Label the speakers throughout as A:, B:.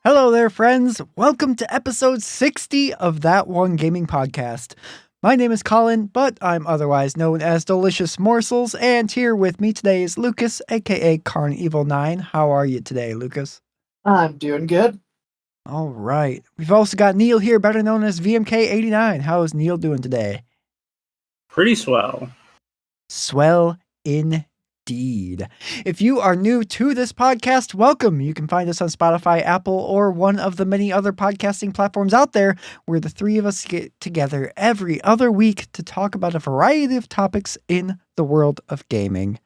A: Hello there, friends. Welcome to episode 60 of That One Gaming Podcast. My name is Colin, but I'm otherwise known as Delicious Morsels, and here with me today is Lucas, aka Carnevil9. How are you today, Lucas?
B: I'm doing good.
A: All right. We've also got Neal here, better known as VMK89. How is Neal doing today?
C: Pretty swell.
A: Swell indeed. If you are new to this podcast, welcome. You can find us on Spotify, Apple, or one of the many other podcasting platforms out there where the three of us get together every other week to talk about a variety of topics in the world of gaming.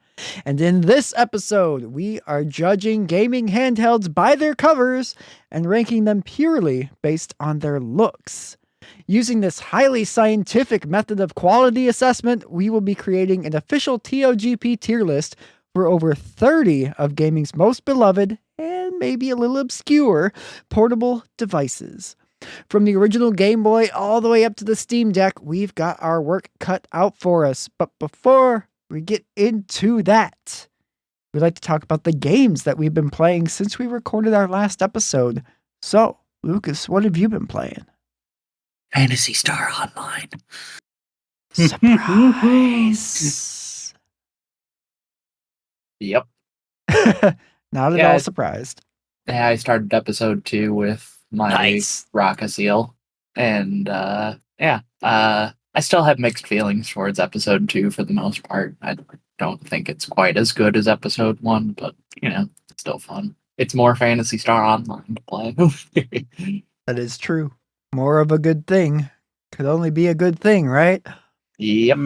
A: And in this episode, we are judging gaming handhelds by their covers and ranking them purely based on their looks. Using this highly scientific method of quality assessment, we will be creating an official TOGP tier list for over 30 of gaming's most beloved and maybe a little obscure portable devices. From the original Game Boy all the way up to the Steam Deck, we've got our work cut out for us. But before we get into that, we'd like to talk about the games that we've been playing since we recorded our last episode. So, Lucas, what have you been playing?
B: Phantasy Star Online.
A: Surprise.
B: Yep.
A: Not at all surprised.
B: Yeah, I started episode 2 with my Rock Seal. And I still have mixed feelings towards episode 2 for the most part. I don't think it's quite as good as episode 1, but it's still fun. It's more Phantasy Star Online to play.
A: That is true. More of a good thing. Could only be a good thing, right?
B: Yep.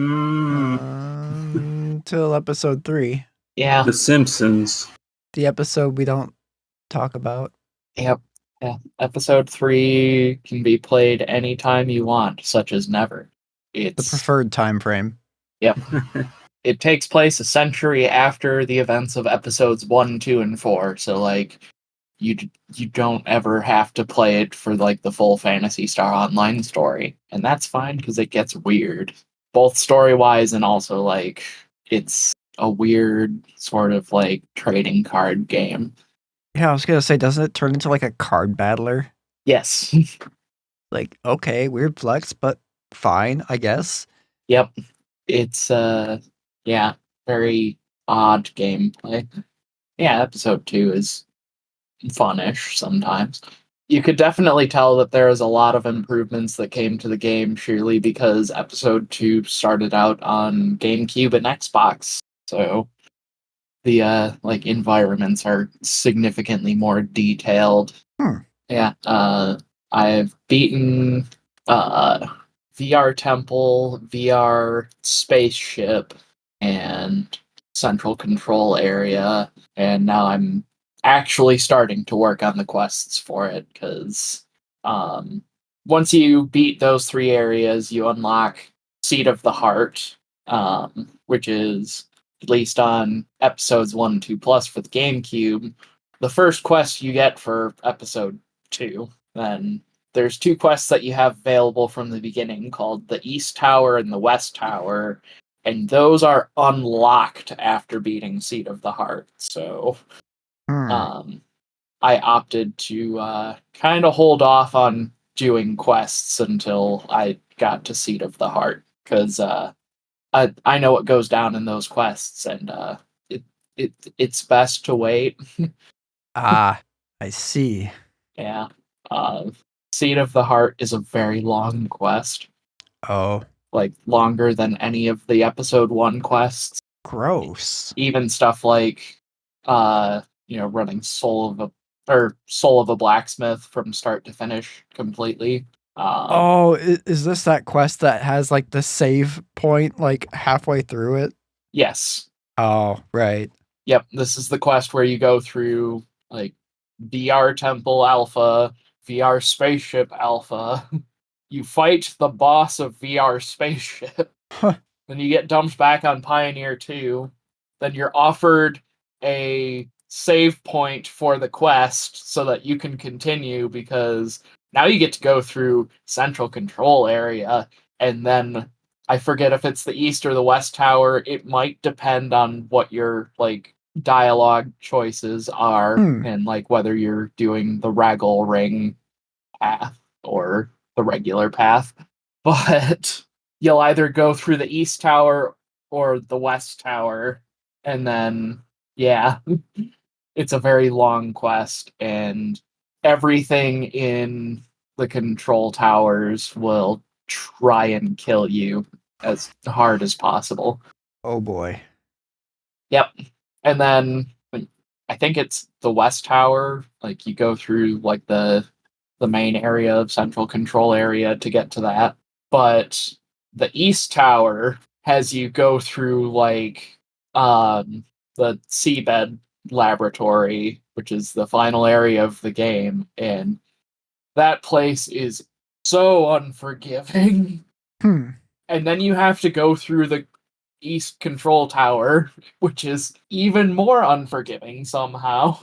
A: Until episode 3.
B: Yeah.
C: The Simpsons.
A: The episode we don't talk about.
B: Yep. Yeah. Episode 3 can be played anytime you want, such as never. It's
A: the preferred time frame.
B: Yep. It takes place a century after the events of episodes 1, 2, and 4. So, you don't ever have to play it for, the full Phantasy Star Online story. And that's fine, because it gets weird. Both story-wise and also, it's a weird sort of, trading card game.
A: Yeah, I was gonna say, doesn't it turn into, a card battler?
B: Yes.
A: Okay, weird flex, but fine, I guess.
B: Yep. It's, very odd gameplay. Yeah, episode 2 is fun-ish sometimes. You could definitely tell that there is a lot of improvements that came to the game purely because episode 2 started out on GameCube and Xbox. So the environments are significantly more detailed. Yeah. I've beaten VR Temple, VR Spaceship, and Central Control Area, and now I'm actually starting to work on the quests for it, because once you beat those 3 areas, you unlock Seat of the Heart, which is, at least on episodes 1 and 2 plus for the GameCube, the first quest you get for episode 2. Then there's 2 quests that you have available from the beginning called the East Tower and the West Tower, and those are unlocked after beating Seat of the Heart. So I opted to kind of hold off on doing quests until I got to Seat of the Heart, because I know what goes down in those quests, and it's best to wait.
A: I see.
B: Yeah. Seat of the Heart is a very long quest.
A: Oh.
B: Longer than any of the episode 1 quests.
A: Gross.
B: Even stuff like running Soul of a Blacksmith from start to finish completely.
A: Is this that quest that has the save point halfway through it?
B: Yes.
A: Oh, right.
B: Yep, this is the quest where you go through VR Temple Alpha, VR Spaceship Alpha. You fight the boss of VR Spaceship. Then you get dumped back on Pioneer 2. Then you're offered a save point for the quest so that you can continue, because now you get to go through Central Control Area, and then I forget if it's the East or the West Tower. It might depend on what your like dialogue choices are, and like whether you're doing the Raggle Ring path or the regular path. But you'll either go through the East Tower or the West Tower, and then yeah, it's a very long quest, and everything in the control towers will try and kill you as hard as possible.
A: Oh boy.
B: Yep. And then I think it's the West Tower, like you go through like the main area of Central Control Area to get to that. But the East Tower has you go through like the seabed laboratory, which is the final area of the game, and that place is so unforgiving. And then you have to go through the East Control Tower, which is even more unforgiving somehow.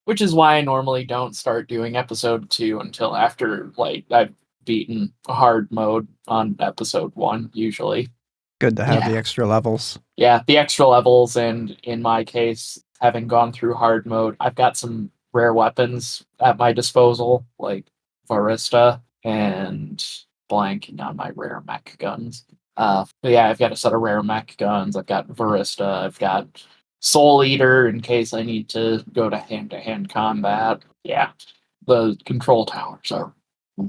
B: Which is why I normally don't start doing episode 2 until after like I've beaten hard mode on episode 1 usually.
A: Good to have the extra levels.
B: Yeah, the extra levels, and in my case, having gone through hard mode, I've got some rare weapons at my disposal, like Varista and blanking on my rare mech guns. But yeah, I've got a set of rare mech guns. I've got Varista. I've got Soul Eater in case I need to go to hand combat. Yeah, the control towers are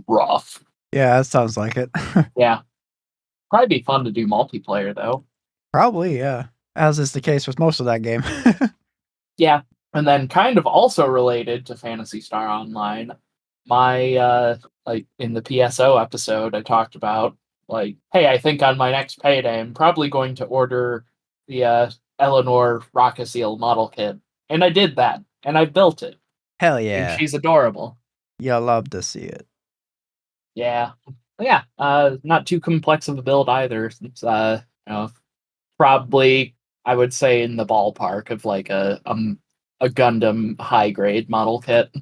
B: rough.
A: Yeah, that sounds like it.
B: Yeah, probably be fun to do multiplayer though.
A: Probably, yeah. As is the case with most of that game.
B: Yeah, and then kind of also related to Phantasy Star Online, my like in the PSO episode, I talked about like, hey, I think on my next payday, I'm probably going to order the Eleanor Rockaseal model kit, and I did that, and I built it.
A: Hell
B: And
A: yeah.
B: she's adorable.
A: You'll love to see it.
B: Yeah, yeah. Not too complex of a build either. It's you know, probably I would say in the ballpark of like a Gundam high grade model kit.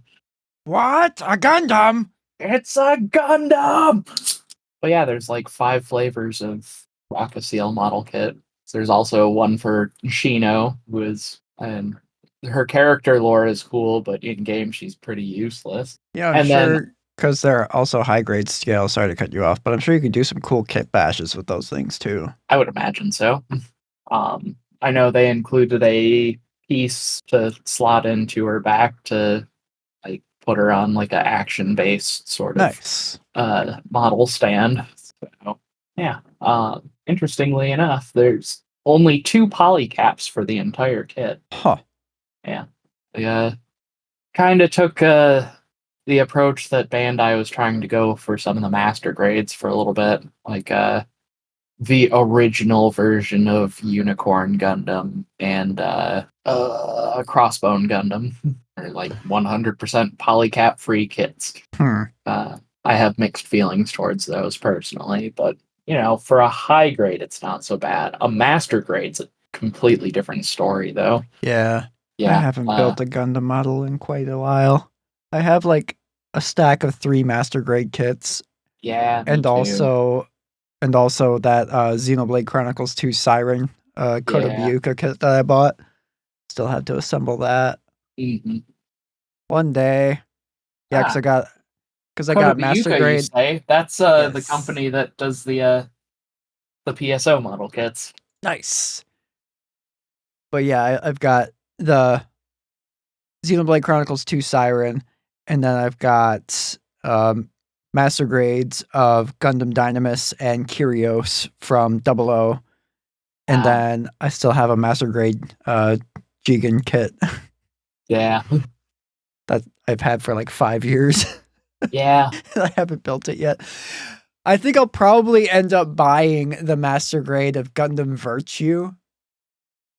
A: What? A Gundam?
B: It's a Gundam! But yeah, there's like 5 flavors of Rockaseal model kit. So there's also one for Shino, who is, and her character lore is cool, but in game she's pretty useless.
A: Yeah, I'm
B: And then
A: sure, because they're also high grade scale. Sorry to cut you off, but I'm sure you could do some cool kit bashes with those things too.
B: I would imagine so. I know they included a piece to slot into her back to like put her on like an action based sort of
A: Nice.
B: model stand. So, yeah. Interestingly enough, there's only 2 polycaps for the entire kit.
A: Huh.
B: Yeah. They kind of took the approach that Bandai was trying to go for some of the master grades for a little bit, like the original version of Unicorn Gundam and Crossbone Gundam are like 100% polycap free kits. I have mixed feelings towards those personally, but you know, for a high grade, it's not so bad. A master grade's a completely different story, though.
A: Yeah.
B: Yeah,
A: I haven't built a Gundam model in quite a while. I have like a stack of 3 master grade kits.
B: Yeah,
A: and also that Xenoblade Chronicles 2 Siren Kotobuka kit that I bought. Still had to assemble that. One day. Yeah, because I got master grade.
B: You say? That's the company that does the PSO model kits.
A: Nice. But yeah, I've got the Xenoblade Chronicles 2 Siren, and then I've got master grades of Gundam Dynamis and Kyrios from 00. And then I still have a master grade Jigen kit.
B: Yeah.
A: That I've had for like 5 years.
B: Yeah.
A: I haven't built it yet. I think I'll probably end up buying the master grade of Gundam Virtue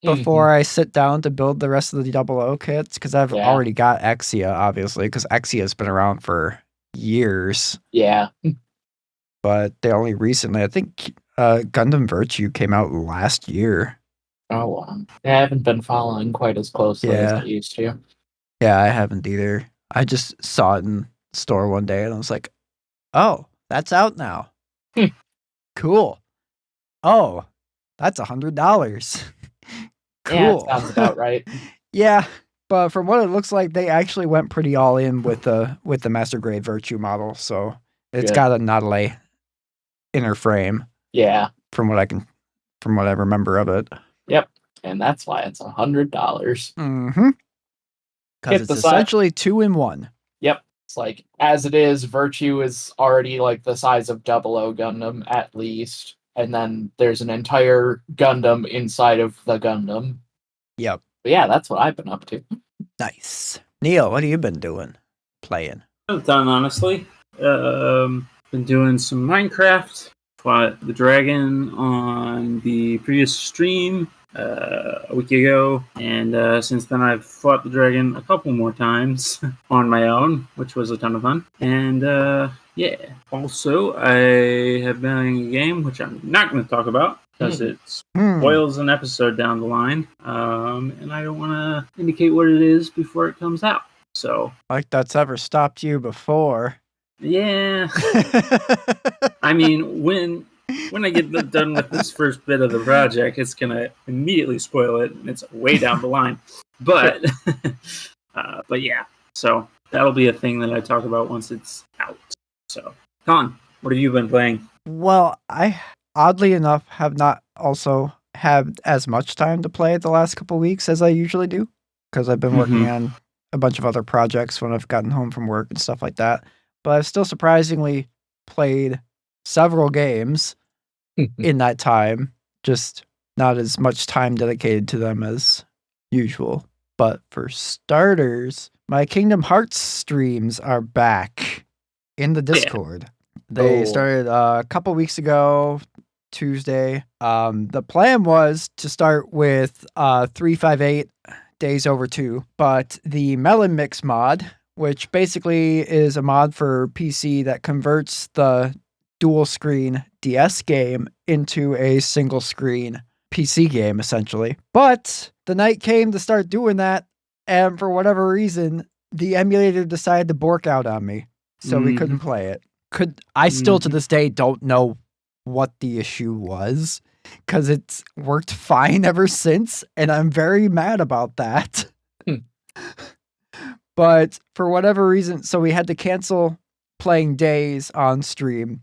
A: before I sit down to build the rest of the 00 kits, because I've already got Exia, obviously, because Exia's been around for years.
B: Yeah.
A: But they only recently, I think Gundam Virtue came out last year.
B: Oh, wow. Yeah, I haven't been following quite as closely as I
A: Yeah.
B: used to.
A: Yeah, I haven't either. I just saw it in the store one day and I was like, oh, that's out now.
B: Hmm.
A: Cool. Oh, that's $100.
B: Yeah, it
A: Cool.
B: sounds about right.
A: Yeah, but from what it looks like, they actually went pretty all in with the Master Grade Virtue model. So it's
B: Good.
A: got a Nautilus inner frame
B: Yeah.
A: from what I remember of it.
B: Yep. And that's why it's $100.
A: Mm-hmm. Because
B: Hit
A: it's
B: the side.
A: essentially 2-in-1.
B: Yep. It's like, as it is, Virtue is already like the size of 00 Gundam at least. And then there's an entire Gundam inside of the Gundam.
A: Yep.
B: But yeah, that's what I've been up to.
A: Nice. Neal, what have you been doing? Playing.
C: I've done, honestly. Been doing some Minecraft. Fought the dragon on the previous stream a week ago, and since then I've fought the dragon a couple more times on my own, which was a ton of fun. And yeah, also I have been playing a game which I'm not going to talk about because it spoils an episode down the line, and I don't want to indicate what it is before it comes out. So,
A: like that's ever stopped you before.
C: Yeah. I mean, when I get done with this first bit of the project, it's gonna immediately spoil it, and it's way down the line. But, but yeah. So that'll be a thing that I talk about once it's out. So, Colin, what have you been playing?
A: Well, I oddly enough have not also had as much time to play the last couple weeks as I usually do, because I've been working on a bunch of other projects when I've gotten home from work and stuff like that. But I've still surprisingly played several games in that time, just not as much time dedicated to them as usual. But for starters, my Kingdom Hearts streams are back in the Discord. They started a couple weeks ago, Tuesday. The plan was to start with 358 Days Over 2, but the Melon Mix mod, which basically is a mod for PC that converts the dual screen DS game into a single screen PC game, essentially. But the night came to start doing that, and for whatever reason, the emulator decided to bork out on me, so we couldn't play it. I still to this day don't know what the issue was, because it's worked fine ever since, and I'm very mad about that. But for whatever reason, so we had to cancel playing Days on stream.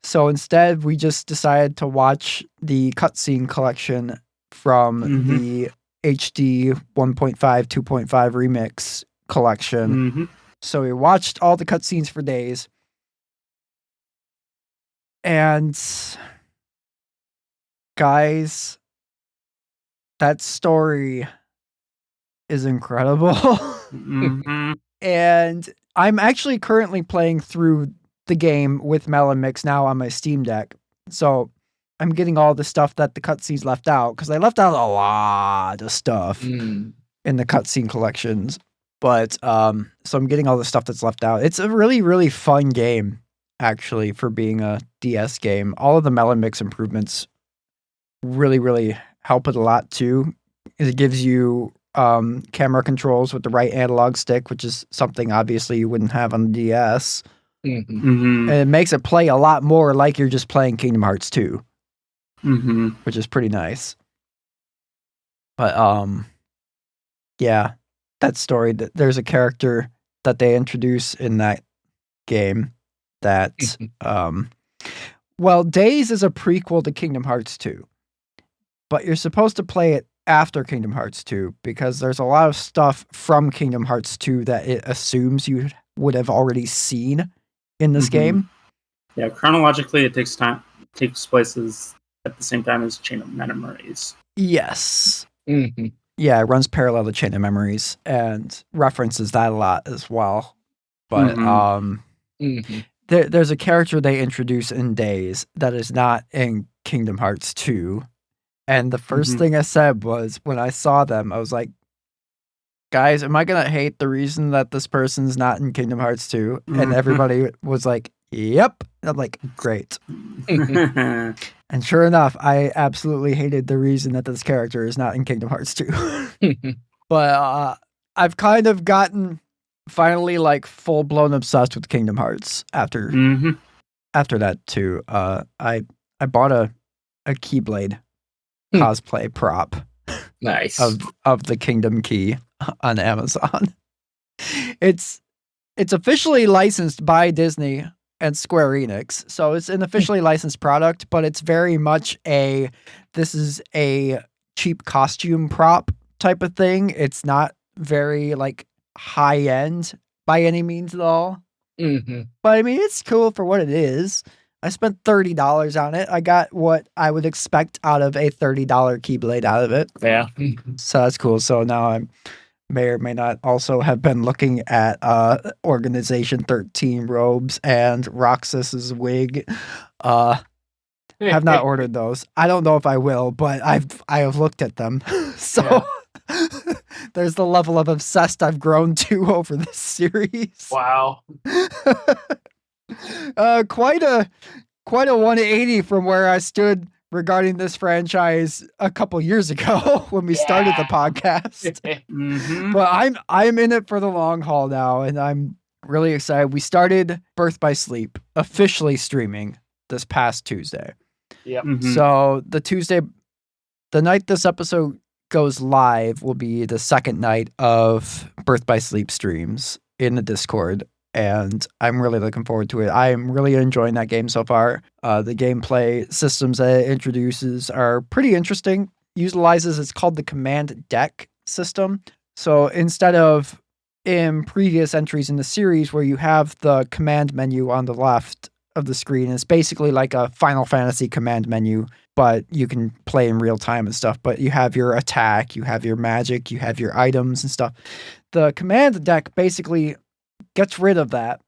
A: So instead, we just decided to watch the cutscene collection from the HD 1.5, 2.5 remix collection. So we watched all the cutscenes for Days. And guys, that story is incredible. And I'm actually currently playing through the game with Melon Mix now on my Steam Deck. So I'm getting all the stuff that the cutscenes left out, because they left out a lot of stuff in the cutscene collections. But so I'm getting all the stuff that's left out. It's a really, really fun game, actually, for being a DS game. All of the Melon Mix improvements really, really help it a lot too. It gives you camera controls with the right analog stick, which is something obviously you wouldn't have on the DS. And it makes it play a lot more like you're just playing Kingdom Hearts 2, which is pretty nice. But yeah, that story, there's a character that they introduce in that game that well, Days is a prequel to Kingdom Hearts 2, but you're supposed to play it after Kingdom Hearts 2, because there's a lot of stuff from Kingdom Hearts 2 that it assumes you would have already seen in this game.
C: Yeah, chronologically, it takes place at the same time as Chain of Memories.
A: Yes. Yeah, it runs parallel to Chain of Memories and references that a lot as well. But there's a character they introduce in Days that is not in Kingdom Hearts 2. And the first thing I said was, when I saw them, I was like, guys, am I going to hate the reason that this person's not in Kingdom Hearts 2? And everybody was like, Yep. I'm like, great. And sure enough, I absolutely hated the reason that this character is not in Kingdom Hearts 2. But I've kind of gotten finally like full blown obsessed with Kingdom Hearts after that too. I bought a Keyblade cosplay prop
B: Nice.
A: of the Kingdom Key on Amazon. It's officially licensed by Disney and Square Enix, so it's an officially licensed product, but it's very much this is a cheap costume prop type of thing. It's not very like high end by any means at all.
B: Mm-hmm.
A: But I mean, it's cool for what it is. I spent $30 on it. I got what I would expect out of a $30 Keyblade out of it.
B: Yeah.
A: So that's cool. So now I may or may not also have been looking at Organization 13 robes and Roxas's wig. Have not ordered those. I don't know if I will, but I have looked at them. So there's the level of obsessed I've grown to over this series.
B: Wow.
A: Quite a 180 from where I stood regarding this franchise a couple years ago when we started the podcast. But I'm in it for the long haul now, and I'm really excited. We started Birth by Sleep officially streaming this past Tuesday.
B: Yep.
A: So the night this episode goes live will be the second night of Birth by Sleep streams in the Discord, and I'm really looking forward to it. I am really enjoying that game so far. The gameplay systems that it introduces are pretty interesting. It's called the command deck system. So instead of in previous entries in the series where you have the command menu on the left of the screen, it's basically like a Final Fantasy command menu, but you can play in real time and stuff. But you have your attack, you have your magic, you have your items and stuff. The command deck basically gets rid of that.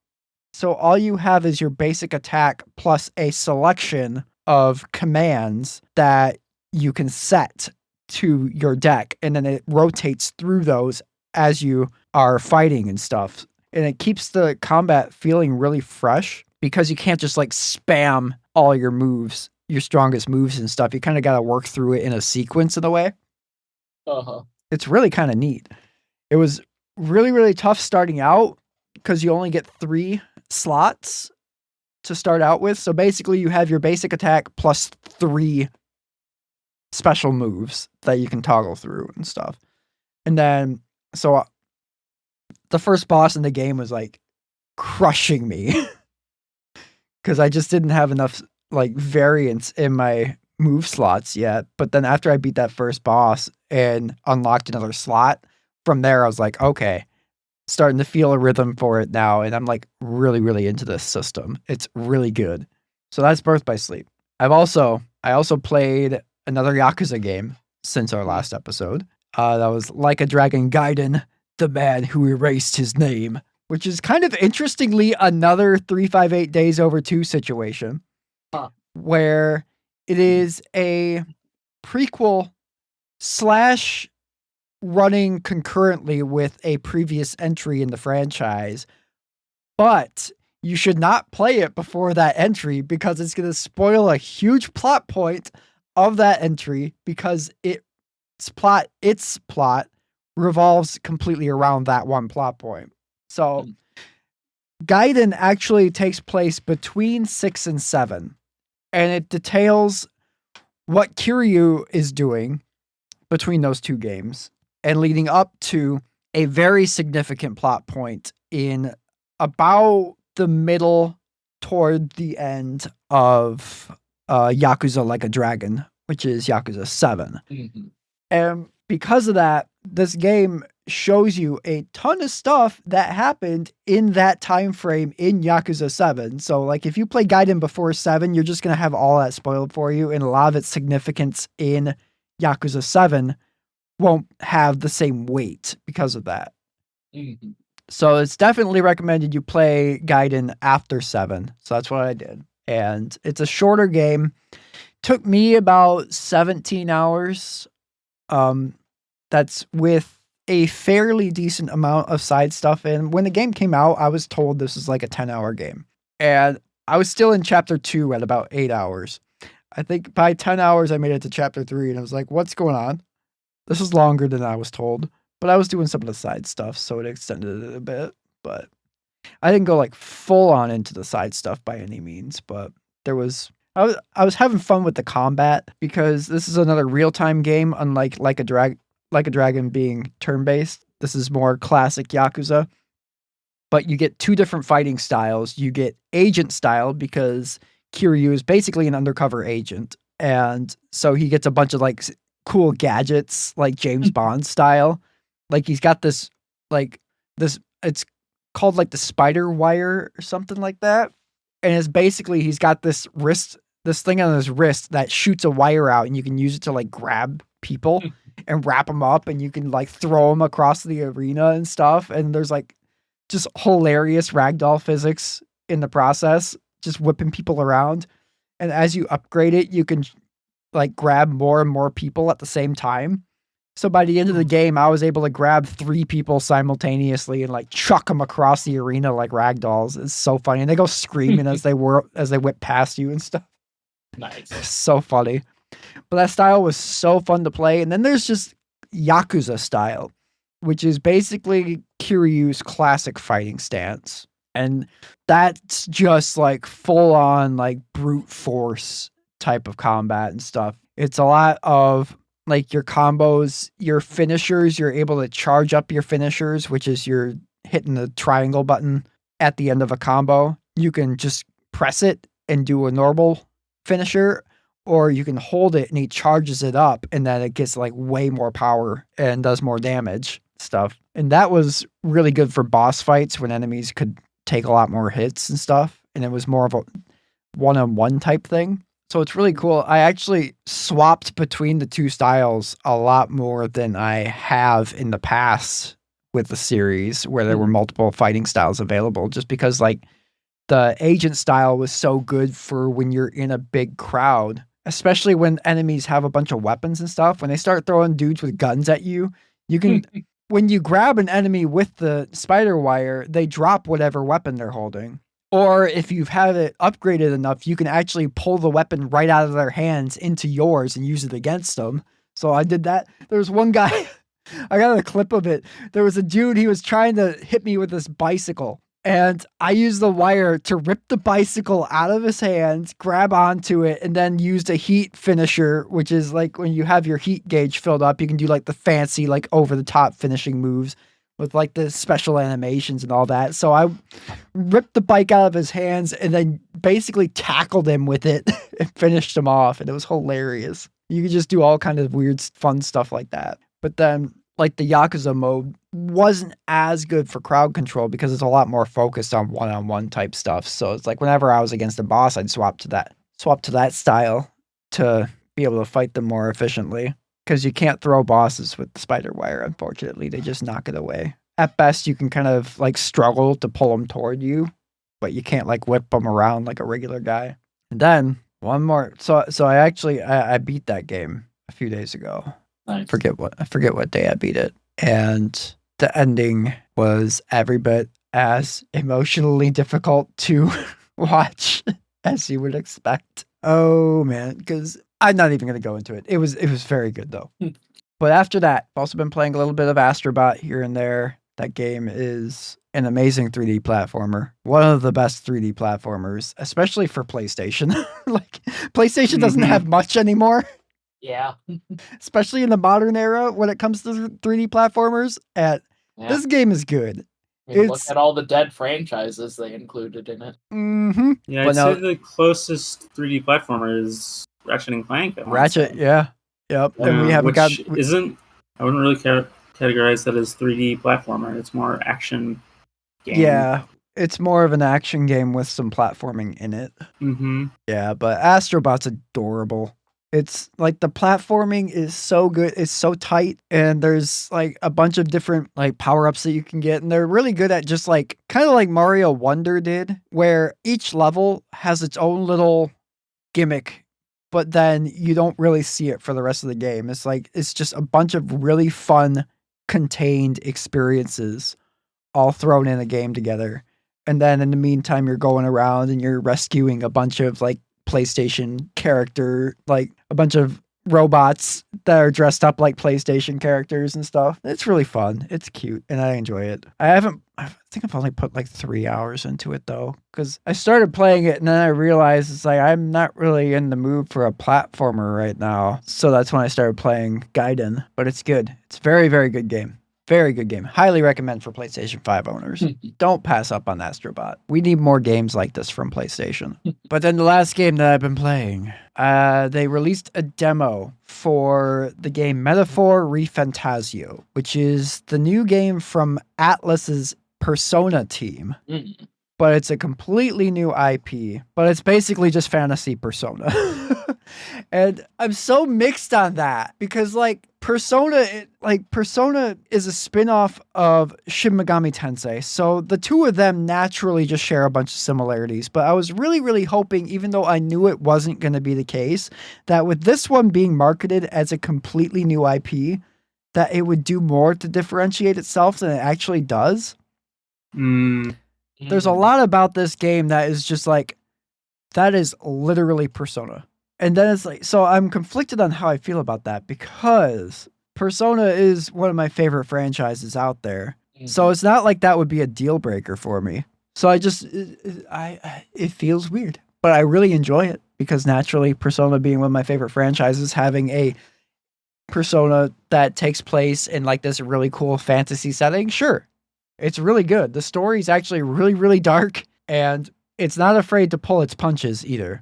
A: So all you have is your basic attack plus a selection of commands that you can set to your deck, and then it rotates through those as you are fighting and stuff. And it keeps the combat feeling really fresh because you can't just like spam all your moves, your strongest moves and stuff. You kind of got to work through it in a sequence in a way. It's really kind of neat. It was really, really tough starting out because you only get 3 slots to start out with. So basically you have your basic attack plus 3 special moves that you can toggle through and stuff. And then, so the first boss in the game was like crushing me because I just didn't have enough like variance in my move slots yet. But then after I beat that first boss and unlocked another slot, from there I was like, okay, starting to feel a rhythm for it now, and I'm like really, really into this system. It's really good. So that's Birth by Sleep. I also played another Yakuza game since our last episode. That was Like a Dragon Gaiden, the man who erased his name, which is kind of interestingly another 358 Days Over 2 situation, where it is a prequel / running concurrently with a previous entry in the franchise, but you should not play it before that entry because it's going to spoil a huge plot point of that entry because its plot revolves completely around that one plot point. So Gaiden actually takes place between 6 and 7, and it details what Kiryu is doing between those 2 games and leading up to a very significant plot point in about the middle toward the end of Yakuza Like a Dragon, which is Yakuza 7. And because of that, this game shows you a ton of stuff that happened in that time frame in Yakuza 7. So like if you play Gaiden before 7, you're just going to have all that spoiled for you, and a lot of its significance in Yakuza 7 won't have the same weight because of that. So it's definitely recommended you play Gaiden after 7. So that's what I did. And it's a shorter game. Took me about 17 hours. That's with a fairly decent amount of side stuff. And when the game came out, I was told this was like a 10-hour game. And I was still in chapter 2 at about 8 hours. I think by 10 hours I made it to chapter 3 and I was like, what's going on? This is longer than I was told. But I was doing some of the side stuff, so it extended it a bit. But I didn't go like full on into the side stuff by any means, but I was having fun with the combat because this is another real-time game, unlike like a Dragon being turn-based. This is more classic Yakuza. But you get 2 different fighting styles. You get agent style because Kiryu is basically an undercover agent. And so he gets a bunch of like cool gadgets, like James Bond style. Like he's got this, it's called like the spider wire or something like that. And it's basically, he's got this thing on his wrist that shoots a wire out and you can use it to like grab people and wrap them up and you can like throw them across the arena and stuff. And there's like just hilarious ragdoll physics in the process, just whipping people around. And as you upgrade it, you can like grab more and more people at the same time. So by the end of the game, I was able to grab 3 people simultaneously and like chuck them across the arena like ragdolls. It's so funny. And they go screaming as they whip past you and stuff.
B: Nice.
A: So funny. But that style was so fun to play. And then there's just Yakuza style, which is basically Kiryu's classic fighting stance. And that's just like full on like brute force type of combat and stuff. It's a lot of like your combos, your finishers, you're able to charge up your finishers, which is you're hitting the triangle button at the end of a combo. You can just press it and do a normal finisher, or you can hold it and he charges it up and then it gets like way more power and does more damage stuff. And that was really good for boss fights when enemies could take a lot more hits and stuff. And it was more of a one-on-one type thing. So it's really cool. I actually swapped between the 2 styles a lot more than I have in the past with the series where there were multiple fighting styles available, just because like the agent style was so good for when you're in a big crowd, especially when enemies have a bunch of weapons and stuff. When they start throwing dudes with guns at you, you can, when you grab an enemy with the spider wire, they drop whatever weapon they're holding. Or if you've had it upgraded enough, you can actually pull the weapon right out of their hands into yours and use it against them. So I did that. There was one guy, I got a clip of it. There was a dude, he was trying to hit me with this bicycle. And I used the wire to rip the bicycle out of his hands, grab onto it, and then used a heat finisher, which is like when you have your heat gauge filled up, you can do like the fancy, like over the top finishing moves with like the special animations and all that. So I ripped the bike out of his hands and then basically tackled him with it and finished him off. And it was hilarious. You could just do all kind of weird, fun stuff like that. But then like the Yakuza mode wasn't as good for crowd control because it's a lot more focused on one-on-one type stuff. So it's like whenever I was against a boss, I'd swap to that style to be able to fight them more efficiently. Because you can't throw bosses with the spider wire, unfortunately. They just knock it away. At best, you can kind of like struggle to pull them toward you, but you can't like whip them around like a regular guy. And then one more. So I beat that game a few days ago.
B: Nice.
A: I forget what day I beat it. And the ending was every bit as emotionally difficult to watch as you would expect. Oh man, because I'm not even going to go into it. It was very good though. But after that, I've also been playing a little bit of Astrobot here and there. That game is an amazing 3D platformer. One of the best 3D platformers, especially for PlayStation. Like PlayStation doesn't have much anymore.
B: Yeah.
A: Especially in the modern era when it comes to 3D platformers. This game is good.
B: I mean, look at all the dead franchises they included in it.
A: Mm-hmm.
C: Yeah, I'd say the closest 3D platformer is Ratchet and Clank.
A: Ratchet, yeah. Yep. And we haven't got...
C: I wouldn't really categorize that as 3D platformer. It's more action game.
A: Yeah, it's more of an action game with some platforming in it.
C: Mm-hmm.
A: Yeah, but Astrobot's adorable. It's like the platforming is so good. It's so tight. And there's like a bunch of different like power-ups that you can get. And they're really good at just like, kind of like Mario Wonder did, where each level has its own little gimmick, but then you don't really see it for the rest of the game. It's like, it's just a bunch of really fun, contained experiences all thrown in a game together. And then in the meantime, you're going around and you're rescuing a bunch of like PlayStation character, like a bunch of robots that are dressed up like PlayStation characters and stuff. It's really fun. It's cute and I enjoy it. I think I've only put like 3 hours into it though, because I started playing it and then I realized it's like I'm not really in the mood for a platformer right now. So that's when I started playing Gaiden, but it's good. It's a very, very good game. Very good game. Highly recommend for PlayStation 5 owners. Don't pass up on Astrobot. We need more games like this from PlayStation. But then the last game that I've been playing, they released a demo for the game Metaphor ReFantasio, which is the new game from Atlus's Persona team. But it's a completely new IP, but it's basically just fantasy Persona. And I'm so mixed on that because like Persona is a spin-off of Shin Megami Tensei. So the two of them naturally just share a bunch of similarities, but I was really, really hoping, even though I knew it wasn't going to be the case, that with this one being marketed as a completely new IP, that it would do more to differentiate itself than it actually does. There's a lot about this game that is just like, that is literally Persona. And then it's like, so I'm conflicted on how I feel about that because Persona is one of my favorite franchises out there. So it's not like that would be a deal breaker for me. So it feels weird, but I really enjoy it because naturally Persona being one of my favorite franchises, having a Persona that takes place in like this really cool fantasy setting. Sure. It's really good. The story is actually really, really dark and it's not afraid to pull its punches either.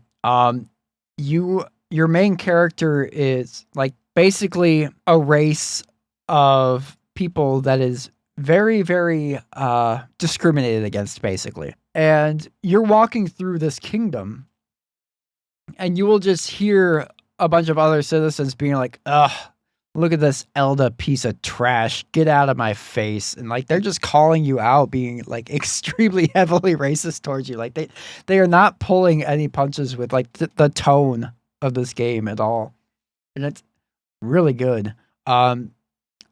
A: Your main character is like basically a race of people that is very, very discriminated against, basically. And you're walking through this kingdom and you will just hear a bunch of other citizens being like, ugh, look at this Elda piece of trash. Get out of my face. And like, they're just calling you out, being like extremely heavily racist towards you. Like they are not pulling any punches with like the tone of this game at all. And it's really good. I'm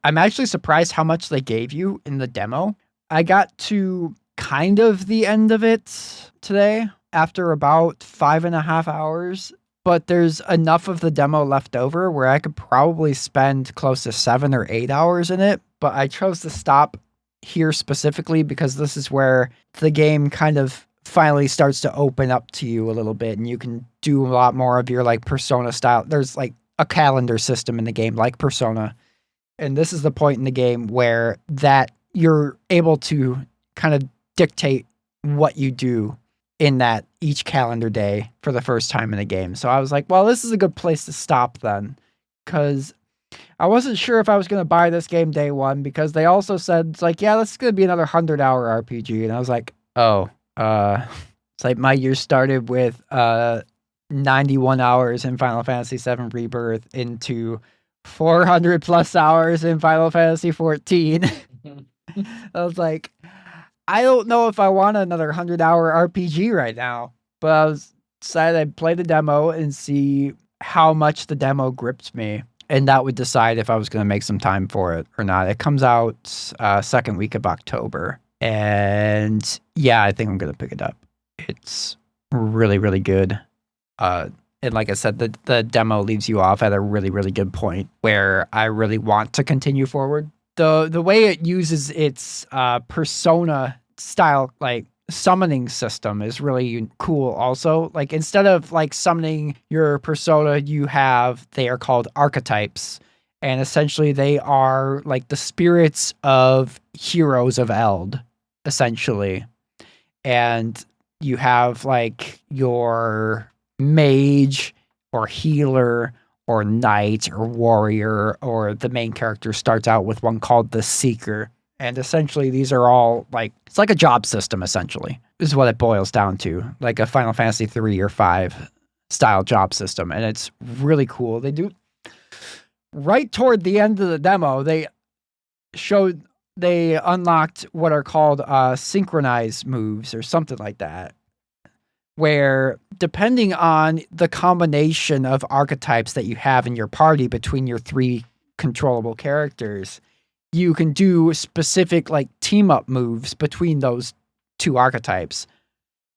A: actually surprised how much they gave you in the demo. I got to kind of the end of it today after about 5.5 hours. But there's enough of the demo left over where I could probably spend close to 7 or 8 hours in it. But I chose to stop here specifically because this is where the game kind of finally starts to open up to you a little bit and you can do a lot more of your like Persona style. There's like a calendar system in the game like Persona. And this is the point in the game where that you're able to kind of dictate what you do in that each calendar day for the first time in the game. So I was like, well, this is a good place to stop then, because I wasn't sure if I was going to buy this game day one, because they also said, it's like, yeah, this is going to be another 100-hour RPG. And I was like, oh, it's like my year started with 91 hours in Final Fantasy VII Rebirth into 400 plus hours in Final Fantasy 14. I was like, I don't know if I want another 100-hour RPG right now, but I was decided I'd play the demo and see how much the demo gripped me, and that would decide if I was going to make some time for it or not. It comes out second week of October, and yeah, I think I'm going to pick it up. It's really, really good. And like I said, the demo leaves you off at a really, really good point where I really want to continue forward. The way it uses its Persona style like summoning system is really cool also. Like instead of like summoning your persona, they are called archetypes. And essentially they are like the spirits of heroes of Eld, essentially. And you have like your mage or healer or knight or warrior, or the main character starts out with one called the Seeker. And essentially these are all like, it's like a job system essentially, is what it boils down to. Like a Final Fantasy 3 or 5 style job system. And it's really cool. They do, right toward the end of the demo, they unlocked what are called synchronized moves or something like that, where depending on the combination of archetypes that you have in your party between your 3 controllable characters, you can do specific like team up moves between those 2 archetypes.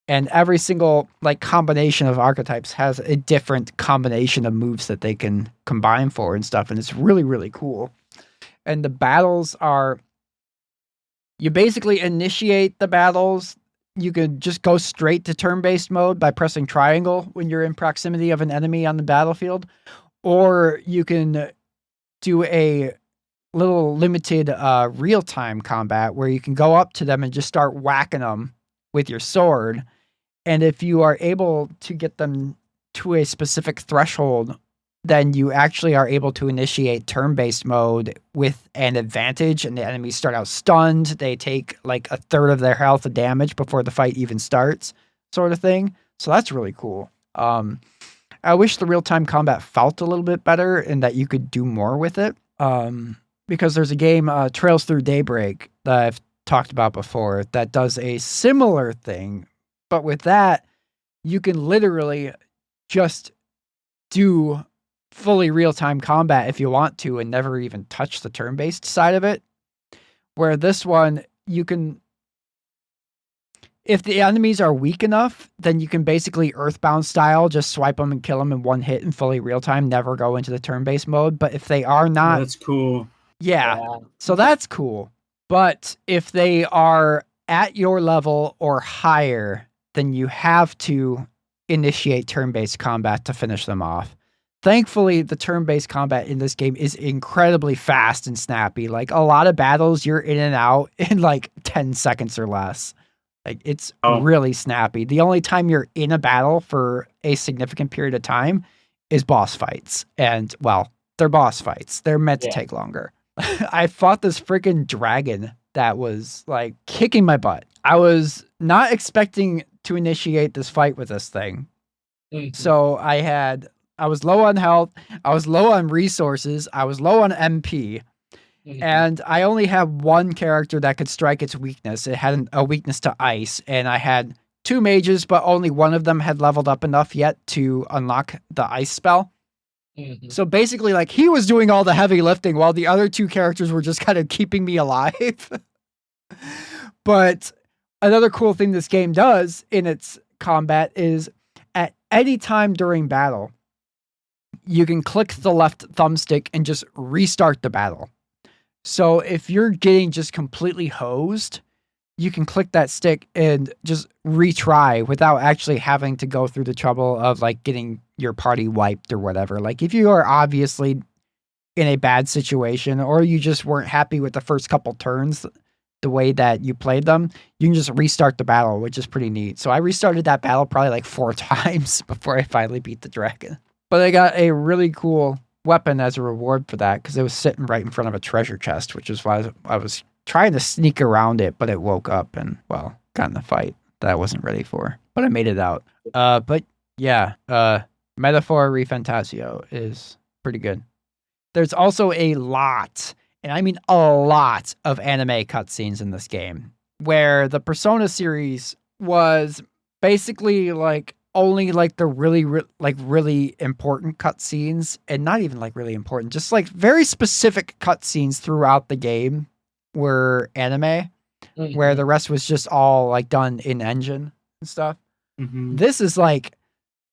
A: And every single like combination of archetypes has a different combination of moves that they can combine for and stuff. And it's really, really cool. And the battles are, you basically initiate the battles. You could just go straight to turn-based mode by pressing triangle when you're in proximity of an enemy on the battlefield. Or you can do a little limited real-time combat where you can go up to them and just start whacking them with your sword. And if you are able to get them to a specific threshold, then you actually are able to initiate turn-based mode with an advantage, and the enemies start out stunned. They take like a third of their health of damage before the fight even starts, sort of thing. So that's really cool. I wish the real-time combat felt a little bit better and that you could do more with it. Because there's a game, Trails Through Daybreak, that I've talked about before that does a similar thing. But with that, you can literally just do fully real-time combat if you want to and never even touch the turn-based side of it. Where this one, you can... If the enemies are weak enough, then you can basically Earthbound style, just swipe them and kill them in one hit in fully real-time, never go into the turn-based mode. But if they are not...
C: That's cool.
A: Yeah, so that's cool. But if they are at your level or higher, then you have to initiate turn-based combat to finish them off. Thankfully, the turn-based combat in this game is incredibly fast and snappy. Like, a lot of battles, you're in and out in like 10 seconds or less. Like, it's really snappy. The only time you're in a battle for a significant period of time is boss fights. And, well, they're boss fights. They're meant to take longer. I fought this freaking dragon that was, like, kicking my butt. I was not expecting to initiate this fight with this thing. So I was low on health, I was low on resources, I was low on MP, and I only had one character that could strike its weakness. It had a weakness to ice, and I had 2 mages, but only one of them had leveled up enough yet to unlock the ice spell. So basically, like, he was doing all the heavy lifting while the other 2 characters were just kind of keeping me alive. But another cool thing this game does in its combat is at any time during battle, you can click the left thumbstick and just restart the battle. So if you're getting just completely hosed, you can click that stick and just retry without actually having to go through the trouble of like getting your party wiped or whatever. Like if you are obviously in a bad situation or you just weren't happy with the first couple turns, the way that you played them, you can just restart the battle, which is pretty neat. So I restarted that battle probably like 4 times before I finally beat the dragon. But I got a really cool weapon as a reward for that because it was sitting right in front of a treasure chest, which is why I was trying to sneak around it, but it woke up and, well, got in a fight that I wasn't ready for. But I made it out. But yeah, Metaphor Refantasio is pretty good. There's also a lot, and I mean a lot, of anime cutscenes in this game, where the Persona series was basically like only like the really important cutscenes, and not even like really important, just like very specific cutscenes throughout the game were anime, where the rest was just all like done in engine and stuff. This is like,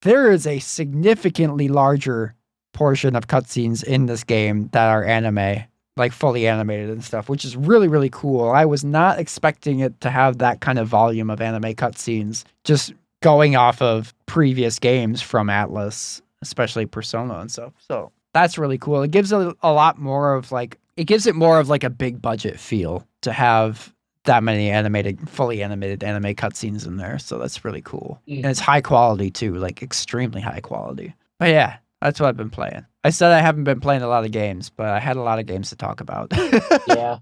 A: there is a significantly larger portion of cutscenes in this game that are anime, like fully animated and stuff, which is really, really cool. I was not expecting it to have that kind of volume of anime cutscenes, just going off of previous games from Atlas, especially Persona and stuff. So that's really cool. It gives a lot more of like, it gives it more of like a big budget feel to have that many fully animated anime cutscenes in there. So that's really cool. And it's high quality too, like extremely high quality. But yeah, that's what I've been playing. I said I haven't been playing a lot of games, but I had a lot of games to talk about.
B: Yeah.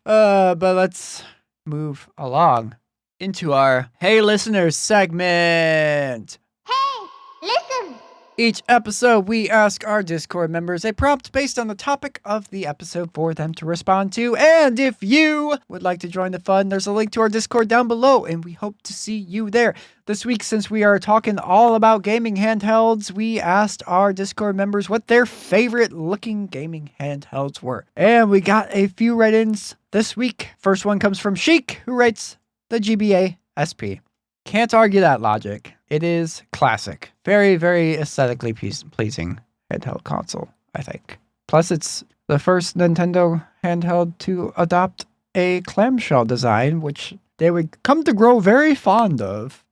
A: But let's move along into our Hey Listeners segment.
D: Hey, listen!
A: Each episode, we ask our Discord members a prompt based on the topic of the episode for them to respond to. And if you would like to join the fun, there's a link to our Discord down below, and we hope to see you there. This week, since we are talking all about gaming handhelds, we asked our Discord members what their favorite looking gaming handhelds were. And we got a few write-ins this week. First one comes from Sheik, who writes the GBA SP. Can't argue that logic. It is classic. Very, very aesthetically pleasing handheld console, I think. Plus, it's the first Nintendo handheld to adopt a clamshell design, which they would come to grow very fond of.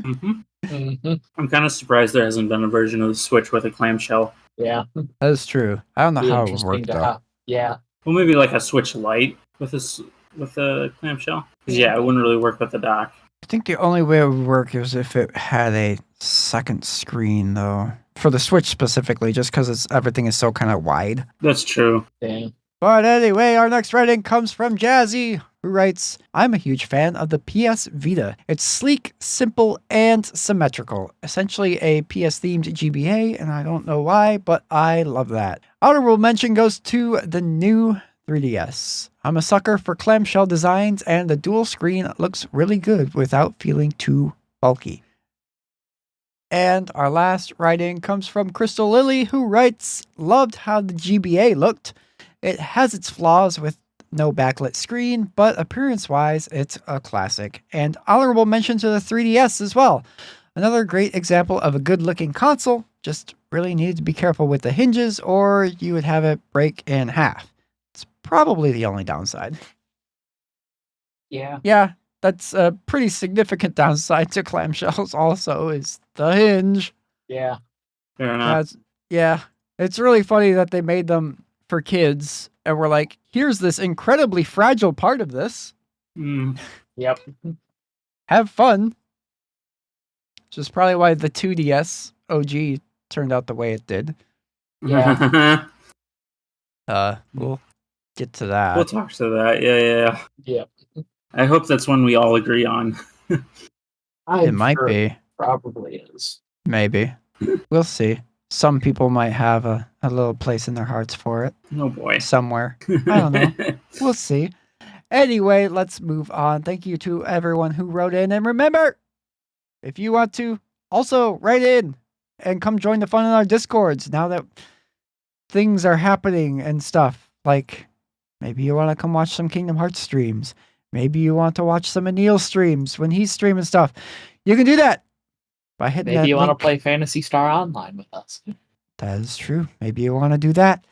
C: I'm kind of surprised there hasn't been a version of the Switch with a clamshell.
B: Yeah.
A: That is true. I don't know
B: Be
A: how it would
B: interesting
A: work,
B: to
A: though.
B: have. Yeah.
C: Well, maybe like a Switch Lite with a clamshell. 'Cause, yeah, it wouldn't really work with the dock.
A: I think the only way it would work is if it had a second screen, though. For the Switch specifically, just because everything is so kind of wide.
C: That's true.
B: Dang.
A: But anyway, our next writing comes from Jazzy, who writes, I'm a huge fan of the PS Vita. It's sleek, simple, and symmetrical. Essentially a PS-themed GBA, and I don't know why, but I love that. Honorable mention goes to the new 3DS. I'm a sucker for clamshell designs, and the dual screen looks really good without feeling too bulky. And our last writing comes from Crystal Lily, who writes, loved how the GBA looked. It has its flaws with no backlit screen, but appearance-wise, it's a classic. And honorable mention to the 3DS as well. Another great example of a good-looking console, just really needed to be careful with the hinges, or you would have it break in half. It's probably the only downside.
B: Yeah.
A: Yeah, that's a pretty significant downside to clamshells also, is the hinge.
B: Yeah.
C: Fair enough.
A: Yeah, it's really funny that they made them for kids, and we're like, here's this incredibly fragile part of this.
B: Yep.
A: Have fun. Which is probably why the 2DS OG turned out the way it did.
B: Yeah.
A: We'll get to that.
C: We'll talk to that. Yeah.
B: Yep.
C: I hope that's one we all agree on.
A: It might be.
B: Probably is.
A: Maybe. We'll see. Some people might have a little place in their hearts for it.
C: Oh boy.
A: Somewhere. I don't know. We'll see. Anyway, let's move on. Thank you to everyone who wrote in. And remember, if you want to also write in and come join the fun in our Discords now that things are happening and stuff. Like, maybe you want to come watch some Kingdom Hearts streams. Maybe you want to watch some of Neal's streams when he's streaming stuff. You can do that by hitting that
B: Maybe you want to
A: link.
B: play Phantasy Star Online with us.
A: That is true. Maybe you want to do that.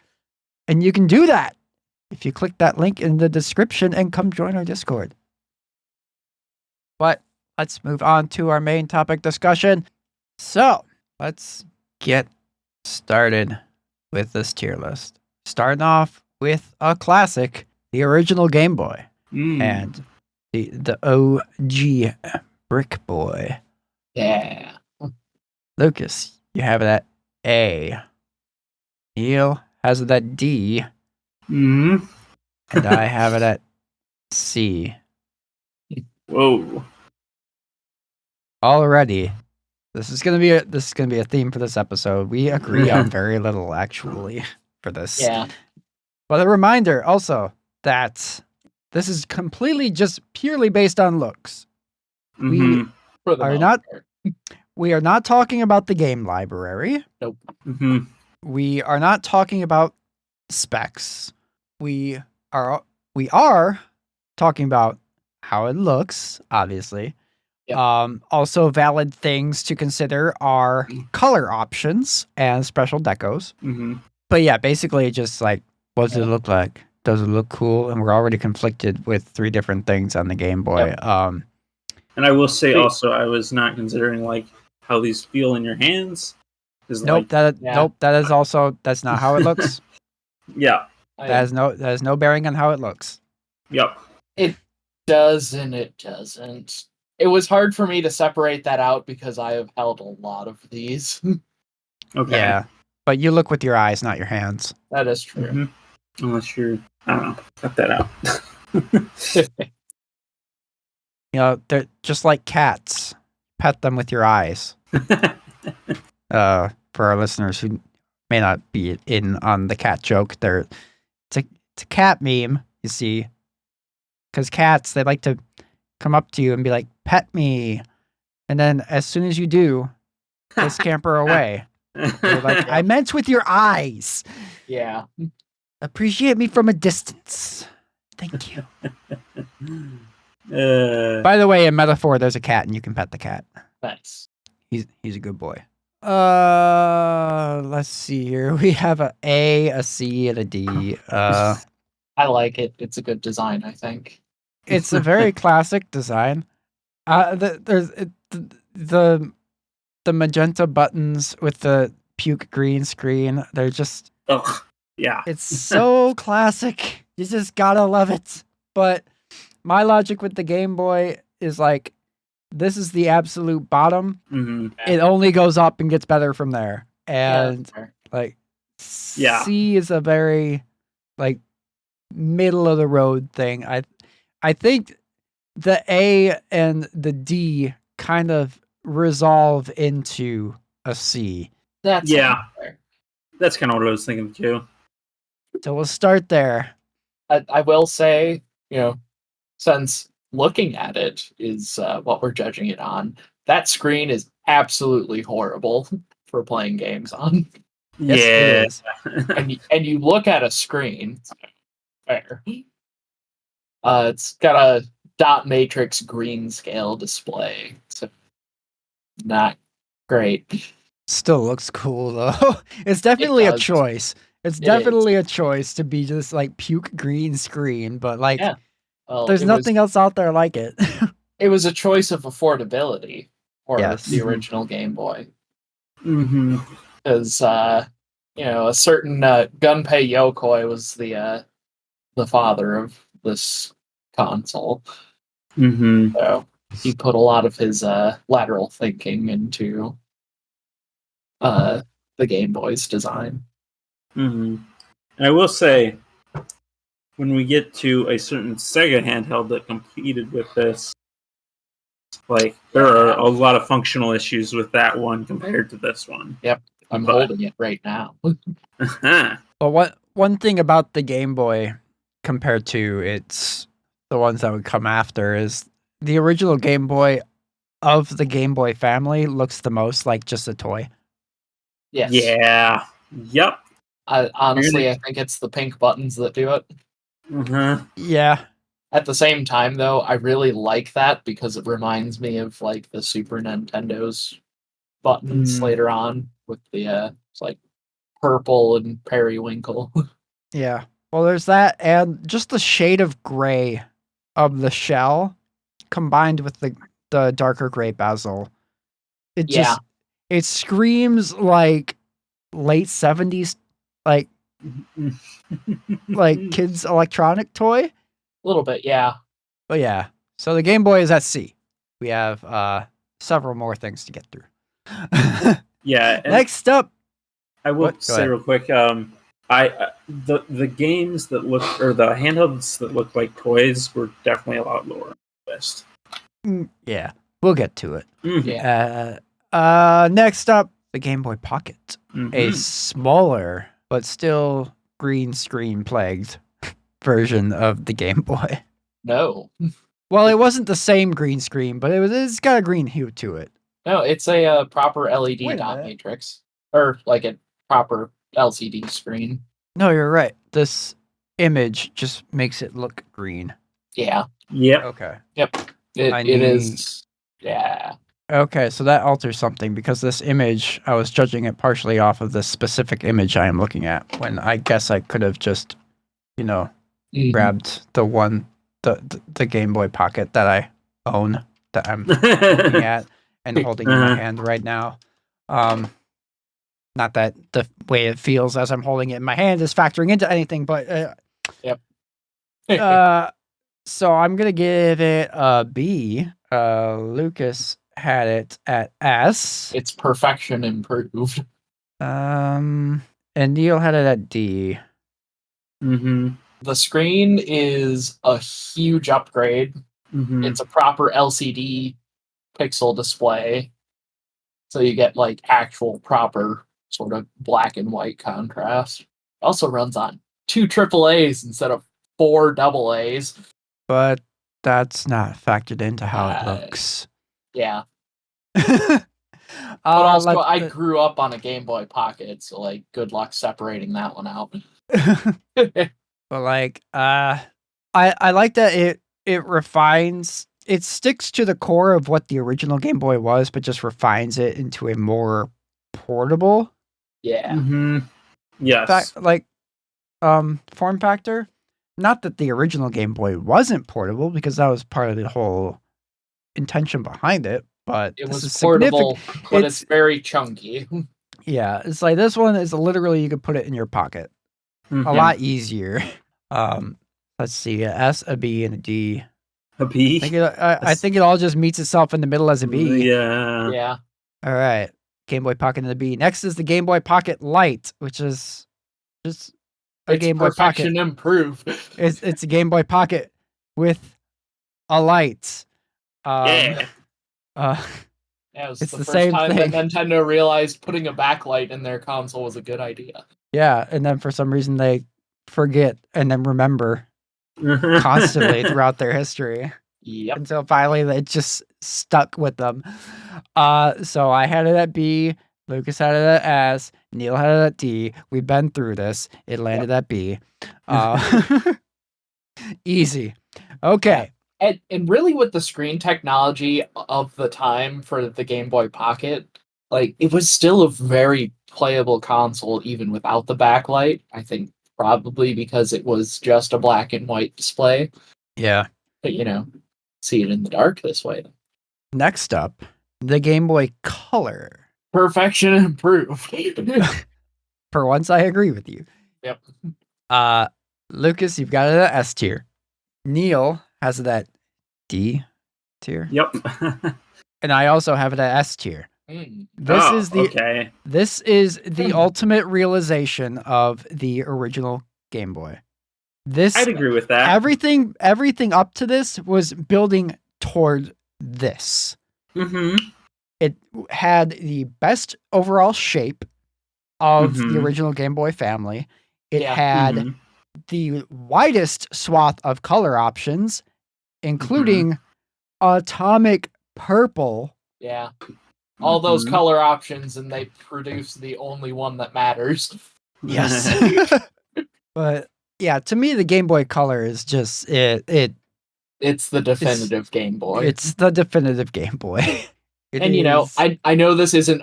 A: And you can do that if you click that link in the description and come join our Discord. But let's move on to our main topic discussion. So let's get started with this tier list. Starting off with a classic, the original Game Boy. And the OG Brick Boy.
B: Yeah.
A: Lucas, you have it at A. Neal has it at D. And I have it at C.
C: Whoa.
A: Already. This is gonna be a theme for this episode. We agree on very little actually for this.
B: Yeah.
A: But a reminder also that this is completely just purely based on looks.
C: Mhm.
B: For the
A: Are
B: most
A: not-
B: part.
A: We are not talking about the game library.
B: Nope.
C: Mhm.
A: We are not talking about specs. We are talking about how it looks, obviously.
B: Yep.
A: Also valid things to consider are color options and special decos.
C: Mhm.
A: But yeah, basically just like, what does it look like? Does it look cool? And we're already conflicted with 3 different things on the Game Boy.
B: Yep.
C: And I will say also, I was not considering like how these feel in your hands. 'Cause,
A: Nope,
C: like,
A: that's not how it looks.
C: yeah.
A: That has no bearing on how it looks.
C: Yep.
B: It does and it doesn't. It was hard for me to separate that out because I have held a lot of these.
C: Okay.
A: Yeah. But you look with your eyes, not your hands.
B: That is true.
C: Mhm. Unless you're, I don't know, cut that out.
A: You know, they're just like cats. Pet them with your eyes. for our listeners who may not be in on the cat joke, it's a cat meme, you see. Because cats, they like to come up to you and be like, pet me. And then as soon as you do, they scamper away. They're like, I meant with your eyes.
B: Yeah.
A: Appreciate me from a distance. Thank you.
C: Uh,
A: By the way, in Metaphor, there's a cat and you can pet the cat.
B: Nice.
A: He's a good boy. Let's see here. We have a A, a C, and a D.
B: I like it. It's a good design, I think.
A: It's a very classic design. There's the magenta buttons with the puke green screen. They're just
C: ugh, yeah.
A: it's so classic. You just gotta love it. But my logic with the Game Boy is like, this is the absolute bottom.
C: Mm-hmm.
A: It only goes up and gets better from there. And
B: Yeah,
A: like,
C: Yeah.
A: C is a very like middle of the road thing. I think the A and the D kind of resolve into a C.
B: that's
C: Yeah.
B: fair.
C: That's kind of what I was thinking too.
A: So we'll start there.
B: I will say, since looking at it is what we're judging it on, that screen is absolutely horrible for playing games on.
A: Yes,
C: yeah.
A: it is.
B: and you look at a screen, fair. It's got a dot matrix green scale display. So not great.
A: Still looks cool though. It's definitely a
B: does.
A: choice. It's
B: It
A: definitely a choice to be just like puke green screen, but like
B: Yeah. Well,
A: there's nothing else out there like it.
B: It was a choice of affordability for
A: Yes.
B: the original Game Boy.
C: Mm-hmm.
B: Because a certain Gunpei Yokoi was the father of this console.
C: Mm-hmm.
B: So he put a lot of his lateral thinking into the Game Boy's design.
C: Mm-hmm. And I will say, when we get to a certain Sega handheld that competed with this, like there are a lot of functional issues with that one compared to this one.
B: I'm
C: But-
B: holding it right now.
A: But one thing about the Game Boy compared to its the ones that would come after is the original Game Boy of the Game Boy family looks the most like just a toy.
B: Yes.
C: Yeah. Yep.
B: Honestly, I think it's the pink buttons that do it.
C: Uh-huh.
A: Yeah.
B: At the same time, though, I really like that because it reminds me of like the Super Nintendo's buttons later on with the it's like purple and periwinkle.
A: Yeah. Well, there's that and just the shade of gray of the shell combined with the darker gray bezel. It just it screams like late 70s like kids electronic toy.
B: A little bit, yeah.
A: But yeah. So the Game Boy is at C. We have several more things to get through.
C: Yeah. and
A: Next up,
C: I will
A: What? Go
C: say
A: ahead.
C: real quick. The games that look or the handhelds that look like toys were definitely a lot lower on the list.
A: yeah, we'll get to it.
C: Mhm.
B: Yeah.
A: Next up, the Game Boy Pocket, a
C: Mhm.
A: smaller but still green screen plagued version of the Game Boy.
B: No.
A: Well, it wasn't the same green screen, but it's got a green hue to it.
B: No, it's a proper LED
A: Wait a
B: dot
A: minute.
B: matrix. Or like a proper LCD screen.
A: No, you're right. This image just makes it look green.
B: Yeah.
C: Yep.
A: Okay.
B: It is. Yeah.
A: Okay, so that alters something because this image, I was judging it partially off of this specific image I am looking at, when I guess I could have just,
B: Mhm.
A: grabbed the Game Boy Pocket that I own, that I'm looking at and holding in my hand right now. Not that the way it feels as I'm holding it in my hand is factoring into anything, but so I'm gonna give it a B. Lucas had it at S.
B: It's perfection improved.
A: And Neal had it at D.
C: Mm-hmm.
B: The screen is a huge upgrade.
C: Mm-hmm.
B: It's a proper LCD pixel display. So you get like actual proper sort of black and white contrast. It also runs on 2 AAAs instead of 4 AAs.
A: But that's not factored into how it
B: Uh,
A: looks.
B: Yeah. But also, I
A: let's-
B: grew up on a Game Boy Pocket, so like, good luck separating that one out.
A: But like, I like that it refines. It sticks to the core of what the original Game Boy was, but just refines it into a more portable
B: Yeah.
C: Mm-hmm. Yes.
A: form factor. Not that the original Game Boy wasn't portable, because that was part of the whole intention behind it. But
B: It
A: this
B: was
A: is
B: portable, but
A: It's-
B: it's very chunky.
A: Yeah, it's like this one is literally you could put it in your pocket.
C: Mhm.
A: A lot easier. Let's see, a S, a B, and a D.
C: A B.
A: I think it all just meets itself in the middle as a B.
C: Yeah.
B: Yeah.
A: All right, Game Boy Pocket and the B. Next is the Game Boy Pocket Lite, which is just a
B: It's
A: Game Boy Pocket.
B: perfection improved.
A: It's a Game Boy Pocket with a light.
C: Yeah.
B: Yeah, it was
A: It's
B: the
A: the
B: first
A: same
B: time
A: thing.
B: that Nintendo realized putting a backlight in their console was a good idea.
A: Yeah, and then for some reason they forget and then remember constantly throughout their history.
B: Yep.
A: Until finally it just stuck with them. So I had it at B, Lucas had it at S, Neal had it at D. We've been through this. It landed at B. Easy. Okay.
B: And really, with the screen technology of the time for the Game Boy Pocket, like, it was still a very playable console even without the backlight. I think probably because it was just a black and white display.
A: Yeah.
B: But see it in the dark this way.
A: Next up, the Game Boy Color.
B: Perfection improved.
A: For once, I agree with you.
B: Yep.
A: Lucas, you've got it at S tier. Neal has it at D tier.
C: Yep.
A: And I also have it at S tier.
B: Mm.
A: This is the ultimate realization of the original Game Boy.
C: I'd agree with that.
A: Everything up to this was building toward this.
C: Mm-hmm.
A: It had the best overall shape of the
C: Mhm.
A: original Game Boy family. It
B: Yeah.
A: had
C: Mhm.
A: the widest swath of color options, including atomic purple.
B: Yeah. All those
C: Mhm.
B: color options, and they produce the only one that matters.
A: Yes. But yeah, to me the Game Boy Color is just it
B: It's the definitive Game Boy.
A: it's the definitive Game Boy. It
B: And
A: is-
B: I know this isn't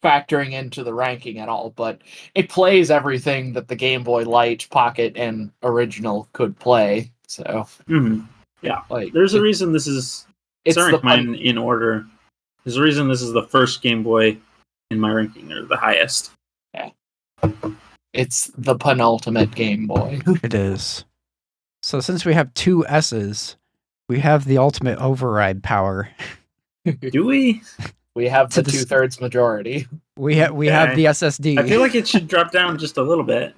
B: factoring into the ranking at all, but it plays everything that the Game Boy Light, Pocket, and original could play. So,
C: Mhm.
B: like,
C: There's a reason this is.
B: it's
C: Sorry,
B: the
C: mine in order. There's a reason this is the first Game Boy in my ranking, or the highest.
B: it's the penultimate Game Boy.
A: It is. So since we have two S's, we have the ultimate override power.
C: Do we?
B: We have
A: To
B: the
A: the
B: 2/3 majority.
A: We have
C: Okay.
A: the SSD.
C: I feel like it should drop down just a little bit.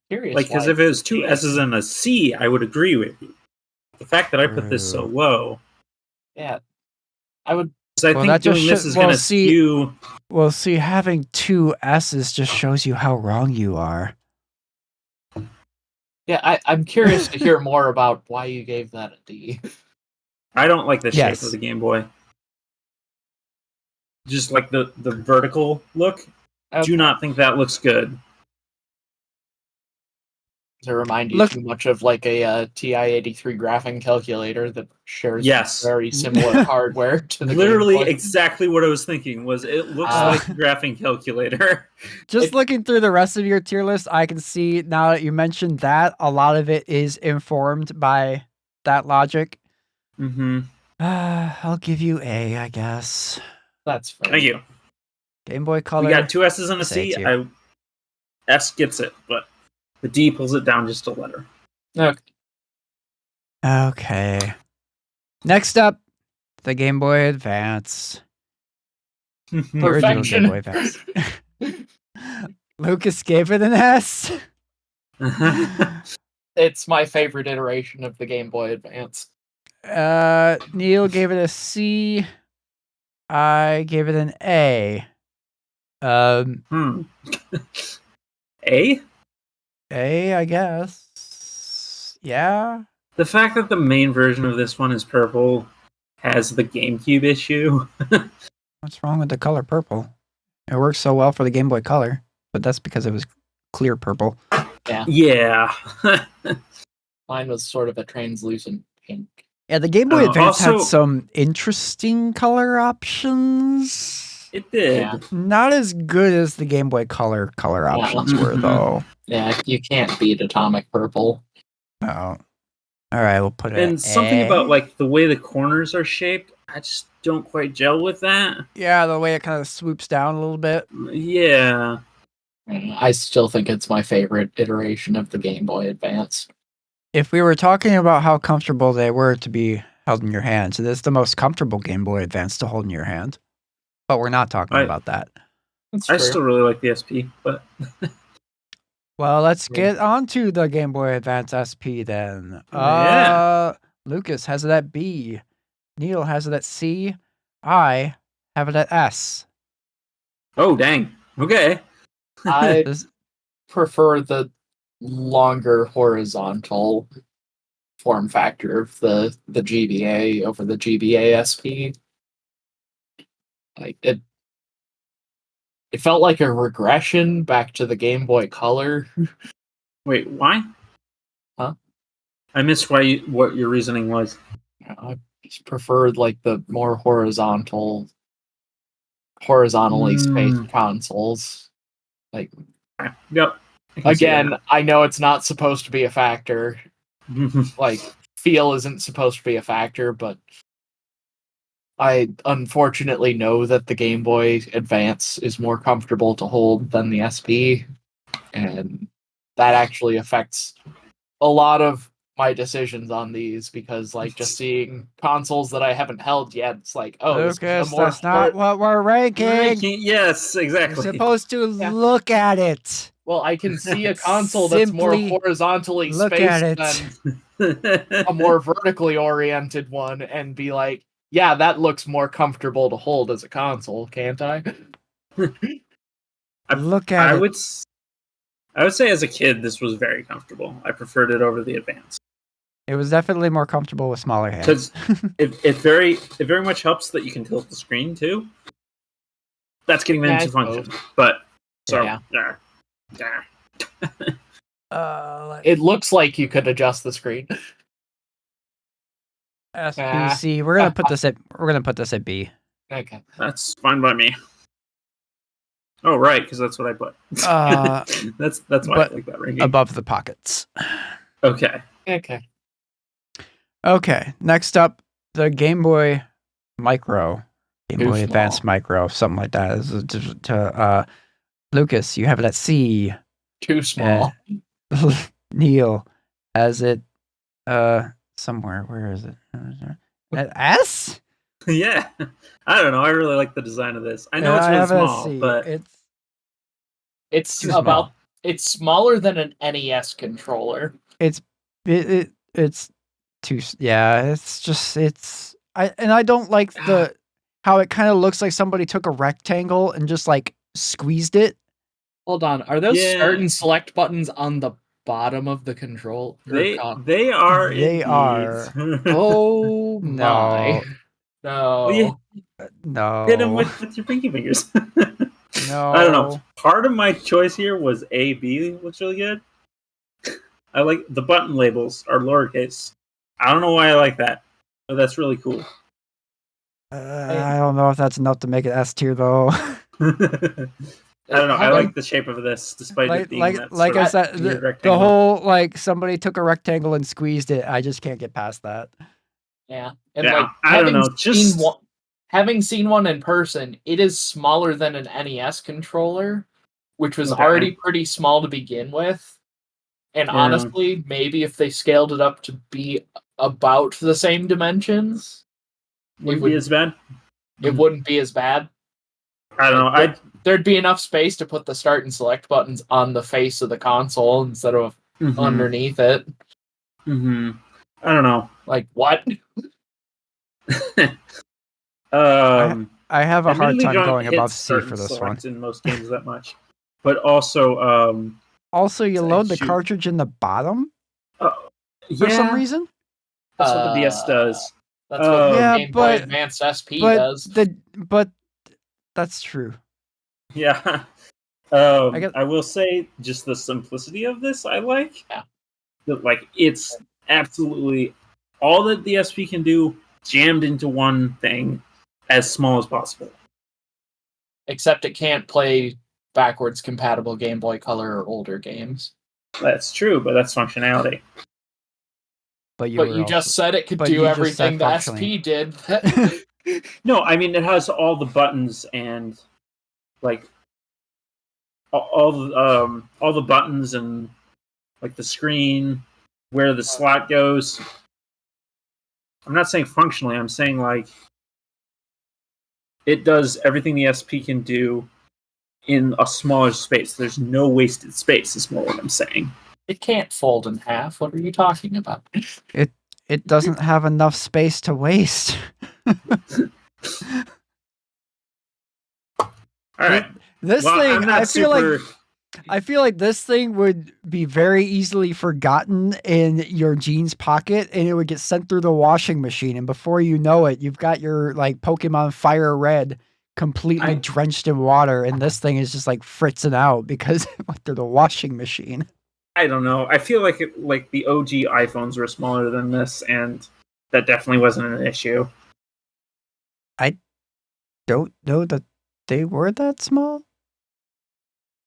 B: Curious,
C: Like, because
B: why.
C: if it was two S's and a C, I would agree with you. The fact that I put this so
A: True.
C: low,
B: Yeah, I would.
C: because I
A: Well,
C: think
A: that just
C: doing this
A: should-
C: is
A: well,
C: going to
A: see-
C: skew.
A: Well, see, having two S's just shows you how wrong you are.
B: Yeah, I'm curious to hear more about why you gave that a D.
C: I don't like the shape
A: Yes.
C: of the Game Boy. Just like the vertical look. Do not think that looks good.
B: To remind you
A: Look-
B: too much of like a TI-83 graphing calculator that shares
C: Yes.
B: very similar hardware to the
C: Literally
B: Game Boy.
C: exactly what I was thinking was it looks like a graphing calculator.
A: Just looking through the rest of your tier list, I can see now that you mentioned that a lot of it is informed by that logic.
C: Mm-hmm.
A: I'll give you A, I guess.
B: That's fair.
C: Thank you.
A: Game Boy Color.
C: We got two S's and a
A: Say
C: C.
A: two.
C: S gets it, but the D pulls it down just a letter.
B: Okay.
A: Okay. Next up, the Game Boy Advance. The original Game
B: Perfection.
A: Boy Advance. Lucas gave it an S.
B: It's my favorite iteration of the Game Boy Advance.
A: Neal gave it a C. I gave it an A.
C: A?
A: A, I guess. Yeah.
C: The fact that the main version of this one is purple has the GameCube issue.
A: What's wrong with the color purple? It works so well for the Game Boy Color, but that's because it was clear purple.
C: Yeah.
B: Mine was sort of a translucent pink.
A: Yeah, the Game Boy Advance had
C: also-
A: some interesting color options.
C: It did.
B: Yeah.
A: Not as good as the Game Boy Color options were,
C: Mhm.
A: though.
B: Yeah, you can't beat Atomic Purple.
A: Oh. All right, we'll put it.
C: And something about like the way the corners are shaped, I just don't quite gel with that.
A: Yeah, the way it kind of swoops down a little bit.
C: Yeah.
B: I still think it's my favorite iteration of the Game Boy Advance.
A: If we were talking about how comfortable they were to be held in your hand, so this is the most comfortable Game Boy Advance to hold in your hand. But we're not talking about that.
B: That's
C: I
B: true.
C: still really like the SP, but
A: Well, let's
B: Yeah.
A: get on to the Game Boy Advance SP then.
C: Yeah.
A: Lucas has it at B. Neal has it at C. I have it at S.
C: oh dang. Okay.
B: I
A: This-
B: prefer the longer horizontal form factor of the GBA over the GBA SP. Like it felt like a regression back to the Game Boy Color.
C: Wait, why?
B: Huh?
C: I missed what your reasoning was.
B: I just preferred like the more horizontally spaced consoles. Like
C: Yep. I can see
B: again, I know it's not supposed to be a factor.
C: that.
B: Like feel isn't supposed to be a factor, but I unfortunately know that the Game Boy Advance is more comfortable to hold than the SP, and that actually affects a lot of my decisions on these because, like, just seeing consoles that I haven't held yet, it's like, oh, this is
A: Lucas,
B: a more
A: that's not what we're ranking.
C: Yes,
A: You're
C: exactly.
A: supposed to
B: Yeah.
A: look at it.
B: well, I can see a console that's more
A: Simply
B: horizontally
A: look at
B: spaced
A: it.
B: than a more vertically oriented one and be like, yeah, that looks more comfortable to hold as a console, can't I?
A: Look at
C: I
A: it.
C: would say as a kid this was very comfortable. I preferred it over the Advance
A: It was definitely more comfortable with smaller hands.
C: because it very much helps that you can tilt the screen too. That's getting
B: Yeah,
C: into
B: I
C: function,
B: suppose.
C: but so
B: Yeah. It looks like you could adjust the screen.
A: SPC. We're gonna put this at B.
B: Okay.
C: That's fine by me. Oh right, because that's what I put. That's why
A: but
C: I like that ranking.
A: Above the pockets.
C: Okay.
B: Okay.
A: Okay. Next up, the Game Boy Micro. Game
B: Too
A: Boy
B: small.
A: Advance Micro, something like that. Lucas, you have it at C.
B: Too small.
A: Neal has it somewhere. Where is it? At S?
C: Yeah. I don't know. I really like the design of this. I know it's
A: I
C: really
A: have it at
C: small,
A: C.
C: but
B: It's
A: too
B: about
A: small.
B: it's smaller than an NES controller.
A: It's too. Yeah. I don't like how it kind of looks like somebody took a rectangle and just like squeezed it.
B: Hold on, are those
C: Yeah.
B: start and select buttons on the bottom of the control?
C: they are.
A: They
C: indeed.
A: are.
B: Oh
A: No.
B: my! No.
C: Well, yeah.
A: No.
C: Hit him with your pinky fingers.
A: No.
C: I don't know. Part of my choice here was A, B looks really good. I like the button labels are lowercase. I don't know why I like that, but that's really cool.
A: I don't know if that's enough to make it S tier though.
C: I don't know. I
B: Having-
C: like the shape of this, despite it being that
A: like
C: sort
A: I
C: of
A: said,
C: weird
A: the
C: rectangle.
A: whole like somebody took a rectangle and squeezed it. I just can't get past that.
B: Yeah, and
C: Yeah,
B: like
C: I don't know.
B: having seen one in person, it is smaller than an NES controller, which was
C: Okay.
B: already pretty small to begin with. And
C: Yeah.
B: honestly, maybe if they scaled it up to be about the same dimensions,
C: Wouldn't be as bad.
B: it wouldn't be as bad.
C: I don't know.
B: There'd be enough space to put the start and select buttons on the face of the console instead of underneath it.
C: I don't know.
B: Like, what?
A: I have a hard
C: really
A: time
C: don't
A: going
C: hit
A: above C
C: start
A: for
C: and
A: this one.
C: select in most games that much. But also,
A: Also, you load the
C: shoot.
A: cartridge in the bottom
C: yeah,
A: for some reason.
C: that's what the DS does.
B: That's what the
A: Yeah,
B: Game Boy
A: but-
B: Advance SP
A: But
B: does.
A: but that's true.
C: Yeah.
A: guess-
C: I will say just the simplicity of this I like.
B: Yeah.
C: Like it's absolutely all that the SP can do jammed into one thing as small as possible.
B: Except it can't play backwards compatible Game Boy Color or older games.
C: That's true, but that's functionality.
A: But
B: You just said it could
A: but
B: do
A: you just said
B: everything the
A: functionally.
B: SP did.
C: No, I mean it has all the buttons and like all the buttons and like the screen where the slot goes. I'm not saying functionally. I'm saying like it does everything the SP can do in a smaller space. There's no wasted space. Is more what I'm saying.
B: It can't fold in half. What are you talking about?
A: It doesn't have enough space to waste.
C: All right.
A: This
C: Well, I'm
A: thing,
C: not
A: I feel like this thing would be very easily forgotten in your jeans pocket, and it would get sent through the washing machine, and before you know it, you've got your like Pokemon Fire Red completely drenched in water, and this thing is just like fritzing out because it went through the washing machine.
C: I don't know. I feel like like the OG iPhones were smaller than this, and that definitely wasn't an issue.
A: I don't know that they were that small.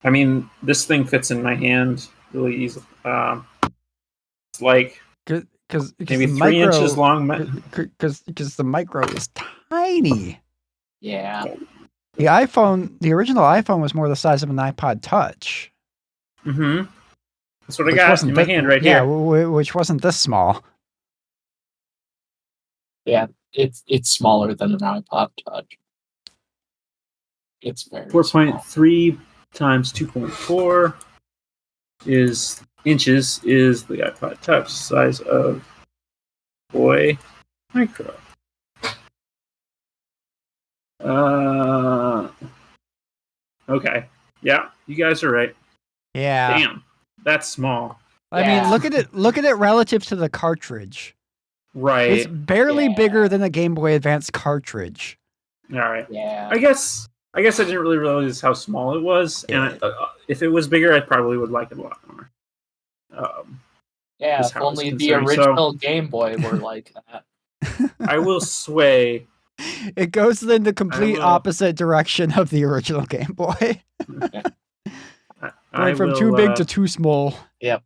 C: I mean, this thing fits in my hand really easily. It's like
A: Because
C: maybe 3 inches long.
A: Because the micro is tiny.
B: Yeah.
A: The original iPhone was more the size of an iPod Touch.
C: Mm-hmm. That's what I got in my hand right
A: here.
C: Yeah,
A: which wasn't this small.
B: Yeah, it's smaller than an iPod Touch. It's very
C: 4.3 times 2.4 is inches is the iPod Touch size of Boy Micro. Okay. Yeah, you guys are right.
A: Yeah.
C: Damn, that's small.
A: I mean, look at it relative to the cartridge.
C: Right.
A: It's barely bigger than a Game Boy Advance cartridge.
C: All right.
B: Yeah.
C: I guess I didn't really realize how small it was, and if it was bigger, I probably would like it a lot more.
B: Yeah, if only the original Game Boy were like that.
C: I will sway.
A: It goes in the complete opposite direction of the original Game Boy. Going from too big to too small.
B: Yep.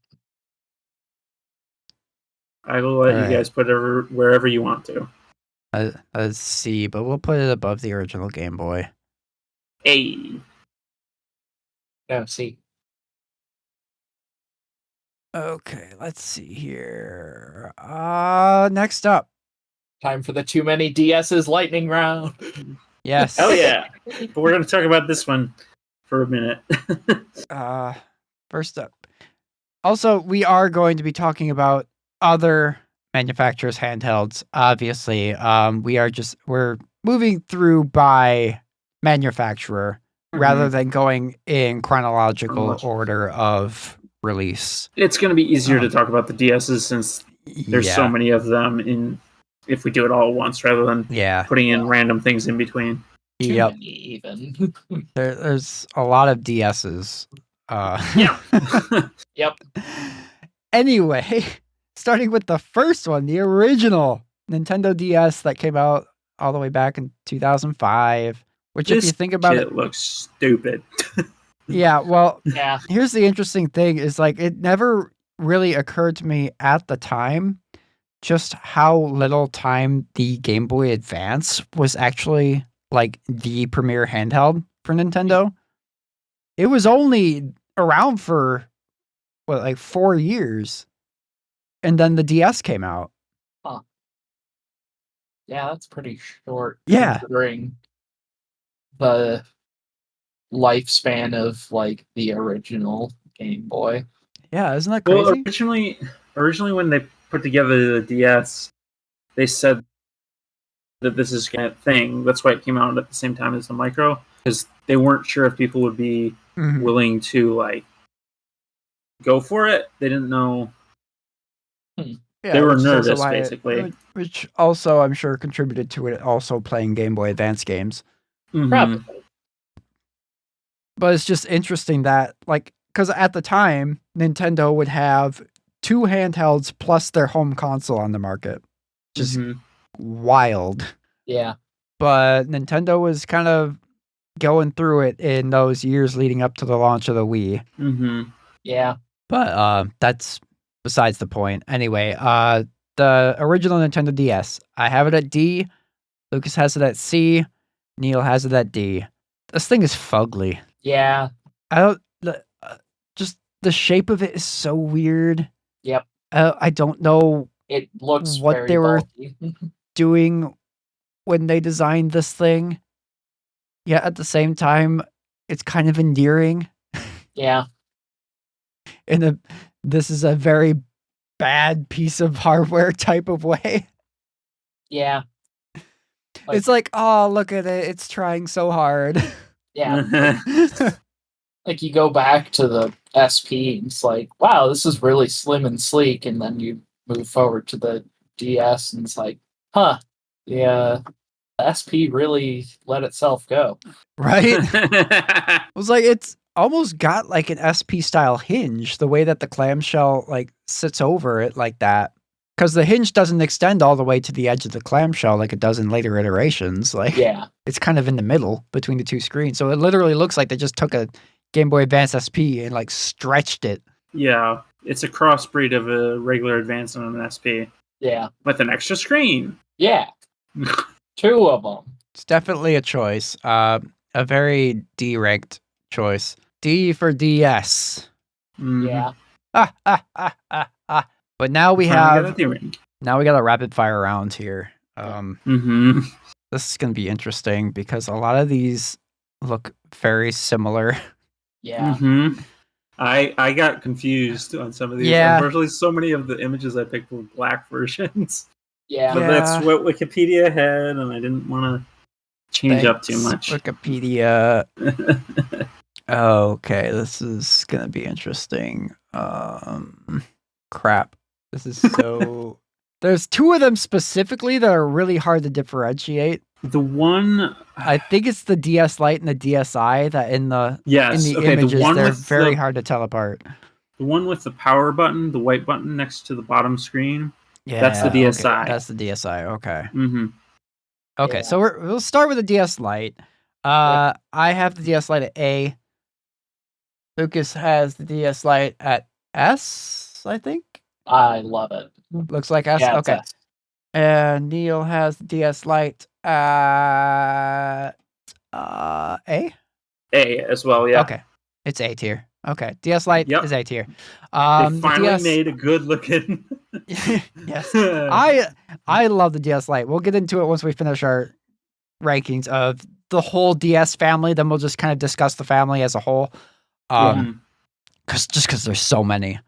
C: I will let you guys put it wherever you want to.
A: Let's see, but we'll put it above the original Game Boy.
C: A.
B: No, C.
A: Okay, let's see here. Next up.
B: Time for the Too Many DS's lightning round.
A: Yes.
C: Oh yeah. But we're going to talk about this one for a minute.
A: First up. Also, we are going to be talking about other manufacturers' handhelds. Obviously, we're moving through by manufacturer rather than going in chronological order of release.
C: It's going to be easier to talk about the DSs since there's so many of them if we do it all at once rather than putting in random things in between.
B: Too many even.
A: There's a lot of DSs.
B: Yep.
A: Anyway, starting with the first one, the original Nintendo DS that came out all the way back in 2005. Which, if you think about it,
C: looks stupid.
A: Yeah, well,
B: yeah.
A: Here's the interesting thing: is like it never really occurred to me at the time just how little time the Game Boy Advance was actually like the premier handheld for Nintendo. It was only around for like 4 years, and then the DS came out.
B: Huh. Yeah, that's pretty short.
A: Yeah.
B: Considering the lifespan of like the original Game Boy.
A: Yeah, isn't that crazy?
C: Well, originally when they put together the DS, they said that this is a thing. That's why it came out at the same time as the Micro, because they weren't sure if people would be willing to like go for it. They didn't know.
A: Yeah,
C: They were
A: which is also
C: nervous,
A: why
C: basically.
A: which also I'm sure contributed to it also playing Game Boy Advance games.
B: Probably.
A: But it's just interesting that, like, because at the time, Nintendo would have 2 handhelds plus their home console on the market. Just wild.
B: Yeah.
A: But Nintendo was kind of going through it in those years leading up to the launch of the Wii.
B: Yeah.
A: But that's besides the point. Anyway, the original Nintendo DS, I have it at D. Lucas has it at C. Neal has it at D. This thing is fugly.
B: Yeah.
A: Just the shape of it is so weird.
B: Yep.
A: I don't know
B: It looks
A: what
B: very
A: they were
B: bulky.
A: doing when they designed this thing. Yet at the same time, it's kind of endearing.
B: Yeah.
A: This is a very bad piece of hardware type of way.
B: Yeah.
A: It's like, oh, look at it. It's trying so hard.
B: Yeah. Like you go back to the SP and it's like, wow, this is really slim and sleek. And then you move forward to the DS and it's like, huh, the SP really let itself go.
A: Right? It was like, it's almost got like an SP style hinge, the way that the clamshell like sits over it like that. Because the hinge doesn't extend all the way to the edge of the clamshell like it does in later iterations. Like,
B: yeah,
A: it's kind of in the middle between the two screens. So it literally looks like they just took a Game Boy Advance SP and like stretched it.
C: Yeah, it's a crossbreed of a regular Advance and an SP.
B: Yeah.
C: With an extra screen.
B: Yeah. 2 of them.
A: It's definitely a choice. A very D-ranked choice. D for DS.
B: Yeah.
A: But now we got a rapid fire round here. This is going to be interesting because a lot of these look very similar.
B: Yeah.
C: I got confused on some of these.
A: Yeah.
C: Unfortunately, so many of the images I picked were black versions.
B: Yeah.
C: But that's what Wikipedia had, and I didn't want to change up too much.
A: Wikipedia. Okay, this is going to be interesting. Crap. This is so... There's 2 of them specifically that are really hard to differentiate.
C: The one...
A: I think it's the DS Lite and the DSi that in the images, they're very hard to tell apart.
C: The one with the power button, the white button next to the bottom screen,
A: yeah,
C: that's the DSi.
A: Okay, that's the DSi, okay.
C: Okay,
A: yeah. So we'll start with the DS Lite. I have the DS Lite at A. Lucas has the DS Lite at S, I think.
B: I love it.
A: Looks like S?
B: Yeah,
A: okay.
B: S.
A: And Neal has the DS Lite at A?
C: A as well, yeah.
A: Okay. It's A tier. Okay. DS Lite is A tier.
C: They finally made a good looking.
A: Yes. I love the DS Lite. We'll get into it once we finish our rankings of the whole DS family. Then we'll just kind of discuss the family as a whole. Because there's so many.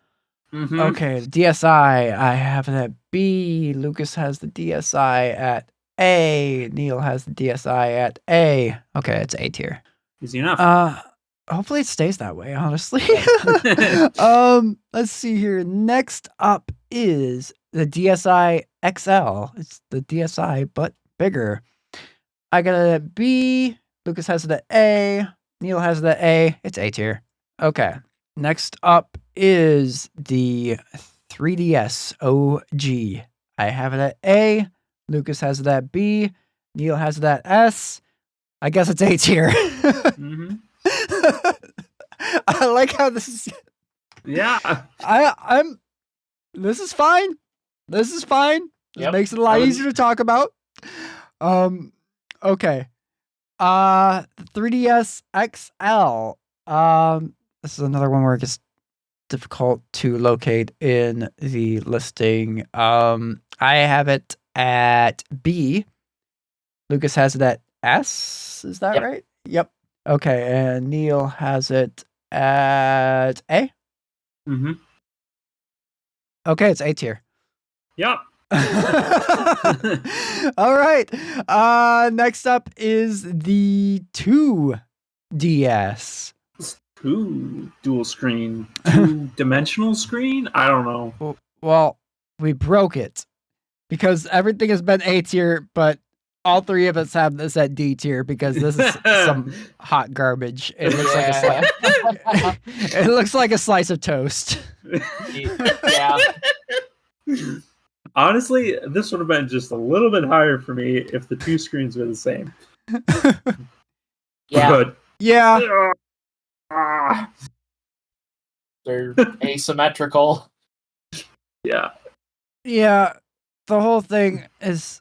A: Okay, the DSi, I have it at B. Lucas has the DSi at A. Neal has the DSi at A. Okay, it's A tier.
C: Easy enough.
A: Hopefully it stays that way, honestly. Let's see here. Next up is the DSi XL. It's the DSi, but bigger. I got it at B. Lucas has it at A. Neal has it at A. It's A tier. Okay. Next up is the 3DS OG. I have it at A. Lucas has it at B. Neal has it at S. I guess it's A tier. I like how this is.
C: Yeah.
A: I'm. This is fine. This is fine. This makes it a lot easier to talk about. Okay. The 3DS XL. This is another one where it gets difficult to locate in the listing. I have it at B. Lucas has it at S. Is that right? Yep. Okay, and Neal has it at A. Okay, it's A tier.
C: Yep.
A: All right. Next up is the 2DS.
C: Ooh, dual screen. 2-dimensional screen? I don't know.
A: Well, we broke it because everything has been A tier, but all three of us have this at D tier because this is some hot garbage. It looks it looks like a slice of toast.
B: Yeah.
C: Honestly, this would have been just a little bit higher for me if the two screens were the same.
B: Yeah.
C: But
A: Yeah.
B: They're asymmetrical.
C: Yeah.
A: Yeah. The whole thing is.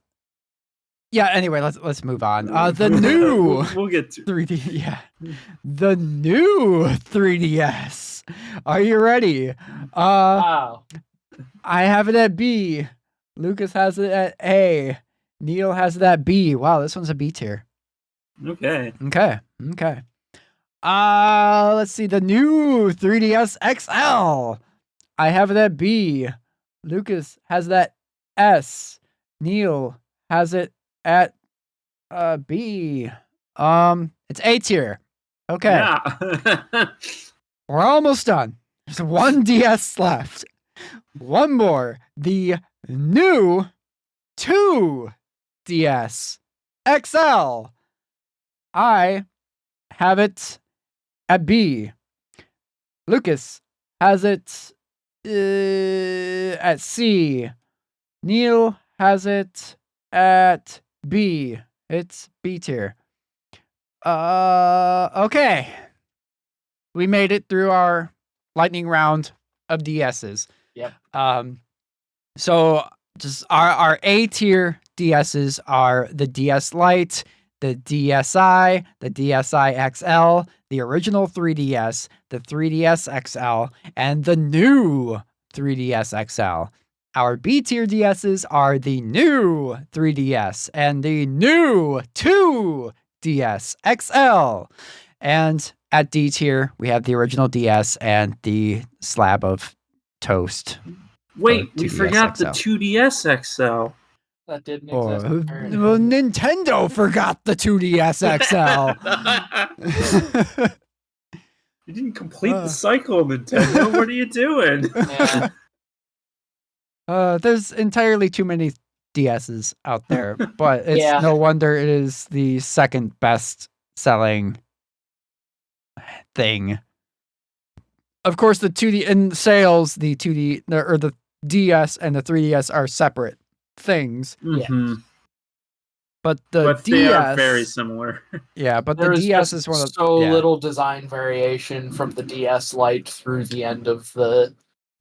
A: Yeah. Anyway, let's move on. The new
C: we'll get to
A: 3D. Yeah. The new 3DS. Are you ready?
B: Wow.
A: I have it at B. Lucas has it at A. Neal has it at B. Wow, this one's a B tier.
C: Okay.
A: Okay. Let's see. The new 3DS XL. I have it at B. Lucas has that S. Neal has it at B. It's A tier. Okay.
C: Yeah.
A: We're almost done. There's one DS left. One more. The new 2DS XL. I have it at B. Lucas has it at C. Neal has it at B. It's B tier. Okay. We made it through our lightning round of DSs.
B: Yep.
A: So just our A tier DSs are the DS Lite, the DSi, the DSi XL, the original 3DS, the 3DS XL, and the new 3DS XL. Our B tier DSs are the new 3DS and the new 2DS XL. And at D tier, we have the original DS and the slab of toast.
C: Wait, we
A: 2DS
C: forgot the
A: XL.
C: 2DS XL.
B: That didn't
A: Oh,
B: exist.
A: well, Nintendo forgot the 2DS XL.
C: You didn't complete the cycle, Nintendo. What are you doing?
B: Yeah.
A: There's entirely too many DSs out there, but it's
B: Yeah.
A: no wonder it is the second best selling thing. Of course, the 2D in sales, the 2D or the DS and the 3DS are separate things,
C: Mhm.
A: but the
C: But
A: DS
C: they are very similar.
A: yeah, but
B: There
A: the
B: is
A: DS
B: just
A: is one of
B: so
A: yeah.
B: little design variation from the DS Lite through the end of the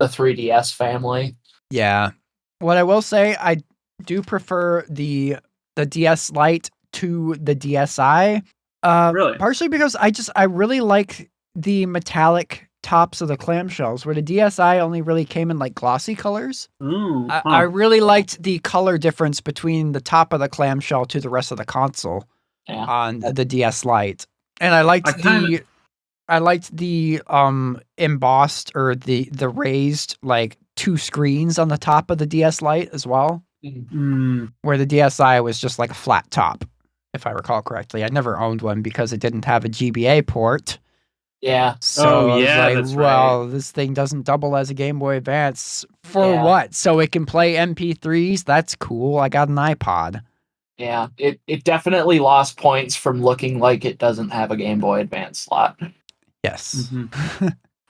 B: 3DS family.
A: Yeah. What I will say, I do prefer the DS Lite to the DSi.
C: Really?
A: Partially because I really like the metallic tops of the clamshells, where the DSi only really came in like glossy colors.
C: Ooh,
A: I really liked the color difference between the top of the clamshell to the rest of the console
B: Yeah.
A: on the DS Lite. And I liked the embossed or the raised like two screens on the top of the DS Lite as well, where the DSi was just like a flat top, if I recall correctly. I never owned one because it didn't have a GBA port.
B: Yeah.
A: So
C: yeah,
A: I was
C: that's
A: like, well,
C: right.
A: this thing doesn't double as a Game Boy Advance. For
B: Yeah.
A: what? So it can play MP3s? That's cool. I got an iPod.
B: Yeah. It definitely lost points from looking like it doesn't have a Game Boy Advance slot.
A: Yes.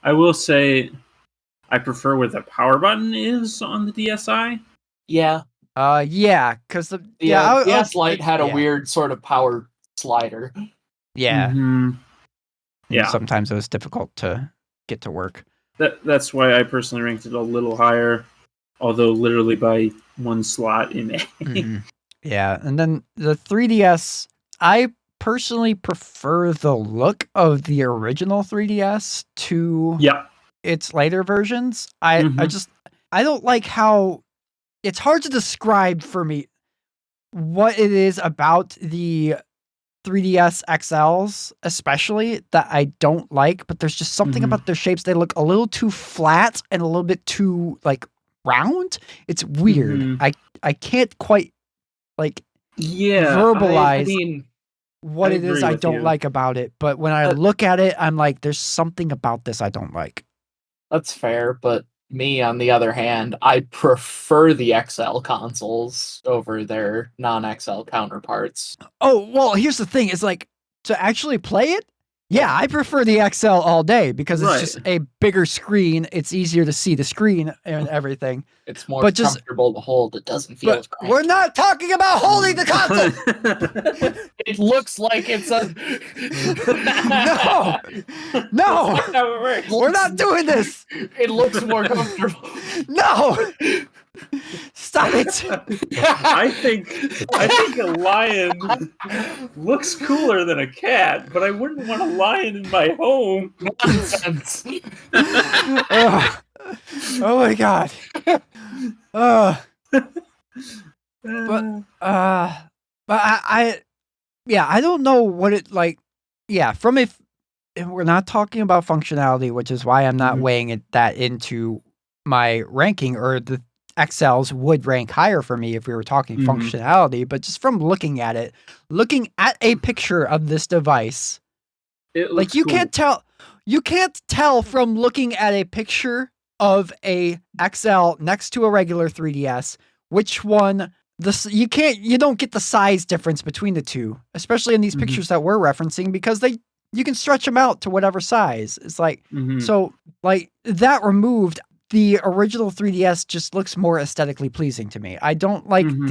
C: I will say I prefer where the power button is on the DSi.
B: Yeah.
A: Yeah, because
B: The DS Lite had a
A: yeah.
B: weird sort of power slider.
A: Yeah.
C: Mhm. Yeah.
A: Sometimes it was difficult to get to work.
C: That's why I personally ranked it a little higher, although literally by one slot in A.
A: Mhm. Yeah, and then the 3DS, I personally prefer the look of the original 3DS to its later versions. I don't like how it's hard to describe for me what it is about the 3DS XLs, especially, that I don't like, but there's just something about their shapes. They look a little too flat and a little bit too like round. It's weird.
C: Mhm.
A: I can't quite like
C: Yeah,
A: verbalize
B: I mean,
A: what
C: I
A: it is
C: agree
A: I
C: with
A: don't
C: you.
A: like about it, but when I
B: Uh,
A: look at it, I'm like, there's something about this I don't like.
B: that's fair, but me, on the other hand, I prefer the XL consoles over their non-XL counterparts.
A: Oh, well, here's the thing, is like to actually play it, yeah, I prefer the XL all day because it's just
C: Right.
A: a bigger screen. It's easier to see the screen and everything.
B: It's more
A: But just
B: comfortable to hold. It doesn't feel as
A: but we're
B: cramped.
A: not talking about holding the console.
B: It looks like it's a
A: No.
C: That's
A: No.
C: not how it works.
A: We're not doing this.
B: It looks more comfortable.
A: No. Stop it.
C: I think a lion looks cooler than a cat, but I wouldn't want a lion in my home.
B: Nonsense.
A: Ugh. Oh my god. But I yeah, I don't know what it like. Yeah, from if we're not talking about functionality, which is why I'm not
C: Mhm.
A: weighing that into my ranking, or the XLs would rank higher for me if we were talking
C: Mhm.
A: functionality, but just from looking at it, looking at a picture of this device,
C: It
A: like
C: looks cool.
A: you can't tell from looking at a picture of a XL next to a regular 3DS which one you don't get the size difference between the two, especially in these
C: Mhm.
A: pictures that we're referencing, because you can stretch them out to whatever size. It's like
C: Mhm.
A: so like that removed, the original 3DS just looks more aesthetically pleasing to me. I don't like
C: Mhm.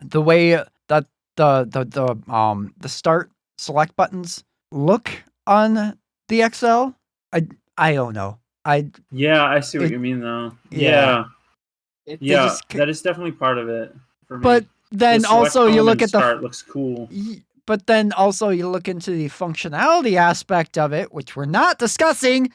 A: the way that the start select buttons look on the XL. I don't know.
C: Yeah, I see what
A: It
C: you mean, though.
A: yeah.
C: Yeah,
B: It,
A: They
C: yeah,
A: just
C: that is definitely part of it for
A: but
C: me. The
A: then
C: select
A: also you
C: home
A: look
C: and
A: at the
C: start looks cool.
A: but then also you look into the functionality aspect of it, which we're not discussing,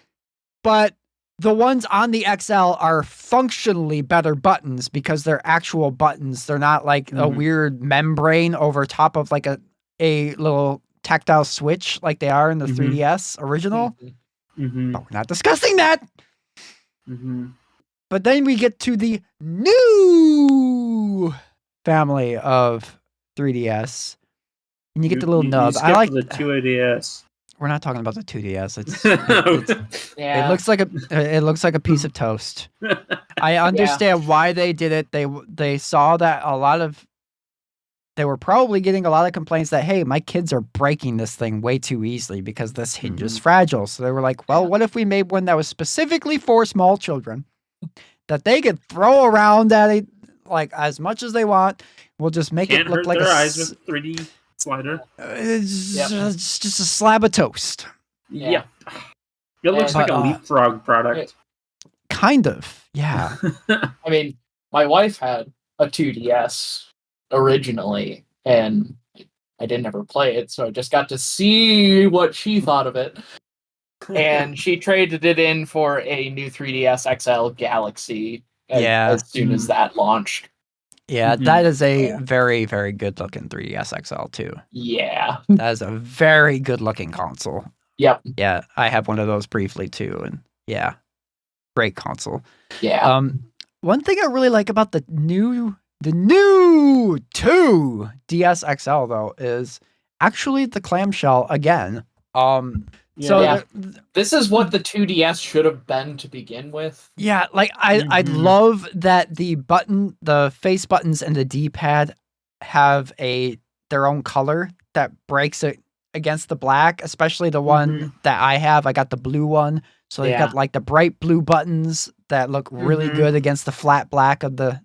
A: but the ones on the XL are functionally better buttons because they're actual buttons. They're not like a
C: Mhm.
A: weird membrane over top of like a little tactile switch like they are in the
C: Mhm.
A: 3DS original.
C: Mhm.
A: But we're not discussing that.
C: Mhm.
A: But then we get to the new family of 3DS. And you get the little
C: You
A: nub. I
C: skipped
A: like.
C: the 2ADS.
A: We're not talking about the 2DS. It
B: yeah.
A: looks like a piece of toast. I understand why they did it. They saw that they were probably getting a lot of complaints that, hey, my kids are breaking this thing way too easily because this hinge is
C: Mhm.
A: fragile. So they were like, well,
B: Yeah.
A: what if we made one that was specifically for small children that they could throw around at it like as much as they want? We'll just make
C: Can't
A: it look
C: hurt
A: like
C: their eyes with 3D slider.
A: it's
B: Yep.
A: just a slab of toast.
C: Yeah. It looks like
A: But,
C: a leapfrog product.
A: kind of, yeah.
B: I mean, my wife had a 2DS originally, and I didn't ever play it, so I just got to see what she thought of it. And she traded it in for a new 3DS XL Galaxy
A: Yeah.
B: as soon as that launched.
A: Yeah,
C: Mhm.
A: that is a
B: Yeah.
A: very, very good looking 3DS XL too.
B: Yeah.
A: That is a very good looking console.
B: Yep.
A: Yeah, I have one of those briefly too, and yeah, great console.
B: Yeah.
A: One thing I really like about the new 2 DS XL though is actually the clamshell again. So
B: Yeah. This is what the 2DS should have been to begin with.
A: yeah, like I
C: Mhm.
A: love that the face buttons and the D-pad have their own color that breaks it against the black, especially the one
C: Mhm.
A: that I have. I got the blue one. So they've got
B: Yeah.
A: like the bright blue buttons that look really
C: Mhm.
A: good against the flat black of the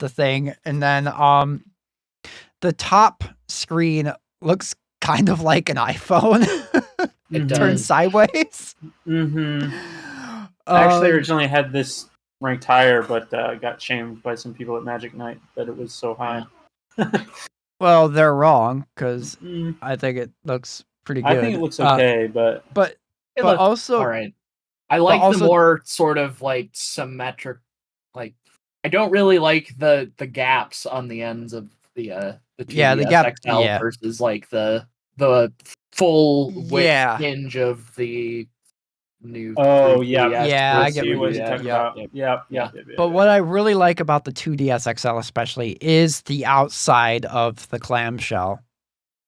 A: thing. And then the top screen looks kind of like an iPhone. It turns
B: does.
A: sideways.
C: Mhm. I actually
A: Um,
C: originally had this ranked higher, but got shamed by some people at Magic Night that it was so high.
A: well, they're wrong because
C: Mm,
A: I think it looks pretty
C: I
A: good.
C: think it looks okay, but
A: But
B: It
A: but
B: looked
A: also
B: all right. I like the
A: also
B: more sort of like symmetric, like I don't really like the gaps on the ends of the 2DS
A: yeah, the gap
B: XL
A: yeah.
B: versus like the full width
A: Yeah.
B: hinge of the new.
C: Oh,
B: 3DS
C: yeah.
A: Yeah, I
B: with
A: get
C: See
A: what
C: what
A: you
C: you're
A: mean.
C: talking
A: Yeah.
C: about. Yeah.
A: But what I really like about the 2DS XL especially is the outside of the clamshell.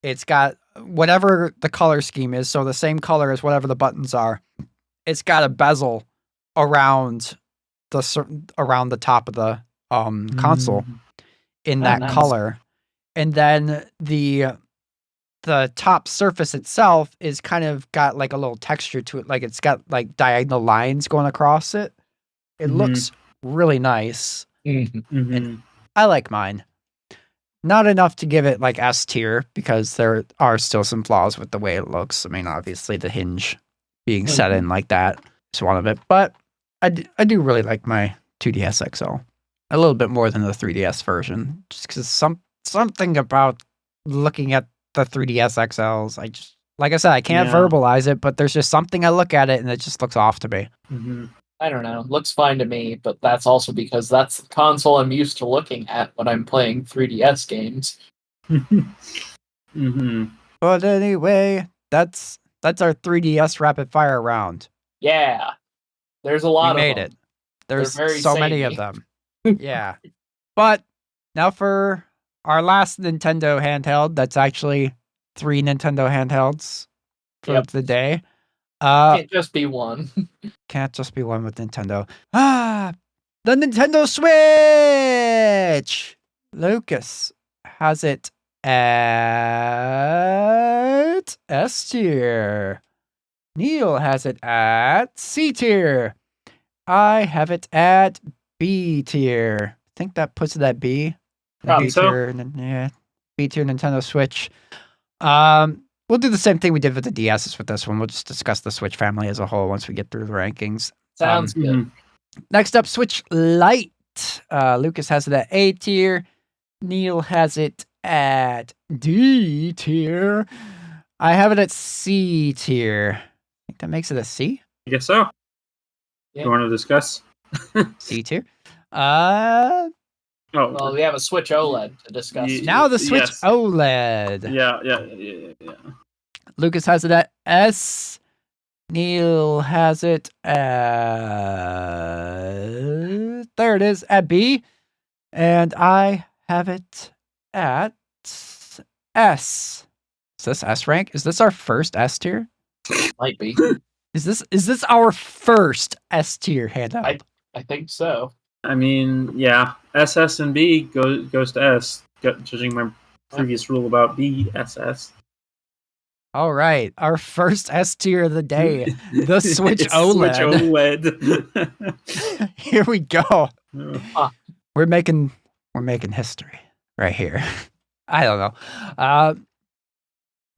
A: It's got whatever the color scheme is, so the same color as whatever the buttons are. It's got a bezel around the top of the console in
B: Oh,
A: that
B: nice.
A: color. And then the top surface itself is kind of got like a little texture to it, like it's got like diagonal lines going across it. It looks really nice. And I like mine. Not enough to give it like S tier because there are still some flaws with the way it looks. I mean, obviously the hinge being set in like that is one of it, but I do really like my 2DS XL a little bit more than the 3DS version, just because something about looking at the 3DS XLs, I just, like I said, I can't verbalize it, but there's just something I look at it and it just looks off to me.
B: I don't know. Looks fine to me, but that's also because that's the console I'm used to looking at when I'm playing 3DS games.
A: But anyway, that's our 3DS rapid fire round.
B: Yeah. There's a lot
A: We
B: of
A: made
B: them.
A: it. There's
B: very
A: so many
B: samey.
A: of them. Yeah. But now for our last Nintendo handheld, that's actually 3 Nintendo handhelds for the day.
B: Can't just be one.
A: Can't just be one with Nintendo. The Nintendo Switch! Lucas has it at S tier. Neal has it at C tier. I have it at B tier. I think that puts it at B.
C: Probably so.
A: Yeah, B tier Nintendo Switch. We'll do the same thing we did with the DSs with this one. We'll just discuss the Switch family as a whole once we get through the rankings.
B: Sounds good.
A: Next up, Switch Lite. Lucas has it at A tier. Neal has it at D tier. I have it at C tier. I think that makes it a C.
C: I guess so.
B: Yeah.
C: You want to discuss?
A: C tier.
B: Well, we have a Switch OLED to discuss.
A: Now the Switch OLED.
C: Yeah.
A: Lucas has it at S. Neal has it at... There it is, at B. And I have it at S. Is this S rank? Is this our first S tier?
B: Might be.
A: Is this our first S tier handout?
B: I think so.
C: I mean, yeah. SS and B goes to S, judging my previous rule about B, SS.
A: All right, our first S tier of the day, the Switch OLED.
C: Switch OLED.
A: Here we go.
B: Huh.
A: We're making history right here. I don't know.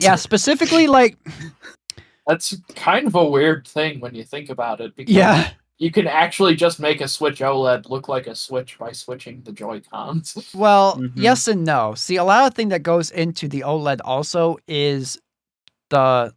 A: Yeah, specifically like
B: that's kind of a weird thing when you think about it. Because you can actually just make a Switch OLED look like a Switch by switching the Joy-Cons.
A: Well, yes and no. See, a lot of thing that goes into the OLED also is the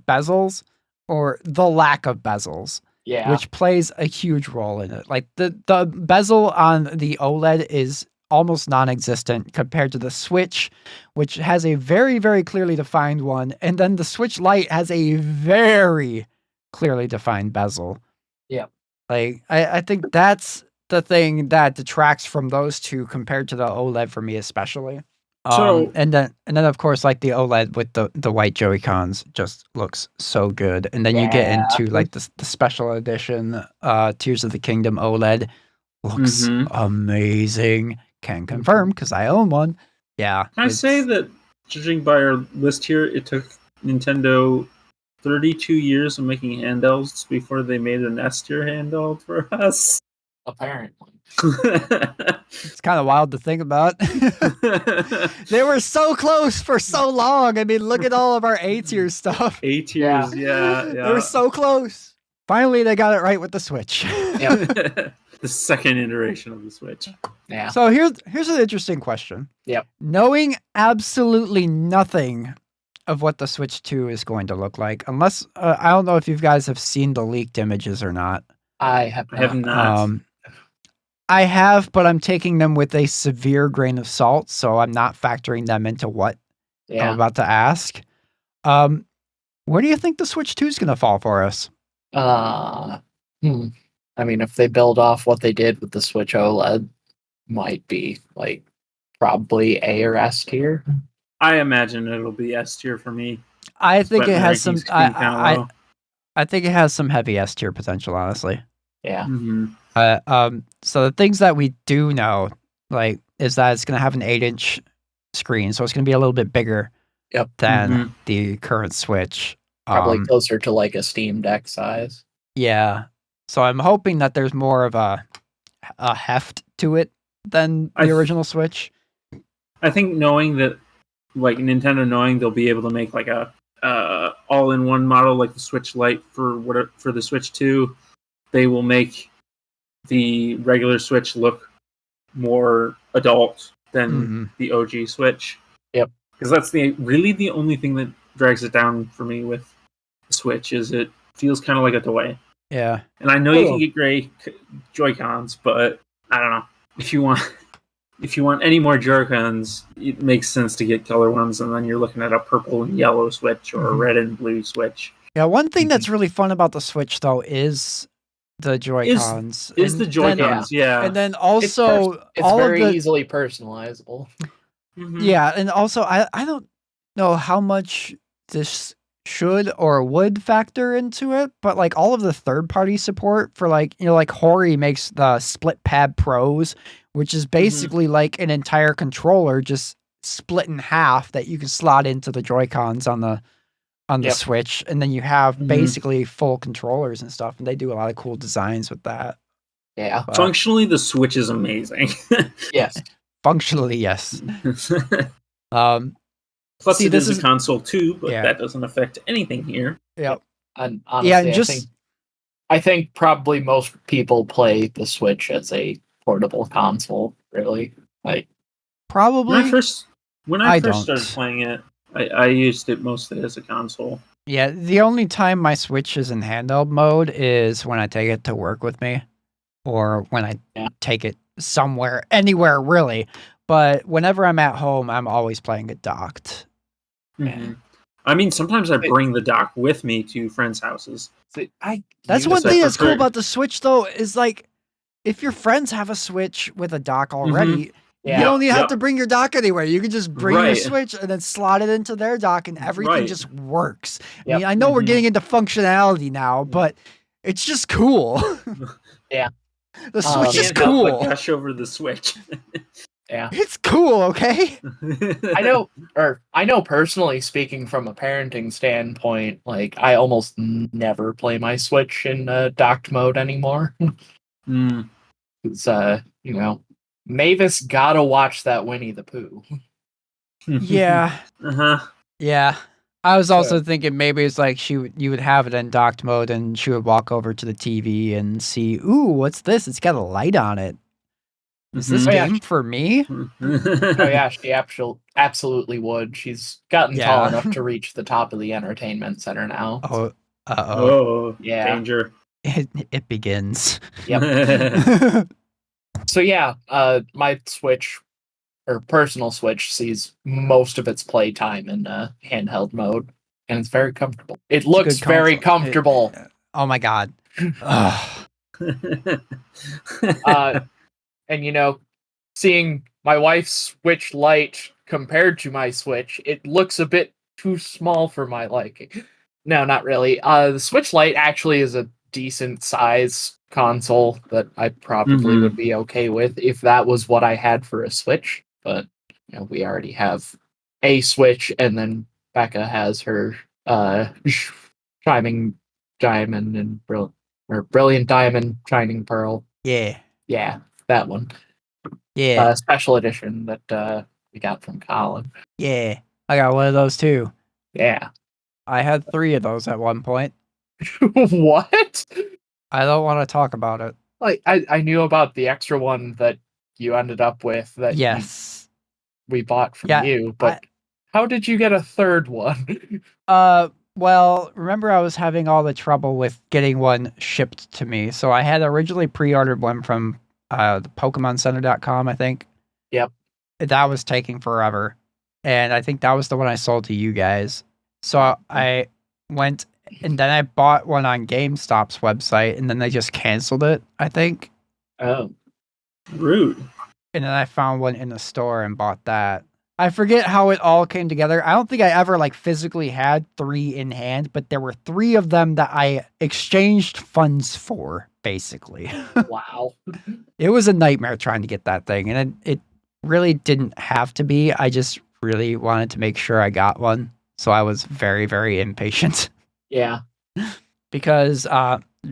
A: bezels or the lack of bezels.
B: Yeah.
A: Which plays a huge role in it. Like the bezel on the OLED is almost non-existent compared to the Switch, which has a very, very clearly defined one. And then the Switch Lite has a very clearly defined bezel.
B: Yeah.
A: Like, I think that's the thing that detracts from those two compared to the OLED for me, especially. And then of course, like the OLED with the white Joy-Cons just looks so good. And then you get into like the special edition Tears of the Kingdom OLED. Looks amazing. Can confirm because I own one. Yeah.
C: Can I say that, judging by our list here, it took Nintendo 32 years of making handhelds before they made an S tier handheld for us?
B: Apparently.
A: It's kind of wild to think about. They were so close for so long. I mean, look at all of our A tier stuff.
C: A tiers, yeah.
A: They were so close. Finally, they got it right with the Switch.
B: Yep.
C: The second iteration of the Switch.
B: Yeah.
A: So here's an interesting question.
B: Yep.
A: Knowing absolutely nothing of what the Switch 2 is going to look like, unless I don't know if you guys have seen the leaked images or not.
B: I have not.
A: I have, but I'm taking them with a severe grain of salt, so I'm not factoring them into what I'm about to ask. Where do you think the Switch 2 is going to fall for us?
B: Uh, hmm. I mean, if they build off what they did with the Switch OLED, might be like probably A or S tier.
C: I imagine it'll be S tier for me.
A: I think
C: Despite
A: it
C: my
A: has some.
C: rankings being kinda low.
A: I think it has some heavy S tier potential, honestly.
B: Yeah.
C: Mhm.
A: So the things that we do know, like, is that it's going to have an 8-inch screen, so it's going to be a little bit bigger
B: Yep.
A: than
C: Mhm.
A: the current Switch.
B: Probably closer to like a Steam Deck size.
A: Yeah. So I'm hoping that there's more of a heft to it than the original Switch.
C: I think knowing that, like Nintendo knowing they'll be able to make like a all-in-one model like the Switch Lite for the Switch 2, they will make the regular Switch look more adult than the OG Switch.
B: Yep.
C: Because that's really the only thing that drags it down for me with the Switch is it feels kind of like a toy.
A: Yeah.
C: And I know you can get gray Joy-Cons, but I don't know. If you want any more Joy-Cons, it makes sense to get color ones, and then you're looking at a purple and yellow Switch or a red and blue Switch.
A: Yeah, one thing that's really fun about the Switch, though, is the Joy-Cons.
C: Is the Joy-Cons, yeah.
A: And then also,
B: it's very easily personalizable.
A: Yeah, and also, I don't know how much this should or would factor into it, but like all of the third-party support for like, like Hori makes the Split Pad Pros, which is basically like an entire controller just split in half that you can slot into the Joy-Cons on the Switch, and then you have basically full controllers and stuff, and they do a lot of cool designs with that.
B: Yeah.
C: But functionally, the Switch is amazing.
B: Yes.
A: Functionally, yes.
C: Plus, it is a console too, but that doesn't affect anything here.
A: Yep.
B: And honestly, I think probably most people play the Switch as a portable console. Really, like
A: probably
C: when I first started playing it, I used it mostly as a console.
A: Yeah, the only time my Switch is in handheld mode is when I take it to work with me, or when I take it somewhere, anywhere really. But whenever I'm at home, I'm always playing it docked.
C: I mean, sometimes I bring the dock with me to friends' houses.
A: That's one thing that's cool about the Switch, though, is like, if your friends have a Switch with a dock already, you don't even have to bring your dock anywhere. You can just bring your Switch and then slot it into their dock, and everything just works. I mean, I know we're getting into functionality now, but it's just cool.
B: Yeah.
A: The Switch is cool.
C: Gush over the Switch.
B: Yeah.
A: It's cool, okay?
B: I know personally, speaking from a parenting standpoint, like I almost never play my Switch in docked mode anymore. It's Mavis gotta watch that Winnie the Pooh.
A: Yeah. Yeah. I was also thinking maybe it's like you would have it in docked mode and she would walk over to the TV and see, ooh, what's this? It's got a light on it. Is this game for me?
B: Oh yeah, she absolutely would. She's gotten tall enough to reach the top of the entertainment center now.
A: Oh,
C: oh,
B: yeah,
C: danger!
A: It begins.
B: Yep. So yeah, my Switch or personal Switch sees most of its playtime in handheld mode, and it's very comfortable. It looks very comfortable.
A: Oh my god.
B: And seeing my wife's Switch Lite compared to my Switch, it looks a bit too small for my liking. No, not really. The Switch Lite actually is a decent size console that I probably would be okay with if that was what I had for a Switch. But we already have a Switch, and then Becca has her Shining Diamond and Brilliant Diamond Shining Pearl.
A: Yeah,
B: that one.
A: Yeah,
B: special edition that we got from Colin.
A: Yeah, I got one of those too.
B: Yeah,
A: I had 3 of those at one point.
B: What?
A: I don't want to talk about it.
B: Like I knew about the extra one that you ended up with that we bought from you, but how did you get a third one?
A: Well, remember I was having all the trouble with getting one shipped to me, so I had originally pre-ordered one from the PokemonCenter.com, I think.
B: Yep.
A: That was taking forever, and I think that was the one I sold to you guys. So I went And then I bought one on GameStop's website, and then they just canceled it, I think.
B: Oh.
C: Rude.
A: And then I found one in the store and bought that. I forget how it all came together. I don't think I ever like physically had 3 in hand, but there were 3 of them that I exchanged funds for, basically.
B: Wow.
A: It was a nightmare trying to get that thing, and it really didn't have to be. I just really wanted to make sure I got one, so I was very, very impatient.
B: Yeah.
A: Because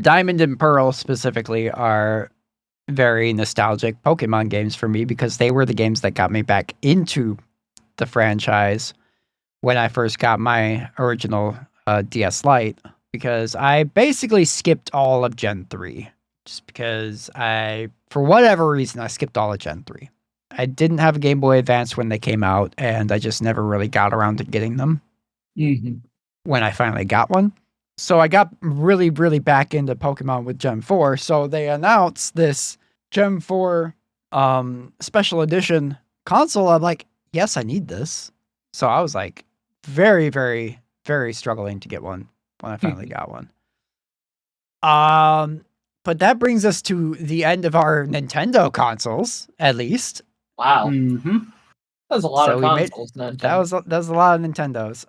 A: Diamond and Pearl specifically are very nostalgic Pokemon games for me, because they were the games that got me back into the franchise when I first got my original DS Lite, because I basically skipped all of Gen 3 just because for whatever reason, I skipped all of Gen 3. I didn't have a Game Boy Advance when they came out, and I just never really got around to getting them when I finally got one. So I got really, really back into Pokemon with Gen 4. So they announced this Gen 4 special edition console. I'm like, yes, I need this. So I was like very, very, very struggling to get one when I finally got one. But that brings us to the end of our Nintendo consoles, at least.
B: Wow.
C: Mm-hmm.
B: That was a lot
A: So
B: of
A: we
B: consoles.
A: that was a lot of Nintendos.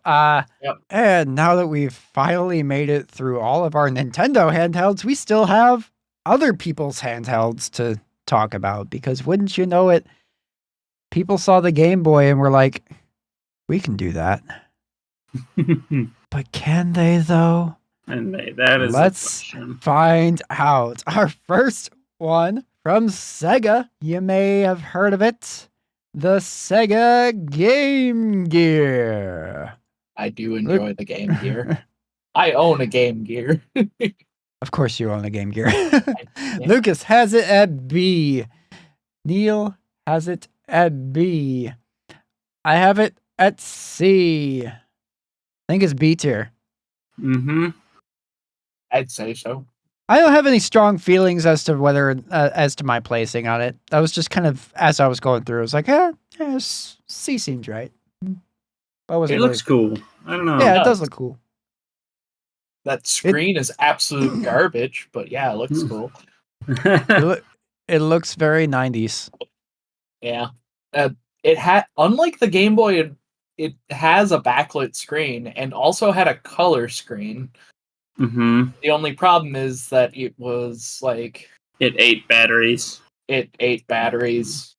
B: Yep.
A: And now that we've finally made it through all of our Nintendo handhelds, we still have other people's handhelds to talk about, because wouldn't you know it, people saw the Game Boy and were like, we can do that. But can they, though?
C: And that is
A: Let's
C: the question.
A: find out. Our first one from Sega. You may have heard of it. The Sega Game Gear.
B: I do enjoy the Game Gear. I own a Game Gear.
A: Of course you own a Game Gear. Lucas has it at B. Neal has it at B. I have it at C. I think it's B tier.
C: Mm-hmm.
B: I'd say so.
A: I don't have any strong feelings as to whether as to my placing on it. I was just kind of, as I was going through, I was like, C seems right. I wasn't
C: It looks cool. I don't know.
A: Yeah, it
B: No.
A: does look cool.
B: That screen is absolute garbage, but yeah, it looks cool.
A: It looks very 90s.
B: Yeah. It had, unlike the Game Boy, it has a backlit screen and also had a color screen.
C: Mm-hmm.
B: The only problem is that it was like
C: It ate batteries.
B: it ate batteries.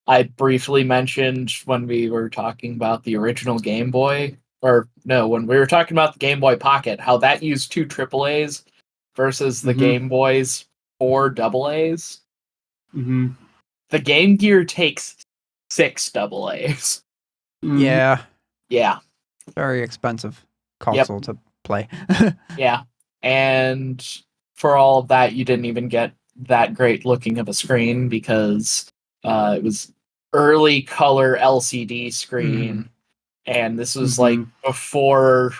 B: I briefly mentioned when we were talking about the original Game Boy, or no, when we were talking about the Game Boy Pocket, how that used 2 AAAs versus the Game Boy's 4 AAAs.
C: Mm-hmm.
B: The Game Gear takes 6 AAAs.
A: Yeah.
B: Yeah.
A: Very expensive console to play.
B: Yeah. And for all of that, you didn't even get that great looking of a screen, because it was early color LCD screen. And this was like before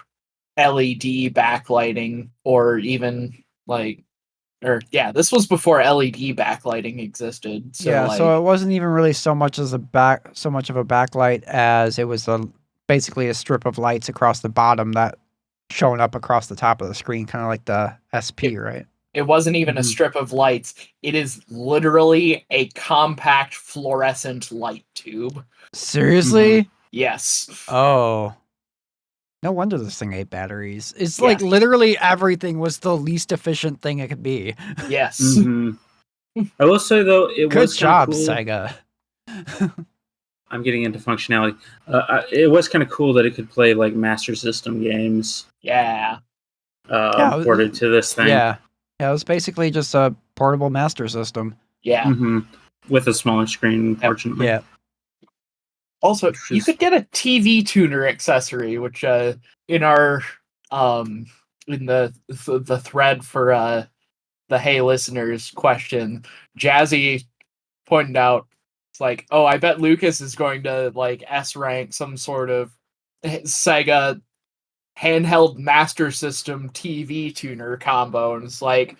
B: LED backlighting, or even like, this was before LED backlighting existed. So
A: yeah, so it wasn't even really so much of a backlight as it was basically a strip of lights across the bottom that showing up across the top of the screen, kind of like the SP, right?
B: It wasn't even a strip of lights. It is literally a compact fluorescent light tube.
A: Seriously?
B: Yes.
A: Oh. No wonder this thing ate batteries. It's like literally everything was the least efficient thing it could be.
B: Yes.
C: I will say, though, it
A: Good
C: was
A: job,
C: cool.
A: Sega.
C: I'm getting into functionality. It was kind of cool that it could play like Master System games.
B: Yeah.
C: Ported to this thing.
A: Yeah. Yeah, it was basically just a portable Master System.
B: Yeah.
C: With a smaller screen, unfortunately.
A: Yeah.
B: Also, you could get a TV tuner accessory, which in our in the thread for the Hey Listeners question, Jazzy pointed out, it's like, oh, I bet Lucas is going to like S rank some sort of Sega handheld Master System TV tuner combo, and it's like,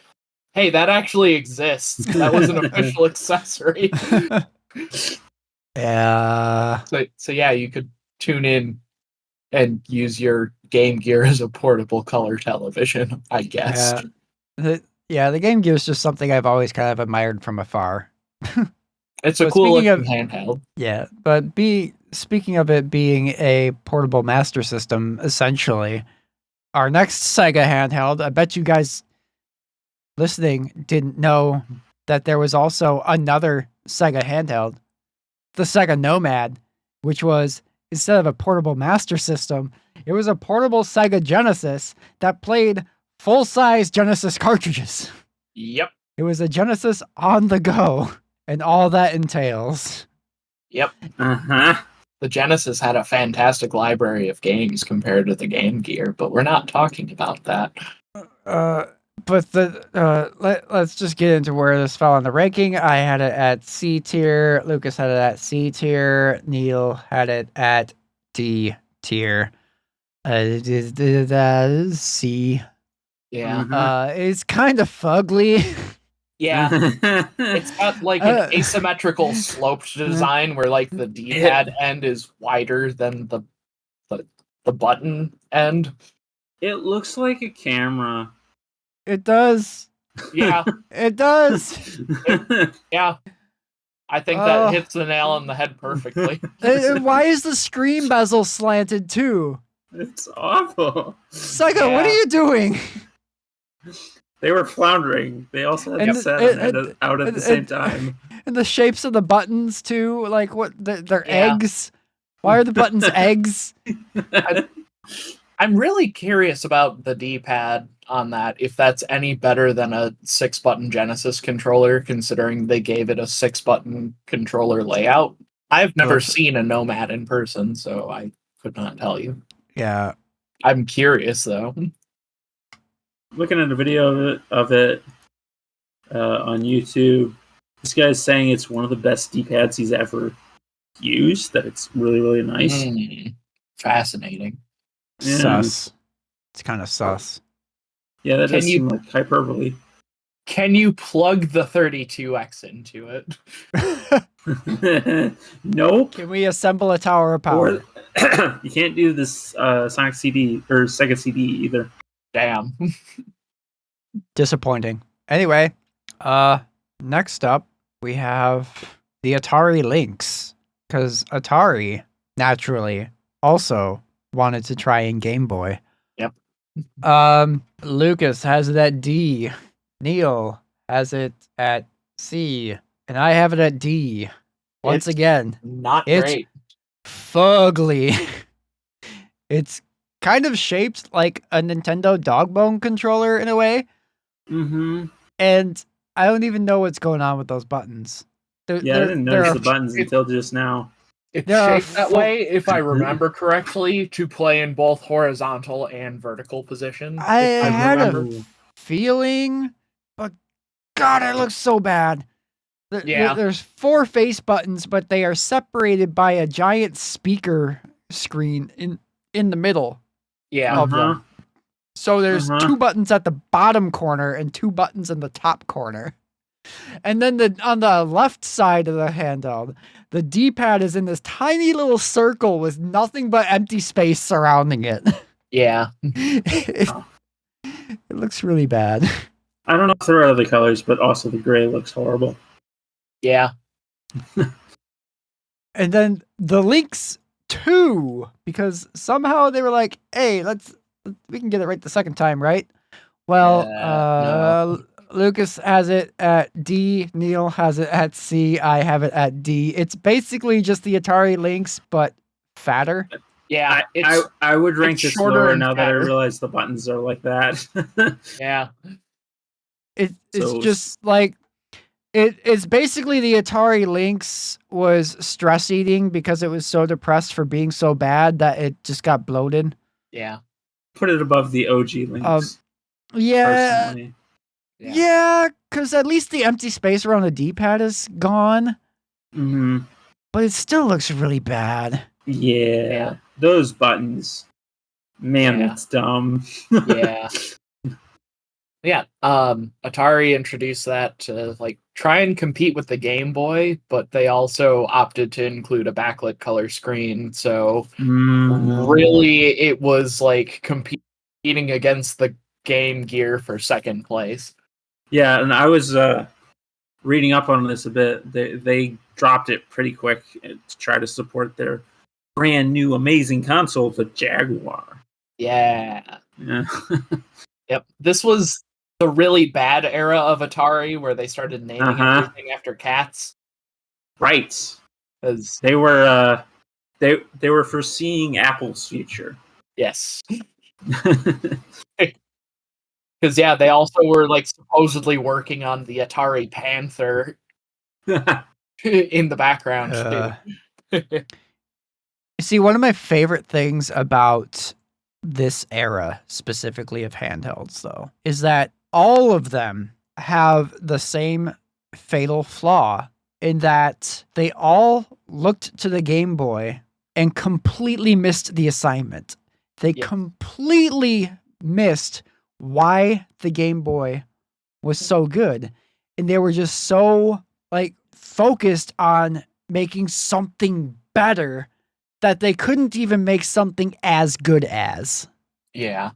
B: hey, that actually exists. That was an official accessory.
A: Yeah.
B: So yeah, you could tune in and use your Game Gear as a portable color television, I guess.
A: The Game Gear is just something I've always kind of admired from afar.
B: It's a
A: But
B: cool
A: speaking
B: looking handheld.
A: Yeah, but speaking of it being a portable master system, essentially, our next Sega handheld, I bet you guys listening didn't know that there was also another Sega handheld, the Sega Nomad, which was, instead of a portable master system, it was a portable Sega Genesis that played full-size Genesis cartridges.
B: Yep.
A: It was a Genesis on the go, and all that entails.
B: Yep.
C: Uh-huh.
B: The Genesis had a fantastic library of games compared to the Game Gear, but we're not talking about that.
A: But let's just get into where this fell on the ranking. I had it at C tier. Lucas had it at C tier. Neal had it at D tier. C.
B: Yeah.
A: It's kind of fugly.
B: Yeah. It's got like an asymmetrical sloped design where like the D-pad end is wider than the button end.
C: It looks like a camera.
A: It does.
B: Yeah.
A: It does.
B: Yeah. I think that hits the nail on the head perfectly.
A: Why is the screen bezel slanted too?
C: It's awful.
A: Sega, what are you doing?
C: They were floundering. They also had to set out at the same time.
A: And the shapes of the buttons too, like what they're eggs. Why are the buttons eggs?
B: I'm really curious about the D-pad on that, if that's any better than a 6-button Genesis controller, considering they gave it a 6-button controller layout. I've never seen a Nomad in person, so I could not tell you.
A: Yeah.
B: I'm curious, though.
C: Looking at a video of it on YouTube, this guy's saying it's one of the best D-pads he's ever used, that it's really, really nice.
B: Fascinating.
C: Yeah.
A: Sus. It's kind of sus.
C: Yeah, that does seem like hyperbole.
B: Can you plug the 32X into
C: it? Nope.
A: Can we assemble a tower of power?
C: You can't do this Sonic CD or Sega CD either.
B: Damn.
A: Disappointing. Anyway, next up we have the Atari Lynx, because Atari naturally also wanted to try in Game Boy.
B: Yep.
A: Lucas has it at D. Neal has it at C. And I have it at D. Once again.
B: Not great.
A: Fugly. It's kind of shaped like a Nintendo Dogbone controller in a way.
C: Mm-hmm.
A: And I don't even know what's going on with those buttons.
C: I didn't notice the buttons until just now.
B: It's shaped that way, if I remember correctly, to play in both horizontal and vertical positions.
A: I had a feeling, but God, it looks so bad. There's 4 face buttons, but they are separated by a giant speaker screen in the middle.
B: Yeah.
A: Of them. So there's 2 buttons at the bottom corner and 2 buttons in the top corner. And then on the left side of the handheld, the D-pad is in this tiny little circle with nothing but empty space surrounding it.
B: Yeah.
A: It looks really bad.
C: I don't know if there are other colors, but also the gray looks horrible.
B: Yeah.
A: And then the Lynx 2, because somehow they were like, hey, we can get it right the second time, right? Well, no. Lucas has it at D, Neal has it at C, I have it at D. It's basically just the Atari Lynx, but fatter.
B: Yeah,
C: I would rank this lower now that I realize the buttons are like that.
B: Yeah.
A: It's just like, it's basically the Atari Lynx was stress eating because it was so depressed for being so bad that it just got bloated.
B: Yeah.
C: Put it above the OG Lynx.
A: Yeah. Yeah, because at least the empty space around the D-pad is gone.
C: Mm-hmm.
A: But it still looks really bad.
C: Yeah. Those buttons. Man, that's dumb.
B: Yeah. Yeah, Atari introduced that to like try and compete with the Game Boy, but they also opted to include a backlit color screen. So really, it was like competing against the Game Gear for second place.
C: Yeah, and I was reading up on this a bit. They dropped it pretty quick to try to support their brand new amazing console, the Jaguar.
B: Yeah.
C: Yeah.
B: Yep. This was the really bad era of Atari where they started naming everything after cats.
C: Right.
B: Because
C: They were they were foreseeing Apple's future.
B: yes. Because yeah, they also were like supposedly working on the Atari Panther in the background too.
A: See, one of my favorite things about this era, specifically of handhelds, though, is that all of them have the same fatal flaw in that they all looked to the Game Boy and completely missed the assignment. They completely missed why the Game Boy was so good. And they were just so like focused on making something better that they couldn't even make something as good as.
B: Yeah.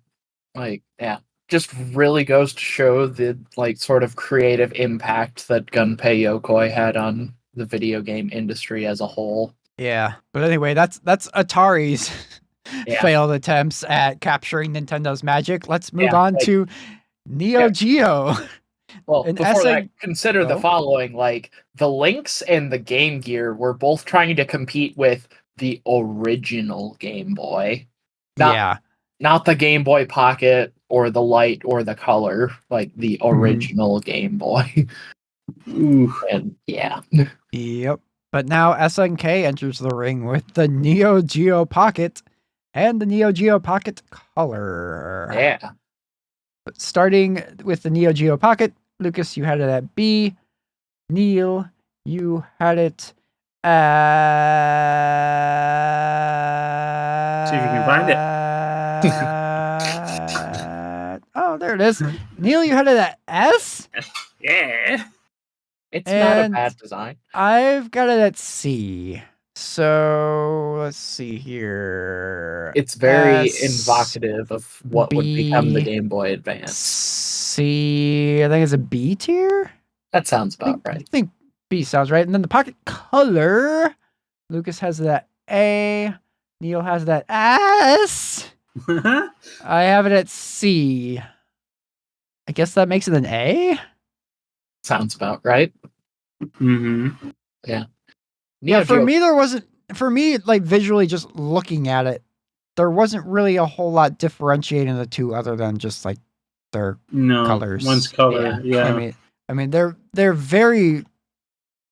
B: Like, yeah. Just really goes to show the like sort of creative impact that Gunpei Yokoi had on the video game industry as a whole.
A: Yeah. But anyway, that's Atari's failed attempts at capturing Nintendo's magic. Let's move on to Neo Geo.
B: Well, before that, consider the following. Like, the Lynx and the Game Gear were both trying to compete with the original Game Boy. Not the Game Boy Pocket or the Light or the Color, like the original Game Boy. And yeah.
A: Yep. But now SNK enters the ring with the Neo Geo Pocket and the Neo Geo Pocket Color.
B: Yeah.
A: But starting with the Neo Geo Pocket, Lucas, you had it at B. Neal, you had it at...
C: See if you can find
A: it. Oh, there it is. Neal, you had it at S?
C: Yeah.
B: It's not a bad design.
A: I've got it at C. So let's see here.
B: It's very evocative of what would become the Game Boy Advance.
A: C, I think it's a B tier?
B: That sounds about right.
A: I think B sounds right. And then the Pocket Color, Lucas has that A. Neal has that S. I have it at C. I guess that makes it an A?
B: Sounds about right. Yeah.
A: Yeah, for me, like visually just looking at it, there wasn't really a whole lot differentiating the two other than just like their colors.
C: One's color, yeah.
A: I mean, they're very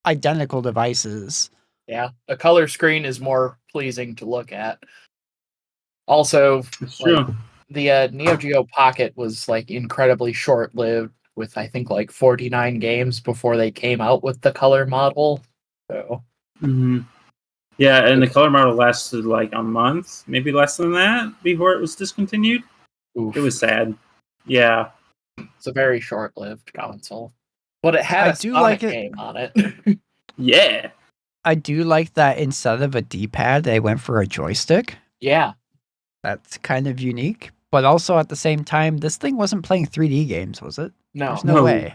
A: identical devices.
B: Yeah, a color screen is more pleasing to look at. Also, the Neo Geo Pocket was like incredibly short-lived, with I think like 49 games before they came out with the color model. So.
C: Yeah, and the color model lasted like a month, maybe less than that, before it was discontinued.
B: Oof.
C: It was sad. Yeah.
B: It's a very short-lived console. But it had a Sonic game on it.
C: Yeah.
A: I do like that instead of a D-pad, they went for a joystick.
B: Yeah.
A: That's kind of unique. But also at the same time, this thing wasn't playing 3D games, was it?
B: No.
A: There's no way.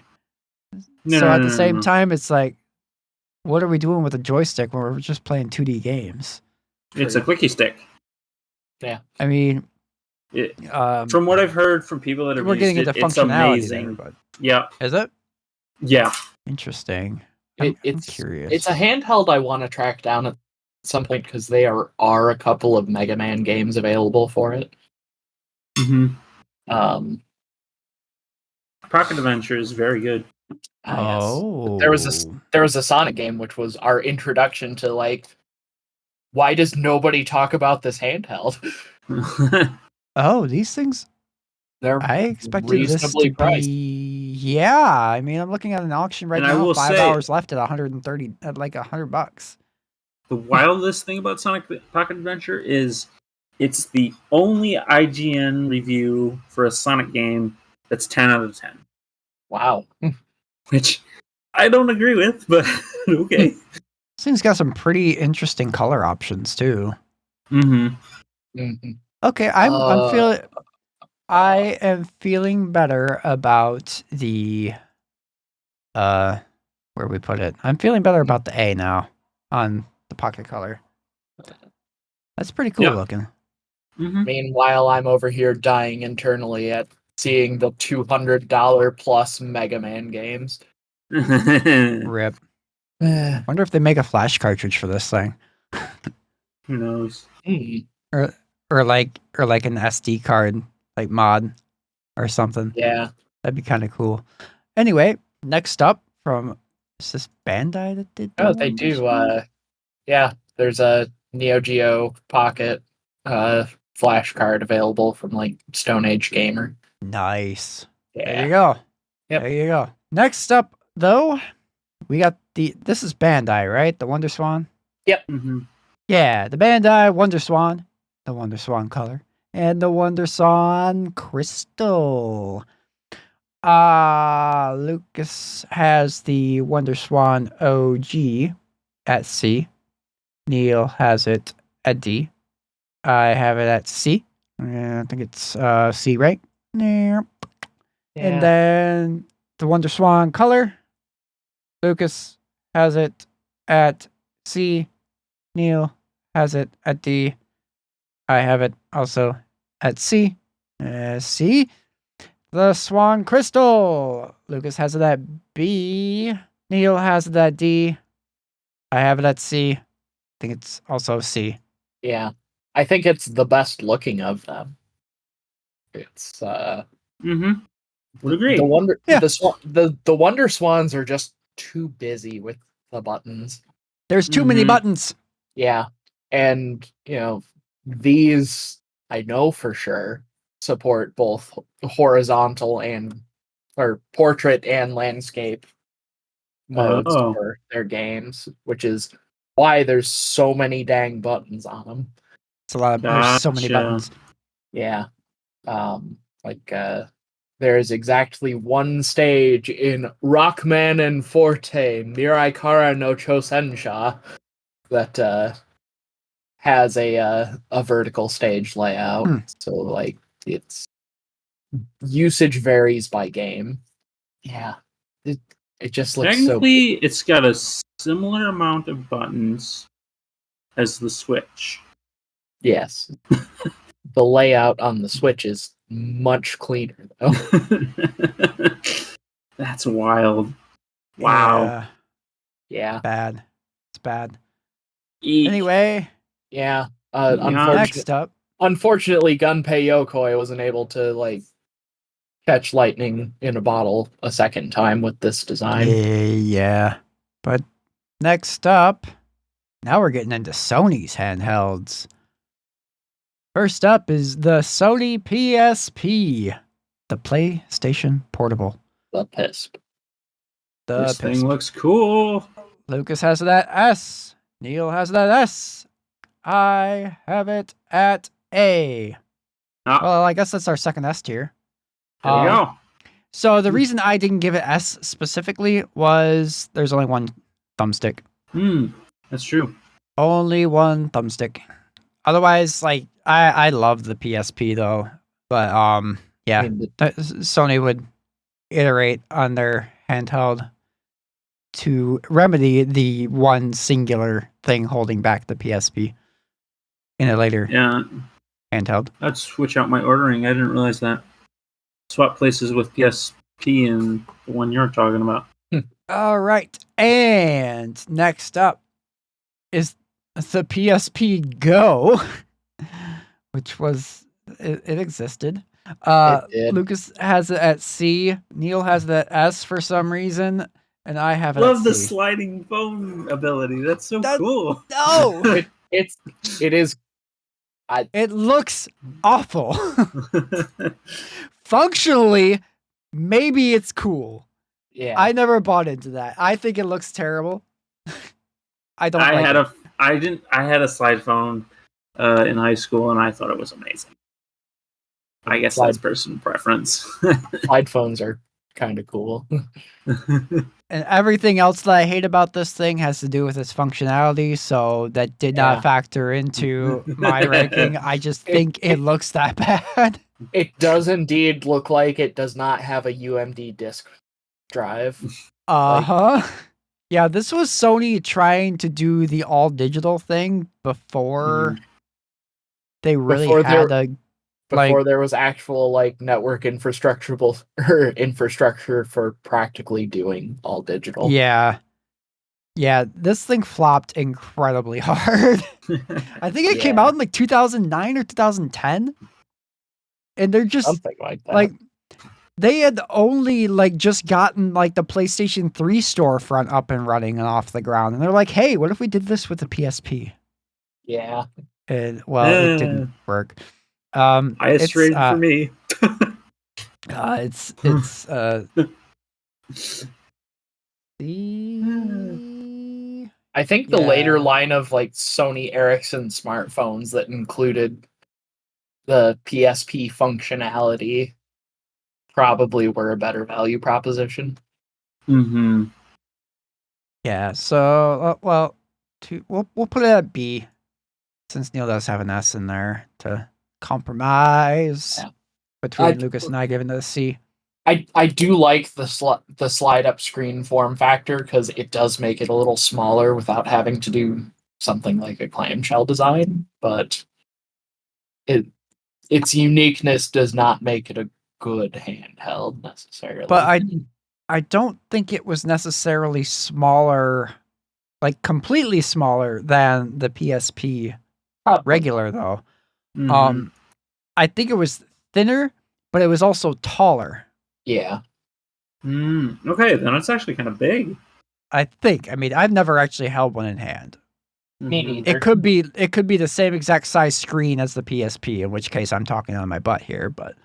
A: So at the same time, it's like, what are we doing with a joystick when we're just playing 2D games?
C: It's a quickie stick.
B: Yeah.
A: I mean,
C: from what I've heard from people that have
A: we're getting
C: used
A: into
C: it, it's
A: functionality
C: amazing.
A: there, but
C: yeah.
A: Is it?
C: Yeah.
A: Interesting.
B: I'm curious. It's a handheld I want to track down at some point because there are a couple of Mega Man games available for it.
C: Pocket Adventure is very good.
A: Oh,
B: yes. There was a Sonic game which was our introduction to like, why does nobody talk about this handheld?
A: Oh, these things. I expected this to
B: priced.
A: be. Yeah, I mean, I'm looking at an auction right now. 5 hours left at 130, at like $100.
C: The wildest thing about Sonic Pocket Adventure is it's the only IGN review for a Sonic game That's 10 out of 10.
B: Wow.
C: Which I don't agree with, but okay.
A: This thing's got some pretty interesting color options too.
C: Mm-hmm.
A: Okay, I am feeling better about the where we put it. I'm feeling better about the A now on the pocket color. That's pretty cool looking.
C: Mm-hmm.
B: Meanwhile, I'm over here dying internally at seeing the $200 plus Mega Man games.
A: Rip. Wonder if they make a flash cartridge for this thing.
C: Who knows?
A: Or like an SD card, like mod or something.
B: Yeah.
A: That'd be kind of cool. Anyway, next up from is this Bandai that did the
B: They
A: Wonder
B: do.
A: Swan?
B: Yeah, there's a Neo Geo Pocket flash card available from like Stone Age Gamer.
A: Nice.
B: Yeah.
A: There you go.
B: Yep.
A: There you go. Next up, though, we got this is Bandai, right? The Wonder Swan?
B: Yep.
C: Mm-hmm.
A: Yeah, the Bandai Wonder Swan, the Wonder Swan color, and the Wonder Swan crystal. Lucas has the Wonder Swan OG at C. Neal has it at D. I have it at C. I think it's C, right? Yeah. And then the Wonder Swan color. Lucas has it at C. Neal has it at D. I have it also at C. C. The Swan Crystal. Lucas has it at B. Neal has it at D. I have it at C. I think it's also C.
B: Yeah. I think it's the best looking of them. It's
C: Mm-hmm. Would agree.
B: the Wonder Swans are just too busy with the buttons.
A: There's too many buttons.
B: Yeah. And these I know for sure support both horizontal or portrait and landscape modes for their games, which is why there's so many dang buttons on them.
A: It's a lot of there's so many buttons.
B: Yeah. There is exactly one stage in Rockman and Forte Mirai Kara no Chosensha that has a vertical stage layout. So like its usage varies by game. Yeah. It just looks
C: technically it's got a similar amount of buttons as the Switch.
B: Yes. The layout on the Switch is much cleaner though.
C: That's wild. Wow.
B: Yeah.
A: Bad. It's bad.
C: Eek.
A: Anyway.
B: Yeah.
A: Next up.
B: Unfortunately, Gunpei Yokoi wasn't able to catch lightning in a bottle a second time with this design.
A: Yeah. But next up, now we're getting into Sony's handhelds. First up is the Sony PSP, the PlayStation Portable.
B: The PSP.
C: This thing looks cool.
A: Lucas has it at S. Neal has it at S. I have it at A. Well, I guess that's our second S tier.
C: There we go.
A: So the reason I didn't give it S specifically was there's only one thumbstick.
C: That's true.
A: Only one thumbstick. Otherwise, I love the PSP though. But yeah, Sony would iterate on their handheld to remedy the one singular thing holding back the PSP in a later handheld.
C: I'd switch out my ordering. I didn't realize that. Swap places with PSP and the one you're talking about.
A: All right. And next up is the PSP Go, which was, it existed. Lucas has it at C. Neal has it at S for some reason. And I have it
C: Love
A: at
C: the
A: C.
C: sliding phone ability. That's so cool.
A: No!
B: It is.
A: It looks awful. Functionally, maybe it's cool.
B: Yeah.
A: I never bought into that. I think it looks terrible. I don't like it.
C: I had a slide phone in high school and I thought it was amazing. I guess that's personal preference.
B: Slide phones are kind of cool.
A: And everything else that I hate about this thing has to do with its functionality, so that did not factor into my ranking. I just think it looks that bad.
B: It does indeed look like it does not have a UMD disk drive.
A: Yeah, this was Sony trying to do the all digital thing before they really
B: before there was actual like network infrastructure for practically doing all digital.
A: Yeah, this thing flopped incredibly hard. I think it came out in like 2009 or 2010, and they're just
B: something like that.
A: Like they had only like just gotten like the PlayStation 3 storefront up and running and off the ground, and they're like, "Hey, what if we did this with the PSP?"
B: Yeah,
A: and it didn't work.
C: Highest rated for me.
A: It's
B: I think the later line of like Sony Ericsson smartphones that included the PSP functionality probably were a better value proposition.
C: Mm-hmm.
A: Yeah, so we'll put it at B, since Neal does have an S in there to compromise between Lucas and I giving it a C.
B: I do like the slide up screen form factor because it does make it a little smaller without having to do something like a clamshell design, but its uniqueness does not make it a good handheld necessarily.
A: But I don't think it was necessarily smaller, like completely smaller than the PSP regular though.
C: Mm-hmm.
A: I think it was thinner, but it was also taller.
B: Yeah.
C: Okay, then it's actually kind of big.
A: I think. I mean, I've never actually held one in hand.
B: Me neither.
A: It could be the same exact size screen as the PSP, in which case I'm talking on my butt here, but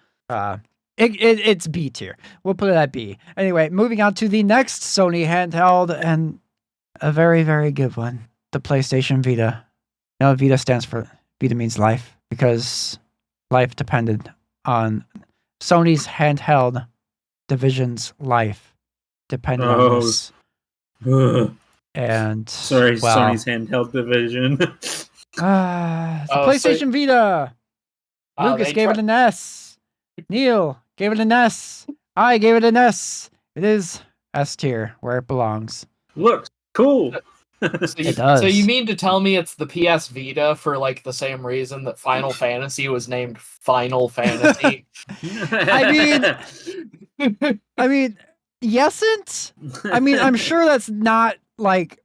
A: it's B tier. We'll put it at B. Anyway, moving on to the next Sony handheld, and a very, very good one. The PlayStation Vita. You know, Vita stands for, Vita means life, because life depended on Sony's handheld division's life depended on this. And
C: Sony's handheld division.
A: PlayStation Vita. Lucas gave it an S. Neal gave it an S. I gave it an S. It is S tier, where it belongs.
C: Looks cool.
A: It does.
B: So you mean to tell me it's the PS Vita for like the same reason that Final Fantasy was named Final Fantasy?
A: I mean, yesn't? I mean, I'm sure that's not like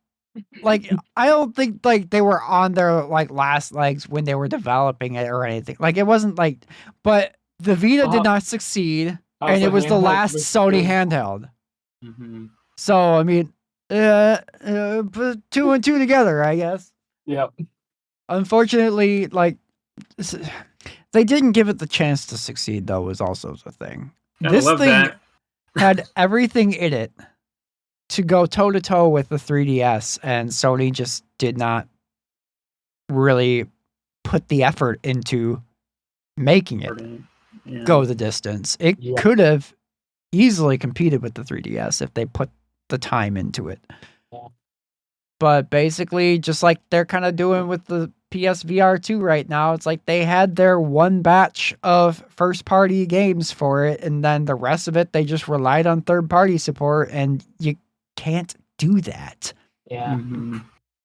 A: I don't think like they were on their like last legs when they were developing it or anything. Like it wasn't like, but the Vita did not succeed, and it was the last Sony handheld.
C: Mm-hmm.
A: So I mean, put 2 and 2 together, I guess.
B: Yep.
A: Unfortunately, like they didn't give it the chance to succeed, though, was also the thing. This thing had everything in it to go toe to toe with the 3DS, and Sony just did not really put the effort into making it go the distance. It could have easily competed with the 3DS if they put the time into it.
B: Yeah.
A: But basically, just like they're kind of doing with the PSVR 2 right now, it's like they had their one batch of first-party games for it, and then the rest of it, they just relied on third-party support, and you can't do that.
B: Yeah.
C: Mm-hmm.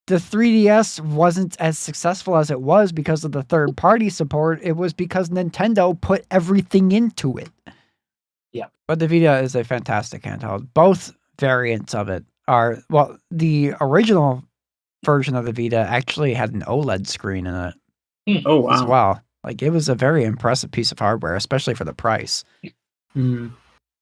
A: The 3DS wasn't as successful as it was because of the third-party support. It was because Nintendo put everything into it.
B: Yeah.
A: But the Vita is a fantastic handheld. Both variants of it are, well, the original version of the Vita actually had an OLED screen in it.
C: Oh, wow.
A: As well. Like, it was a very impressive piece of hardware, especially for the price.
C: Mm-hmm.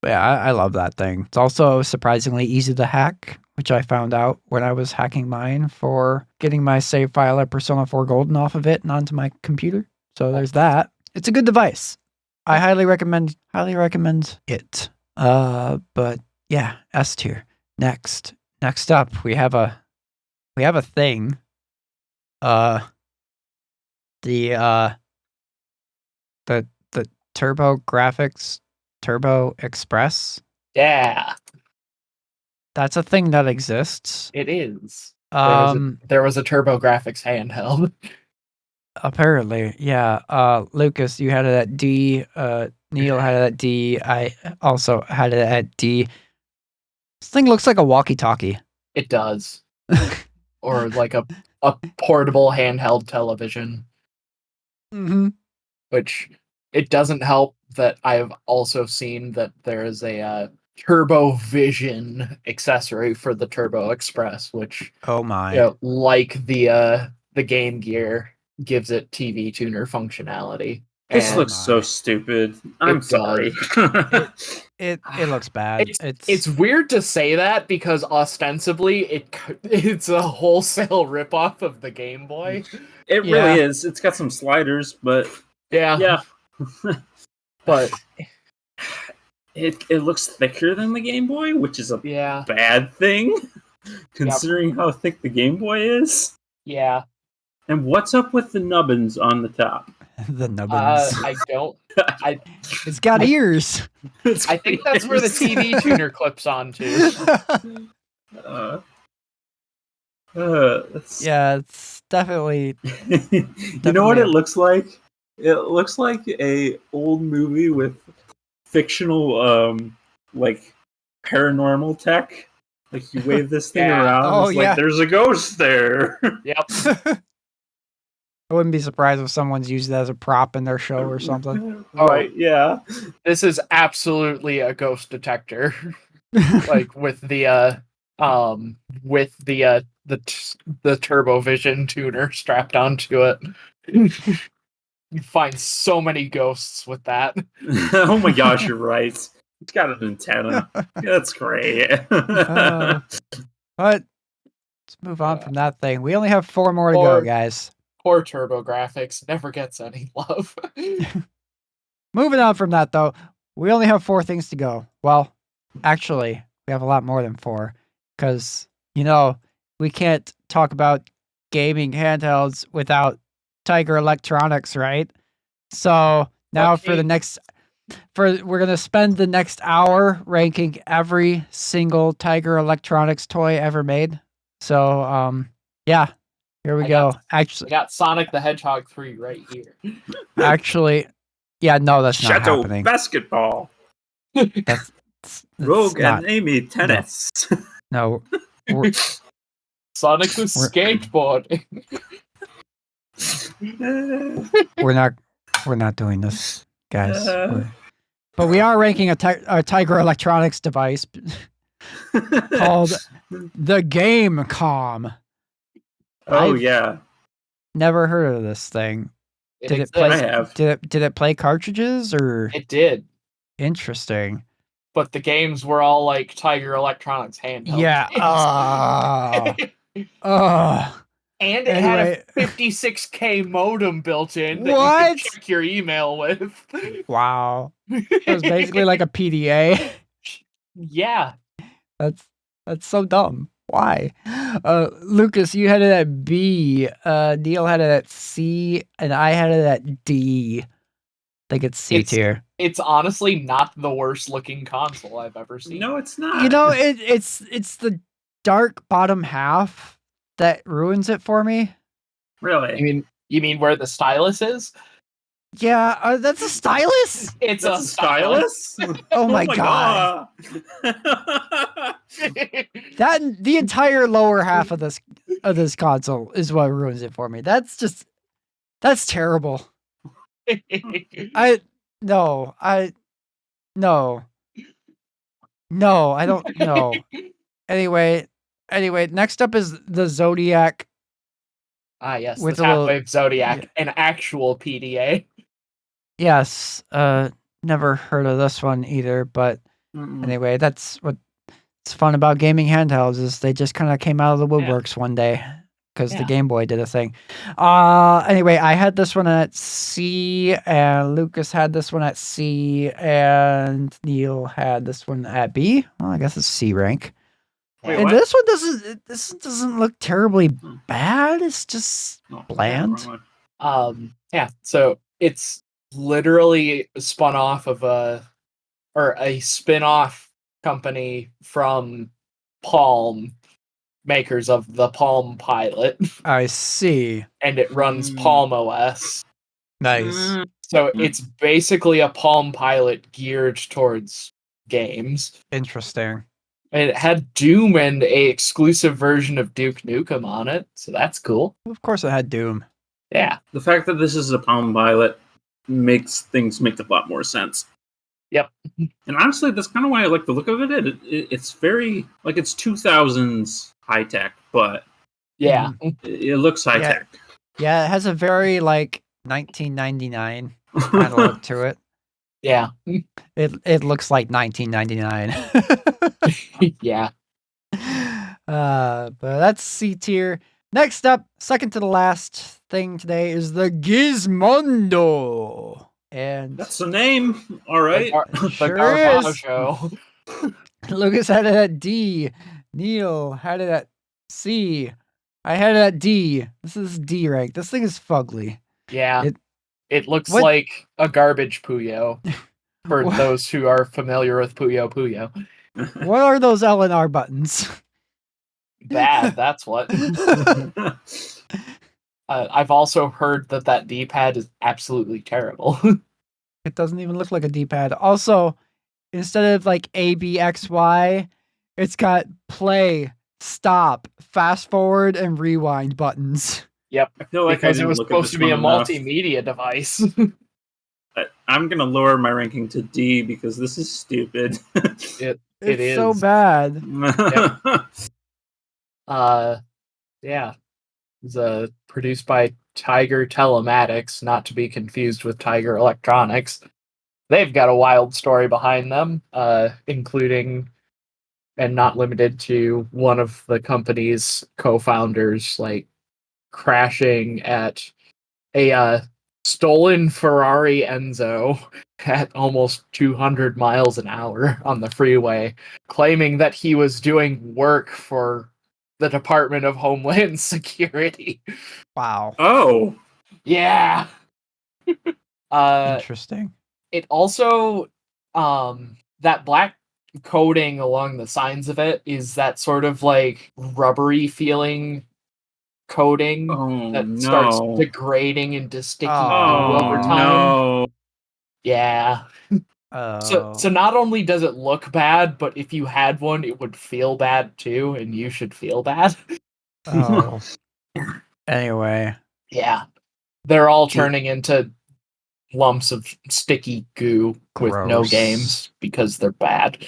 A: But yeah, I love that thing. It's also surprisingly easy to hack, which I found out when I was hacking mine for getting my save file of Persona 4 Golden off of it and onto my computer. So there's that. It's a good device. I highly recommend it. But yeah, S tier. Next up, we have a thing. The Turbo Graphics Turbo Express.
B: Yeah,
A: That's a thing that exists.
B: it is.
A: Um,
B: There was a TurboGrafx handheld.
A: apparently, yeah. Lucas, you had it at D. Neal had it at D. I also had it at D. This thing looks like a walkie-talkie.
B: It does. Or like a portable handheld television,
A: Mm-hmm.
B: which it doesn't help that I've also seen that there is a Turbo Vision accessory for the Turbo Express, which
A: Oh my.
B: you know, like the Game Gear, gives it TV tuner functionality.
C: This
B: And
C: looks so
A: my.
C: stupid. I'm
B: It
C: sorry.
A: It looks bad.
B: it's weird to say that because ostensibly it's a wholesale ripoff of the Game Boy.
C: It
A: Yeah.
C: really is. It's got some sliders, but
B: Yeah, but
C: it looks thicker than the Game Boy, which is a
B: yeah,
C: bad thing, considering how thick the Game Boy is.
B: yeah.
C: And what's up with the nubbins on the top?
A: the nubbins.
B: I don't.
A: It's got ears.
B: I think that's where the TV tuner clips onto.
A: Yeah, it's definitely.
C: You know what it looks like? It looks like a old movie with fictional, like paranormal tech. Like you wave this thing
B: Yeah.
C: around,
A: Oh,
C: it's
A: yeah.
C: like there's a ghost there.
B: Yep.
A: I wouldn't be surprised if someone's used it as a prop in their show or something.
C: Right? Yeah.
B: This is absolutely a ghost detector. Like with the Turbo Vision tuner strapped onto it. You find so many ghosts with that.
C: Oh my gosh, you're right. It's got an antenna. That's great.
A: But let's move on from that thing. We only have 4 more to go, guys.
B: Poor TurboGrafx never gets any love.
A: Moving on from that, though, we only have 4 things to go. Well, actually, we have a lot more than 4. Because, we can't talk about gaming handhelds without Tiger Electronics, right? So now we're going to spend the next hour ranking every single Tiger Electronics toy ever made. So, yeah, here we go.
B: I got Sonic the Hedgehog 3 right here.
A: Actually, yeah, no, that's not
C: Shadow
A: happening.
C: basketball.
A: That's
C: Rogue
A: not,
C: and Amy tennis.
A: no. We're,
B: Sonic the skateboarding.
A: we're not doing this, guys. But we are ranking a Tiger Electronics device called the Gamecom.
C: Oh yeah.
A: Never heard of this thing. Did it play?
C: I have.
A: Did it play cartridges or?
B: It did,
A: Interesting.
B: but the games were all like Tiger Electronics handheld.
A: Yeah.
B: And it had a 56K modem built in that you could check your email with.
A: Wow. It was basically like a PDA.
B: Yeah.
A: That's so dumb. Why? Lucas, you had it at B. Neal had it at C, and I had it at D. I think it's C tier.
B: It's honestly not the worst looking console I've ever seen.
C: No, it's not.
A: It's the dark bottom half that ruins it for me.
C: Really?
B: You mean where the stylus is?
A: Yeah, that's a stylus?
B: It's
C: That's a stylus?
A: Oh my god. That the entire lower half of this console is what ruins it for me. That's terrible. No, I don't know. Anyway, next up is the Zodiac.
B: Ah, yes,
A: with
B: the
A: a little-
B: Half-Wave Zodiac, an actual PDA.
A: Yes, never heard of this one either, but anyway, that's what's fun about gaming handhelds is they just kind of came out of the woodworks one day because the Game Boy did a thing. Anyway, I had this one at C, and Lucas had this one at C, and Neal had this one at B. Well, I guess it's C rank.
C: Wait,
A: and
C: what?
A: this one doesn't look terribly bad. It's just bland.
B: Yeah, so it's literally spun off of a spin-off company from Palm, makers of the Palm Pilot,
A: I see.
B: and it runs Palm OS.
A: Nice.
B: So it's basically a Palm Pilot geared towards games.
A: Interesting.
B: And it had Doom and a exclusive version of Duke Nukem on it, so that's cool.
A: Of course it had Doom.
B: Yeah.
C: The fact that this is a Palm Pilot makes things make a lot more sense.
B: Yep.
C: And honestly, that's kind of why I like the look of it. It's very, like, it's 2000s high-tech, but
B: Yeah.
C: it looks high-tech.
A: Yeah, it has a very, like, 1999 kind of look to it.
B: Yeah.
A: It looks like 1999.
B: Yeah.
A: But that's C tier. Next up, second to the last thing today is the Gizmondo. And
C: That's the name, all right.
B: The
A: Sure
B: Garbato
A: is.
B: Show.
A: Lucas had it at D. Neal had it at C. I had it at D. This is D rank. This thing is fugly.
B: Yeah. It looks
A: What-
B: like a garbage Puyo. For
A: What-
B: those who are familiar with Puyo Puyo.
A: What are those L and R buttons?
B: Bad, that's what. I've also heard that D-pad is absolutely terrible.
A: It doesn't even look like a D-pad. Also, instead of like A, B, X, Y, it's got play, stop, fast forward, and rewind buttons.
B: Yep.
C: I feel like
B: Because
C: I
B: it
C: didn't
B: was
C: look at
B: supposed
C: this
B: to be a
C: one enough.
B: multimedia device.
C: I'm going to lower my ranking to D because this is stupid.
B: It
A: It's so
B: is.
A: bad.
B: Yeah. It's produced by Tiger Telematics, not to be confused with Tiger Electronics. They've got a wild story behind them, including and not limited to one of the company's co-founders, like, crashing at a stolen Ferrari Enzo at almost 200 miles an hour on the freeway, claiming that he was doing work for the Department of Homeland Security.
A: Wow.
C: Oh.
B: Yeah.
A: Interesting.
B: It also, that black coating along the signs of it is that sort of like rubbery feeling coating
C: Oh,
B: that starts
C: no.
B: degrading into sticky glue
A: Oh,
B: over time.
C: No.
B: Yeah.
A: Oh.
B: So not only does it look bad, but if you had one, it would feel bad too, and you should feel bad.
A: Oh. Anyway.
B: Yeah. They're all turning into lumps of sticky goo with no
A: Gross.
B: games because they're bad.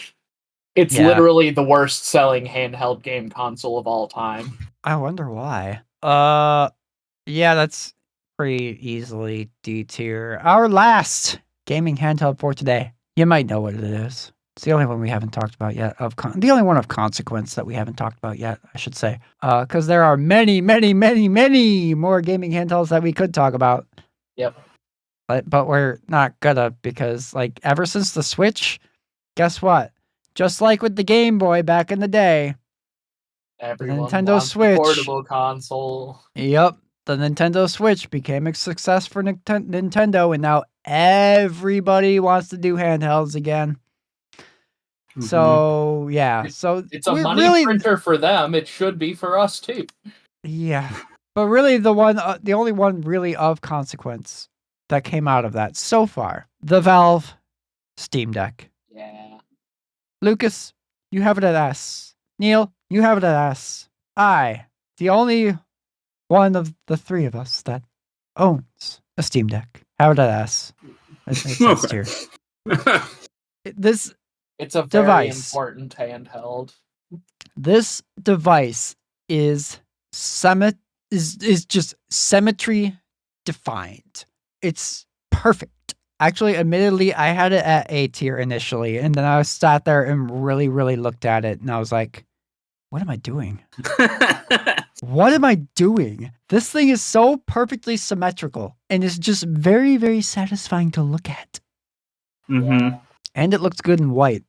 B: It's
A: Yeah.
B: literally the worst selling handheld game console of all time.
A: I wonder why. Yeah, that's pretty easily D tier. Our last gaming handheld for today. You might know what it is. It's the only one we haven't talked about yet. The only one of consequence that we haven't talked about yet, I should say. Because there are many, many, many, many more gaming handhelds that we could talk about.
B: Yep.
A: But we're not gonna, because like ever since the Switch, guess what? Just like with the Game Boy back in the day,
B: Everyone
A: Nintendo
B: wants a
A: Switch.
B: portable console.
A: Yep, the Nintendo Switch became a success for Nintendo, and now everybody wants to do handhelds again. So yeah, so
B: It's a
A: we're
B: money
A: really,
B: printer for them. It should be for us too.
A: yeah, but really the only one really of consequence that came out of that so far, the Valve Steam Deck.
B: Yeah.
A: Lucas, you have it at S. Neal, you have it at S. The only one of the three of us that owns a Steam Deck, have it at S. It's S tier.
B: It's a very
A: Device.
B: important handheld.
A: This device is just symmetry defined. It's perfect. Actually, admittedly, I had it at A tier initially, and then I sat there and really, really looked at it, and I was like, what am I doing? What am I doing? This thing is so perfectly symmetrical, and it's just very, very satisfying to look at.
C: Mm-hmm.
A: And it looks good in white,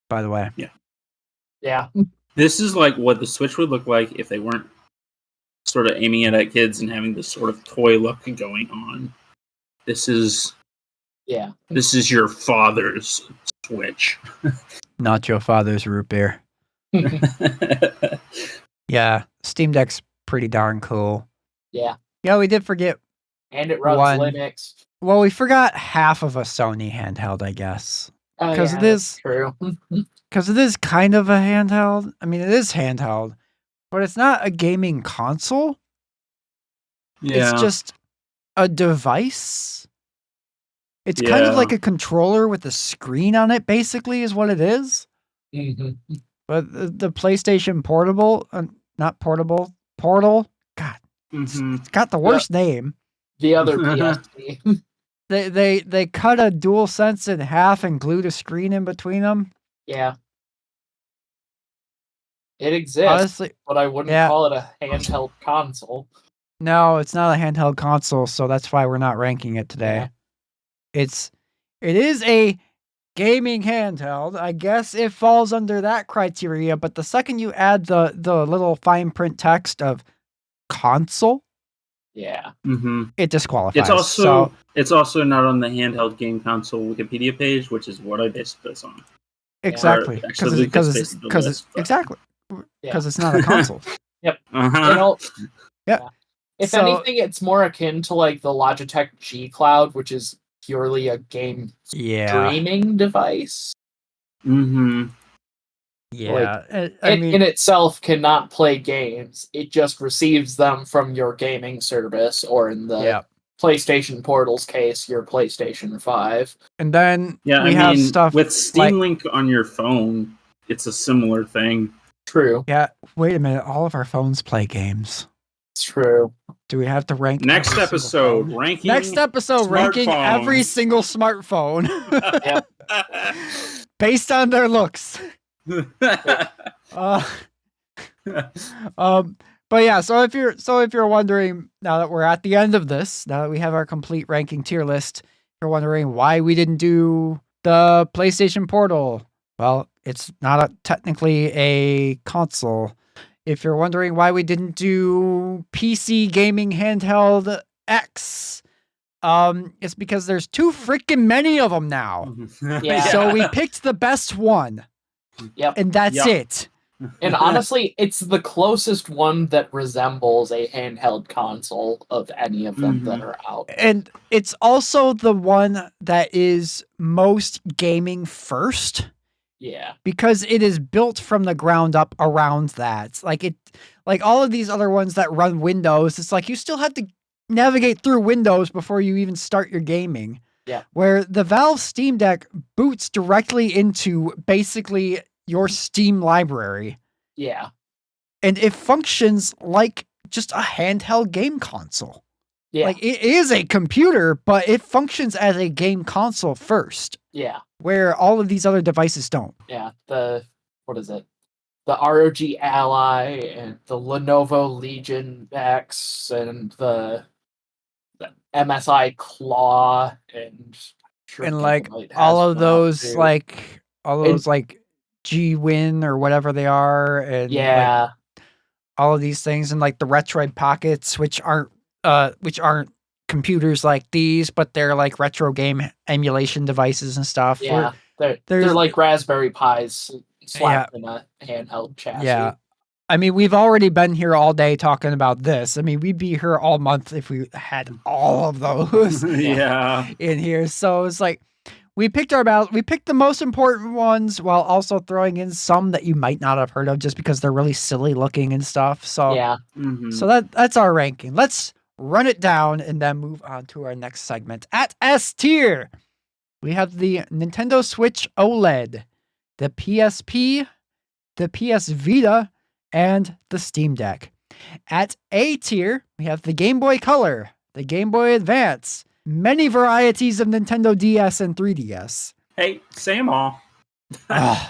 A: by the way.
B: Yeah.
C: This is like what the Switch would look like if they weren't sort of aiming it at kids and having this sort of toy look going on. This is
B: Yeah.
C: This is your father's Switch.
A: Not your father's root beer. Yeah, Steam Deck's pretty darn cool.
B: Yeah.
A: Yeah, we did forget.
B: And it runs
A: One.
B: Linux.
A: Well, we forgot half of a Sony handheld, I guess.
B: Oh,
A: 'Cause
B: yeah,
A: it
B: that's
A: is-
B: true.
A: Because it is kind of a handheld. I mean, it is handheld, but it's not a gaming console.
C: Yeah.
A: It's just a device. It's kind of
C: Yeah.
A: like a controller with a screen on it, basically, is what it is.
B: Mhm.
A: But the PlayStation Portable, not Portable, Portal, God,
C: Mhm.
A: it's got the worst name.
B: The other PSP.
A: They cut a DualSense in half and glued a screen in between them.
B: Yeah. It exists,
A: Honestly,
B: but I wouldn't
A: yeah.
B: call it a handheld console.
A: no, it's not a handheld console, so that's why we're not ranking it today.
B: Yeah.
A: It is a gaming handheld. I guess it falls under that criteria, but the second you add the little fine print text of console,
B: Yeah.
C: Mhm.
A: it disqualifies.
C: It's also not on the handheld game console Wikipedia page, which is what I based this on.
A: exactly,
C: Or actually,
A: because
C: Lucas
A: it's
C: based the list, but-
A: exactly
B: Yeah.
A: because it's not a console.
C: Uh-huh.
B: You know,
A: Yeah.
B: if
A: So-
B: anything, it's more akin to like the Logitech G Cloud, which is purely a game
A: Yeah,
B: streaming device.
C: Mhm.
A: yeah.
B: It
A: I mean,
B: in itself cannot play games. It just receives them from your gaming service, or in the
A: yeah.
B: PlayStation Portal's case, your PlayStation 5.
A: And then
C: Yeah,
A: we
C: I
A: have
C: mean,
A: stuff
C: with Steam Link on your phone, it's a similar thing.
B: True.
A: Yeah, wait a minute. All of our phones play games.
B: It's true.
A: Do we have to rank
C: Next
A: every single
C: episode,
A: phone?
C: ranking.
A: Next episode, ranking every
C: smartphones.
A: single smartphone
B: Yep.
A: based on their looks. Uh, but yeah, so if you're wondering, now that we're at the end of this, now that we have our complete ranking tier list, you're wondering why we didn't do the PlayStation Portal. Well, it's not technically a console. If you're wondering why we didn't do PC gaming handheld X, it's because there's too freaking many of them now.
B: Yeah.
A: So we picked the best one.
B: Yep.
A: And that's
C: Yep.
A: it.
B: And honestly, it's the closest one that resembles a handheld console of any of them that are out.
A: And it's also the one that is most gaming first
B: Yeah.
A: because it is built from the ground up around that. Like all of these other ones that run Windows, it's like you still have to navigate through Windows before you even start your gaming.
B: Yeah.
A: Where the Valve Steam Deck boots directly into basically your Steam library.
B: Yeah.
A: And it functions like just a handheld game console.
B: Yeah.
A: Like it is a computer, but it functions as a game console first,
B: Yeah.
A: where all of these other devices don't.
B: Yeah. What is it? The ROG Ally and the Lenovo Legion X and the MSI Claw and
A: And like all of those like G-Win or whatever they are, and
B: yeah.
A: like all of these things, and like the Retroid Pockets, which aren't computers like these, but they're like retro game emulation devices and stuff.
B: Yeah. They're
A: there's-
B: like Raspberry Pis slapped in a handheld chassis.
A: Yeah. I mean, we've already been here all day talking about this. I mean, we'd be here all month if we had all of those
C: Yeah.
A: in here. So it's like we picked the most important ones while also throwing in some that you might not have heard of just because they're really silly looking and stuff. So
B: Yeah.
C: Mhm.
A: so that's our ranking. Let's run it down and then move on to our next segment. At S tier, we have the Nintendo Switch OLED, the PSP, the PS Vita, and the Steam Deck. At A tier, we have the Game Boy Color, the Game Boy Advance, many varieties of Nintendo DS and 3DS.
C: Hey, say 'em all.
A: Ugh,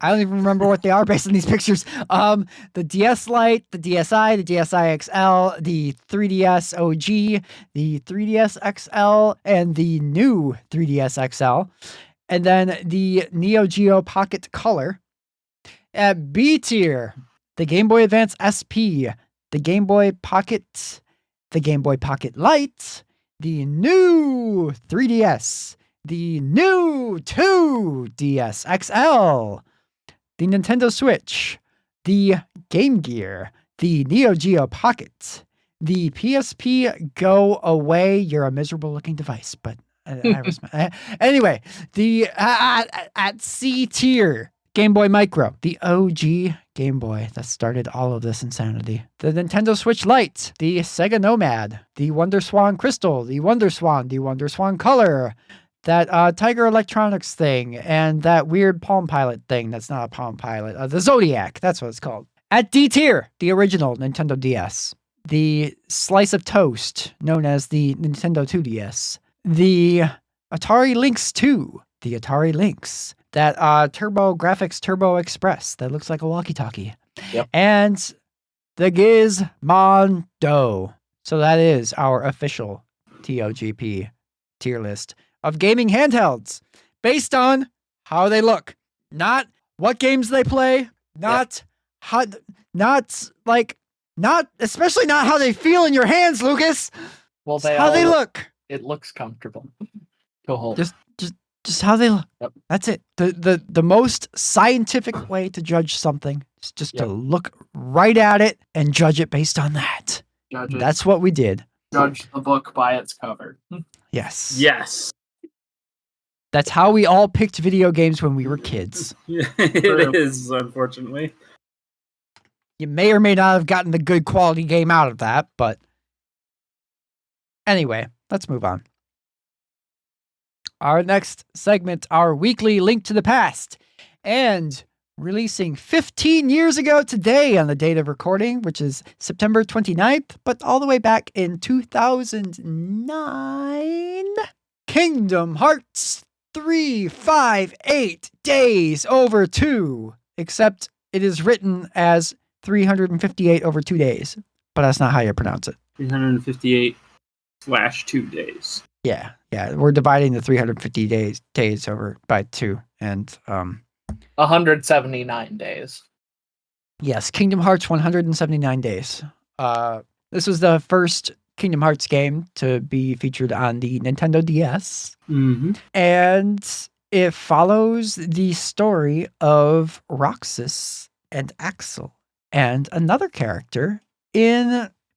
A: I don't even remember what they are based on these pictures. The DS Lite, the DSi, the DSi XL, the 3DS OG, the 3DS XL, and the new 3DS XL, and then the Neo Geo Pocket Color. At B tier, the Game Boy Advance SP, the Game Boy Pocket, the Game Boy Pocket Lite, the new 3DS, the new 2DS XL, the Nintendo Switch, the Game Gear, the Neo Geo Pocket, the PSP Go Away. You're a miserable looking device, but anyway, the at C tier Game Boy Micro, the OG Game Boy that started all of this insanity. The Nintendo Switch Lite, the Sega Nomad, the Wonder Swan Crystal, the Wonder Swan Color, that Tiger Electronics thing, and that weird Palm Pilot thing that's not a Palm Pilot, the Zodiac, that's what it's called. At D tier, the original Nintendo DS, the slice of toast known as the Nintendo 2DS, the Atari Lynx 2, the Atari Lynx, that Turbo Graphics Turbo Express that looks like a walkie-talkie,
B: Yep.
A: and the Gizmondo. So that is our official TOGP tier list of gaming handhelds based on how they look, not what games they play, especially not how they feel in your hands, Lucas.
B: Well,
A: How they look.
B: It looks comfortable to hold.
A: Just how they look.
B: Yep.
A: That's it. The most scientific way to judge something is just to look right at it and judge it based on that. That's what we did.
B: Judge the book by its cover.
A: Yes.
C: Yes.
A: That's how we all picked video games when we were kids.
C: It is, unfortunately.
A: You may or may not have gotten the good quality game out of that, but anyway, let's move on. Our next segment, our weekly link to the past, and releasing 15 years ago today on the date of recording, which is September 29th, but all the way back in 2009, Kingdom Hearts 358 Days Over 2, except it is written as 358 over 2 days, but that's not how you pronounce it.
C: 358/2 days.
A: Yeah, we're dividing the 350 days over by 2, and
B: 179 days.
A: yes, Kingdom Hearts 179 days. This was the first Kingdom Hearts game to be featured on the Nintendo DS.
C: Mm-hmm.
A: And it follows the story of Roxas and Axel and another character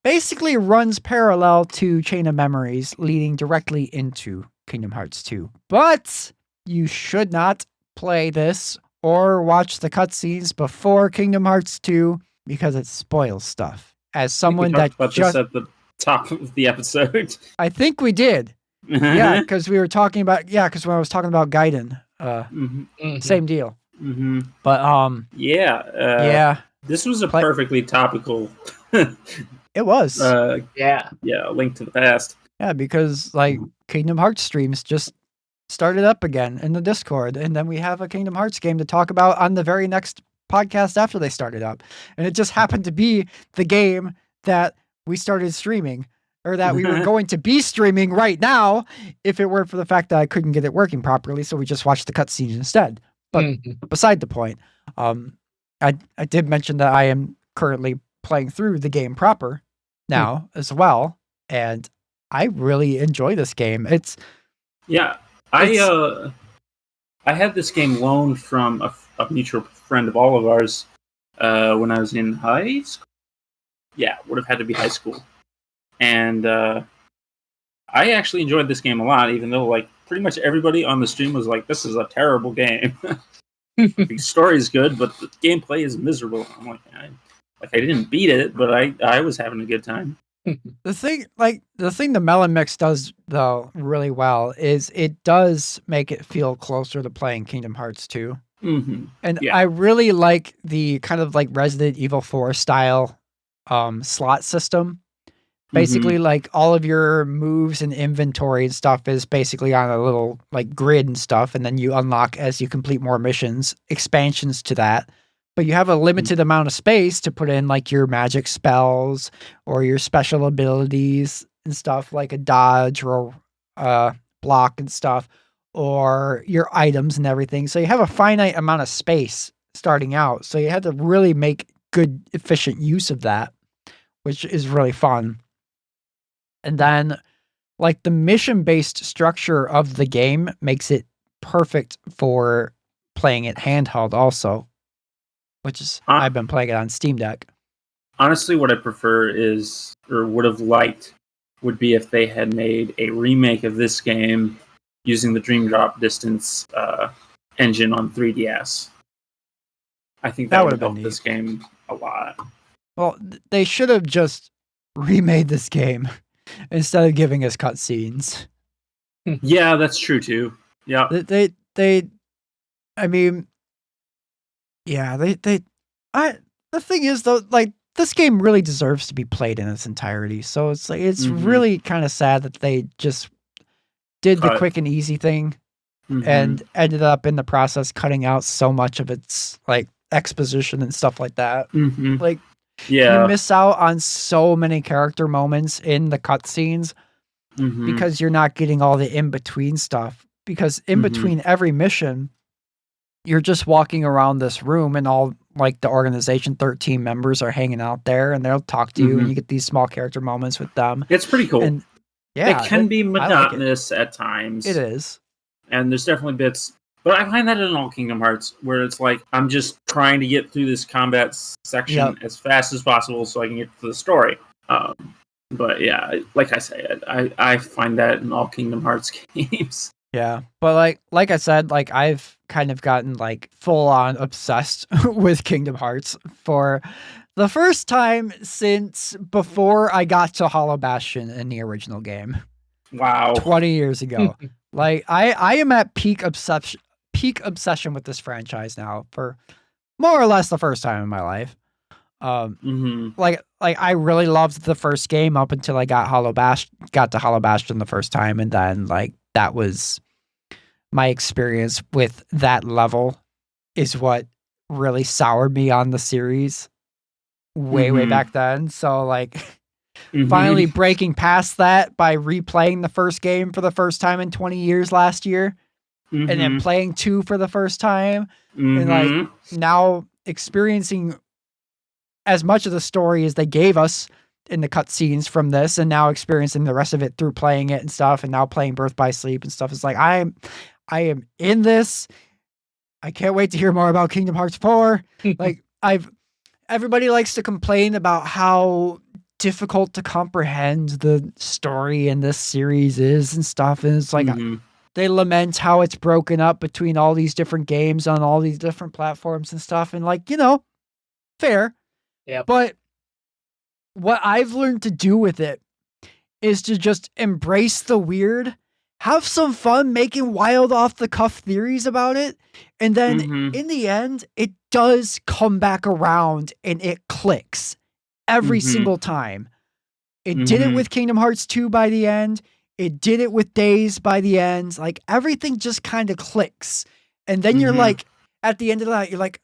A: basically runs parallel to Chain of Memories leading directly into Kingdom Hearts 2. But you should not play this or watch the cutscenes before Kingdom Hearts 2 because it spoils stuff. As someone that
C: about this at the top of the episode.
A: I think we did. Yeah, because we were talking about because when I was talking about Gaiden, same deal.
C: Mm-hmm.
A: But
C: this was a perfectly topical.
A: It was.
C: Link to the past.
A: Yeah, because Kingdom Hearts streams just started up again in the Discord, and then we have a Kingdom Hearts game to talk about on the very next podcast after they started up, and it just happened to be the game that we started streaming, or that we were going to be streaming right now if it weren't for the fact that I couldn't get it working properly, so we just watched the cutscenes instead. But beside the point, I did mention that I am currently playing through the game proper now as well, and I really enjoy this game.
C: I had this game loaned from a mutual friend of all of ours when I was in high school. Yeah, would have had to be high school. And I actually enjoyed this game a lot, even though pretty much everybody on the stream was like, "This is a terrible game." The story's good, but the gameplay is miserable. I'm like, I didn't beat it, but I was having a good time.
A: The thing the Melon Mix does though really well is it does make it feel closer to playing Kingdom Hearts 2.
C: Mm-hmm.
A: And I really like the kind of Resident Evil 4 style slot system. Basically, all of your moves and inventory and stuff is basically on a little grid and stuff, and then you unlock as you complete more missions, expansions to that. But you have a limited amount of space to put in your magic spells or your special abilities and stuff, like a dodge or block and stuff, or your items and everything. So you have a finite amount of space starting out. So you have to really make good, efficient use of that, which is really fun. And then like the mission-based structure of the game makes it perfect for playing it handheld also, which is I've been playing it on Steam Deck.
C: Honestly, what I prefer is, or would have liked, would be if they had made a remake of this game using the Dream Drop Distance engine on 3DS. I think that would have helped this game a lot.
A: Well, they should have just remade this game instead of giving us cutscenes.
C: Yeah, that's true too. Yeah.
A: I mean, yeah, the thing is though, like, this game really deserves to be played in its entirety. So it's like, it's really kind of sad that they just did the quick and easy thing and ended up in the process cutting out so much of its like exposition and stuff like that. Like, you miss out on so many character moments in the cutscenes because you're not getting all the in-between stuff. Because in between every mission, you're just walking around this room and all like the organization 13 members are hanging out there and they'll talk to you and you get these small character moments with them.
C: It's pretty cool.
A: And yeah,
C: it can be monotonous at times.
A: It is.
C: And there's definitely bits, but I find that in all Kingdom Hearts where it's like, I'm just trying to get through this combat section as fast as possible so I can get to the story. But yeah, like I said, I find that in all Kingdom Hearts games.
A: Yeah, but like I said, like I've kind of gotten like full on obsessed with Kingdom Hearts for the first time since before I got to Hollow Bastion in the original game.
C: Wow.
A: 20 years ago. Like I am at peak obsession with this franchise now for more or less the first time in my life. Like I really loved the first game up until I got to Hollow Bastion the first time, and then like that was my experience with that level is what really soured me on the series way back then. So like finally breaking past that by replaying the first game for the first time in 20 years last year and then playing 2 for the first time and like now experiencing as much of the story as they gave us in the cutscenes from this, and now experiencing the rest of it through playing it and stuff, and now playing Birth by Sleep and stuff. It's like I am in this. I can't wait to hear more about Kingdom Hearts 4. Like everybody likes to complain about how difficult to comprehend the story in this series is and stuff, and it's like they lament how it's broken up between all these different games on all these different platforms and stuff, and like, you know, fair.
B: Yeah.
A: But what I've learned to do with it is to just embrace the weird, have some fun making wild off the cuff theories about it. And then in the end, it does come back around and it clicks every single time. It did it with Kingdom Hearts 2 by the end. It did it with Days by the end. Like everything just kind of clicks. And then you're like, at the end of that, you're like,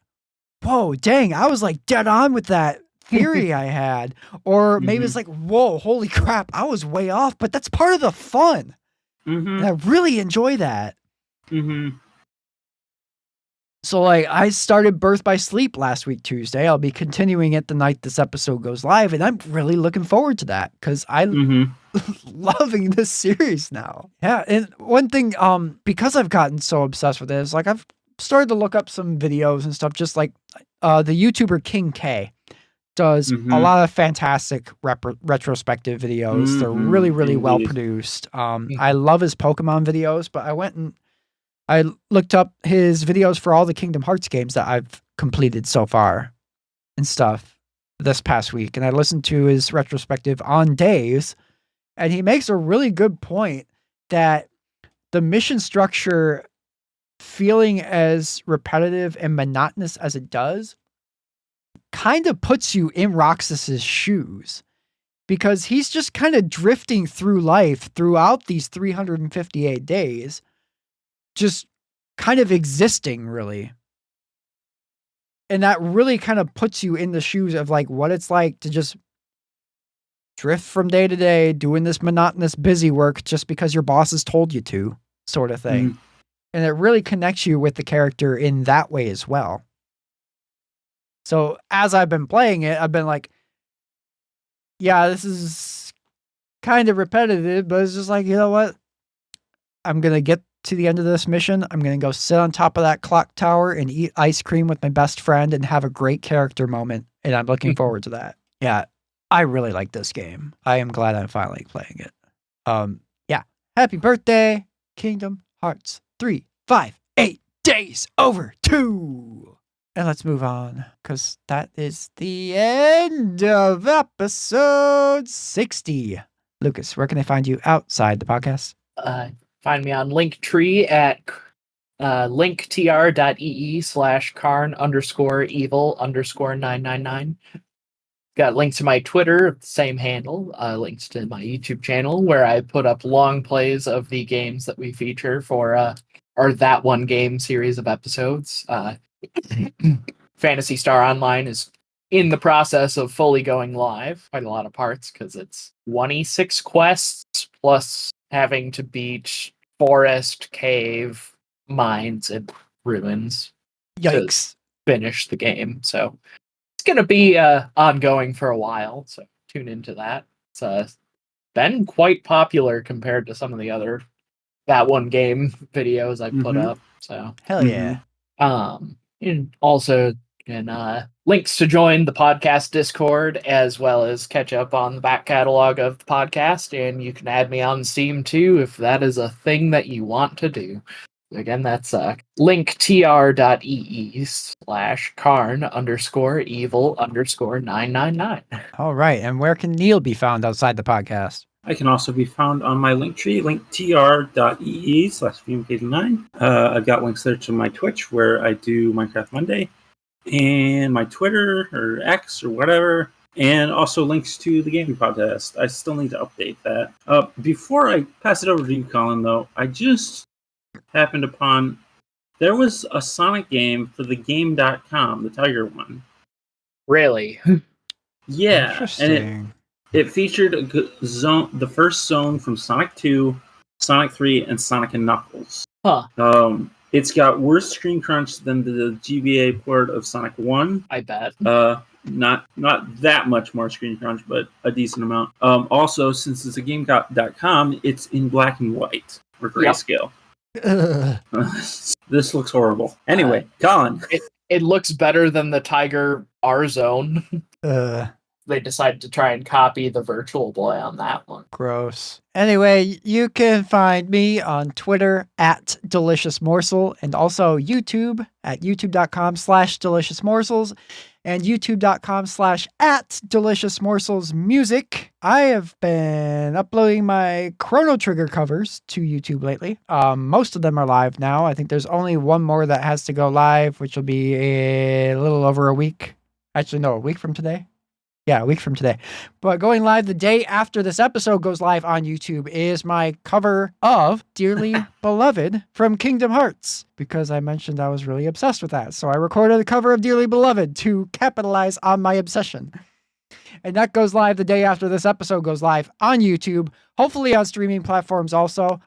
A: whoa, dang, I was like dead on with that theory I had. Or maybe it's like, whoa, holy crap, I was way off, but that's part of the fun. And I really enjoy that. So like I started Birth by Sleep last week, Tuesday. I'll be continuing it the night this episode goes live, and I'm really looking forward to that because I'm loving this series now. Yeah, and one thing, because I've gotten so obsessed with it, is like I've started to look up some videos and stuff, just like the YouTuber King K does a lot of fantastic retrospective videos. They're really, really well produced. I love his Pokemon videos, but I went and I looked up his videos for all the Kingdom Hearts games that I've completed so far and stuff this past week. And I listened to his retrospective on Days, and he makes a really good point that the mission structure, feeling as repetitive and monotonous as it does, kind of puts you in Roxas's shoes, because he's just kind of drifting through life throughout these 358 days, just kind of existing, really. And that really kind of puts you in the shoes of like what it's like to just drift from day to day, doing this monotonous busy work just because your boss has told you to, sort of thing. And it really connects you with the character in that way as well. So as I've been playing it, I've been like, yeah, this is kind of repetitive, but it's just like, you know what? I'm going to get to the end of this mission. I'm going to go sit on top of that clock tower and eat ice cream with my best friend and have a great character moment. And I'm looking forward to that. Yeah, I really like this game. I am glad I'm finally playing it. Yeah. Happy birthday, Kingdom Hearts 3, 5, 8 days over 2. And let's move on, because that is the end of episode 60. Lucas, where can they find you outside the podcast?
B: Find me on Linktree at linktr.ee/karn_evil_999. Got links to my Twitter, same handle, links to my YouTube channel, where I put up long plays of the games that we feature for our That One Game series of episodes. Phantasy Star Online is in the process of fully going live, quite a lot of parts, because it's 26 quests plus having to beat forest, cave, mines, and ruins.
A: Yikes.
B: To finish the game. So it's going to be ongoing for a while, so tune into that. It's been quite popular compared to some of the other That One Game videos I've put up. So
A: hell yeah.
B: And also links to join the podcast Discord, as well as catch up on the back catalog of the podcast, and you can add me on Steam too if that is a thing that you want to do. Again, that's linktr.ee/karn_evil_999.
A: All right. And where can Neal be found outside the podcast?
C: I can also be found on my Linktree, linktr.ee/VMK9. I've got links there to my Twitch, where I do Minecraft Monday, and my Twitter or X or whatever, and also links to the gaming podcast. I still need to update that. Before I pass it over to you, Colin, though, I just happened upon there was a Sonic game for the game.com, the Tiger one.
B: Really?
C: Yeah.
A: Interesting.
C: And it featured the first zone from Sonic 2, Sonic 3, and Sonic and Knuckles.
B: Huh.
C: It's got worse screen crunch than the GBA port of Sonic 1.
B: I bet.
C: Not that much more screen crunch, but a decent amount. Also, since it's a game.com, it's in black and white or grayscale. This looks horrible. Anyway, Colin.
B: It looks better than the Tiger R Zone. They decided to try and copy the Virtual Boy on that one.
A: Gross. Anyway, you can find me on Twitter at Delicious Morsel, and also YouTube at youtube.com/deliciousmorsels and youtube.com/@deliciousmorselsmusic. I have been uploading my Chrono Trigger covers to YouTube lately. Most of them are live now. I think there's only one more that has to go live, which will be a little over a week. Actually, no, a week from today. Yeah, a week from today. But going live the day after this episode goes live on YouTube is my cover of Dearly Beloved from Kingdom Hearts, because I mentioned I was really obsessed with that. So I recorded a cover of Dearly Beloved to capitalize on my obsession. And that goes live the day after this episode goes live on YouTube, hopefully on streaming platforms also.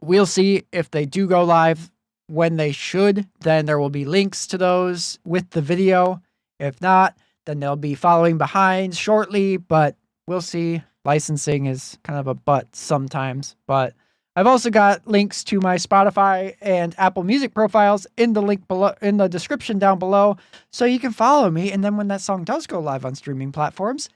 A: We'll see if they do go live when they should. Then there will be links to those with the video. If not, then they'll be following behind shortly, but we'll see. Licensing is kind of a butt sometimes, but I've also got links to my Spotify and Apple Music profiles in the link below, in the description down below, so you can follow me, and then when that song does go live on streaming platforms,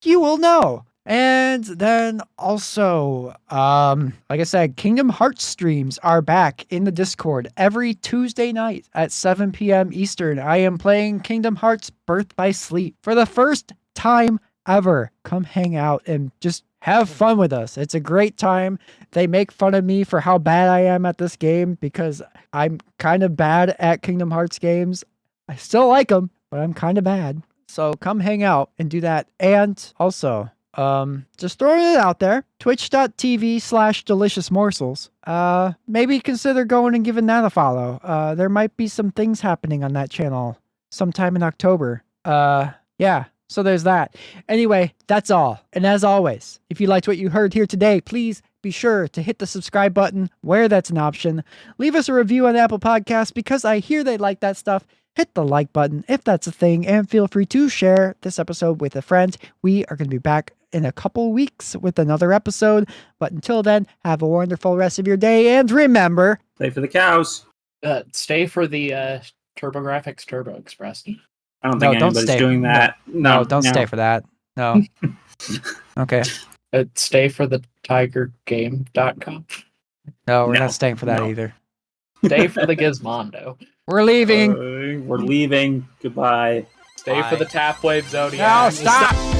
A: you will know. And then also, like I said, Kingdom Hearts streams are back in the Discord every Tuesday night at 7 p.m. Eastern. I am playing Kingdom Hearts Birth by Sleep for the first time ever. Come hang out and just have fun with us. It's a great time. They make fun of me for how bad I am at this game because I'm kind of bad at Kingdom Hearts games. I still like them, but I'm kind of bad. So come hang out and do that. And also, just throwing it out there, twitch.tv/deliciousmorsels. Maybe consider going and giving that a follow. There might be some things happening on that channel sometime in October. Yeah, so there's that. Anyway, that's all. And as always, if you liked what you heard here today, please be sure to hit the subscribe button where that's an option. Leave us a review on Apple Podcasts because I hear they like that stuff. Hit the like button if that's a thing, and feel free to share this episode with a friend. We are going to be back in a couple weeks with another episode. But until then, have a wonderful rest of your day, and remember...
C: Play for the cows.
B: Stay for the TurboGrafx Turbo Express.
C: I don't think anybody's doing that.
A: No, don't stay for that. No. Okay.
B: Stay for the tigergame.com.
A: No, we're not staying for that either.
B: Stay for the Gizmondo.
A: We're leaving.
C: We're leaving. Goodbye.
B: Stay for the Tapwave Zodiac.
A: No, stop!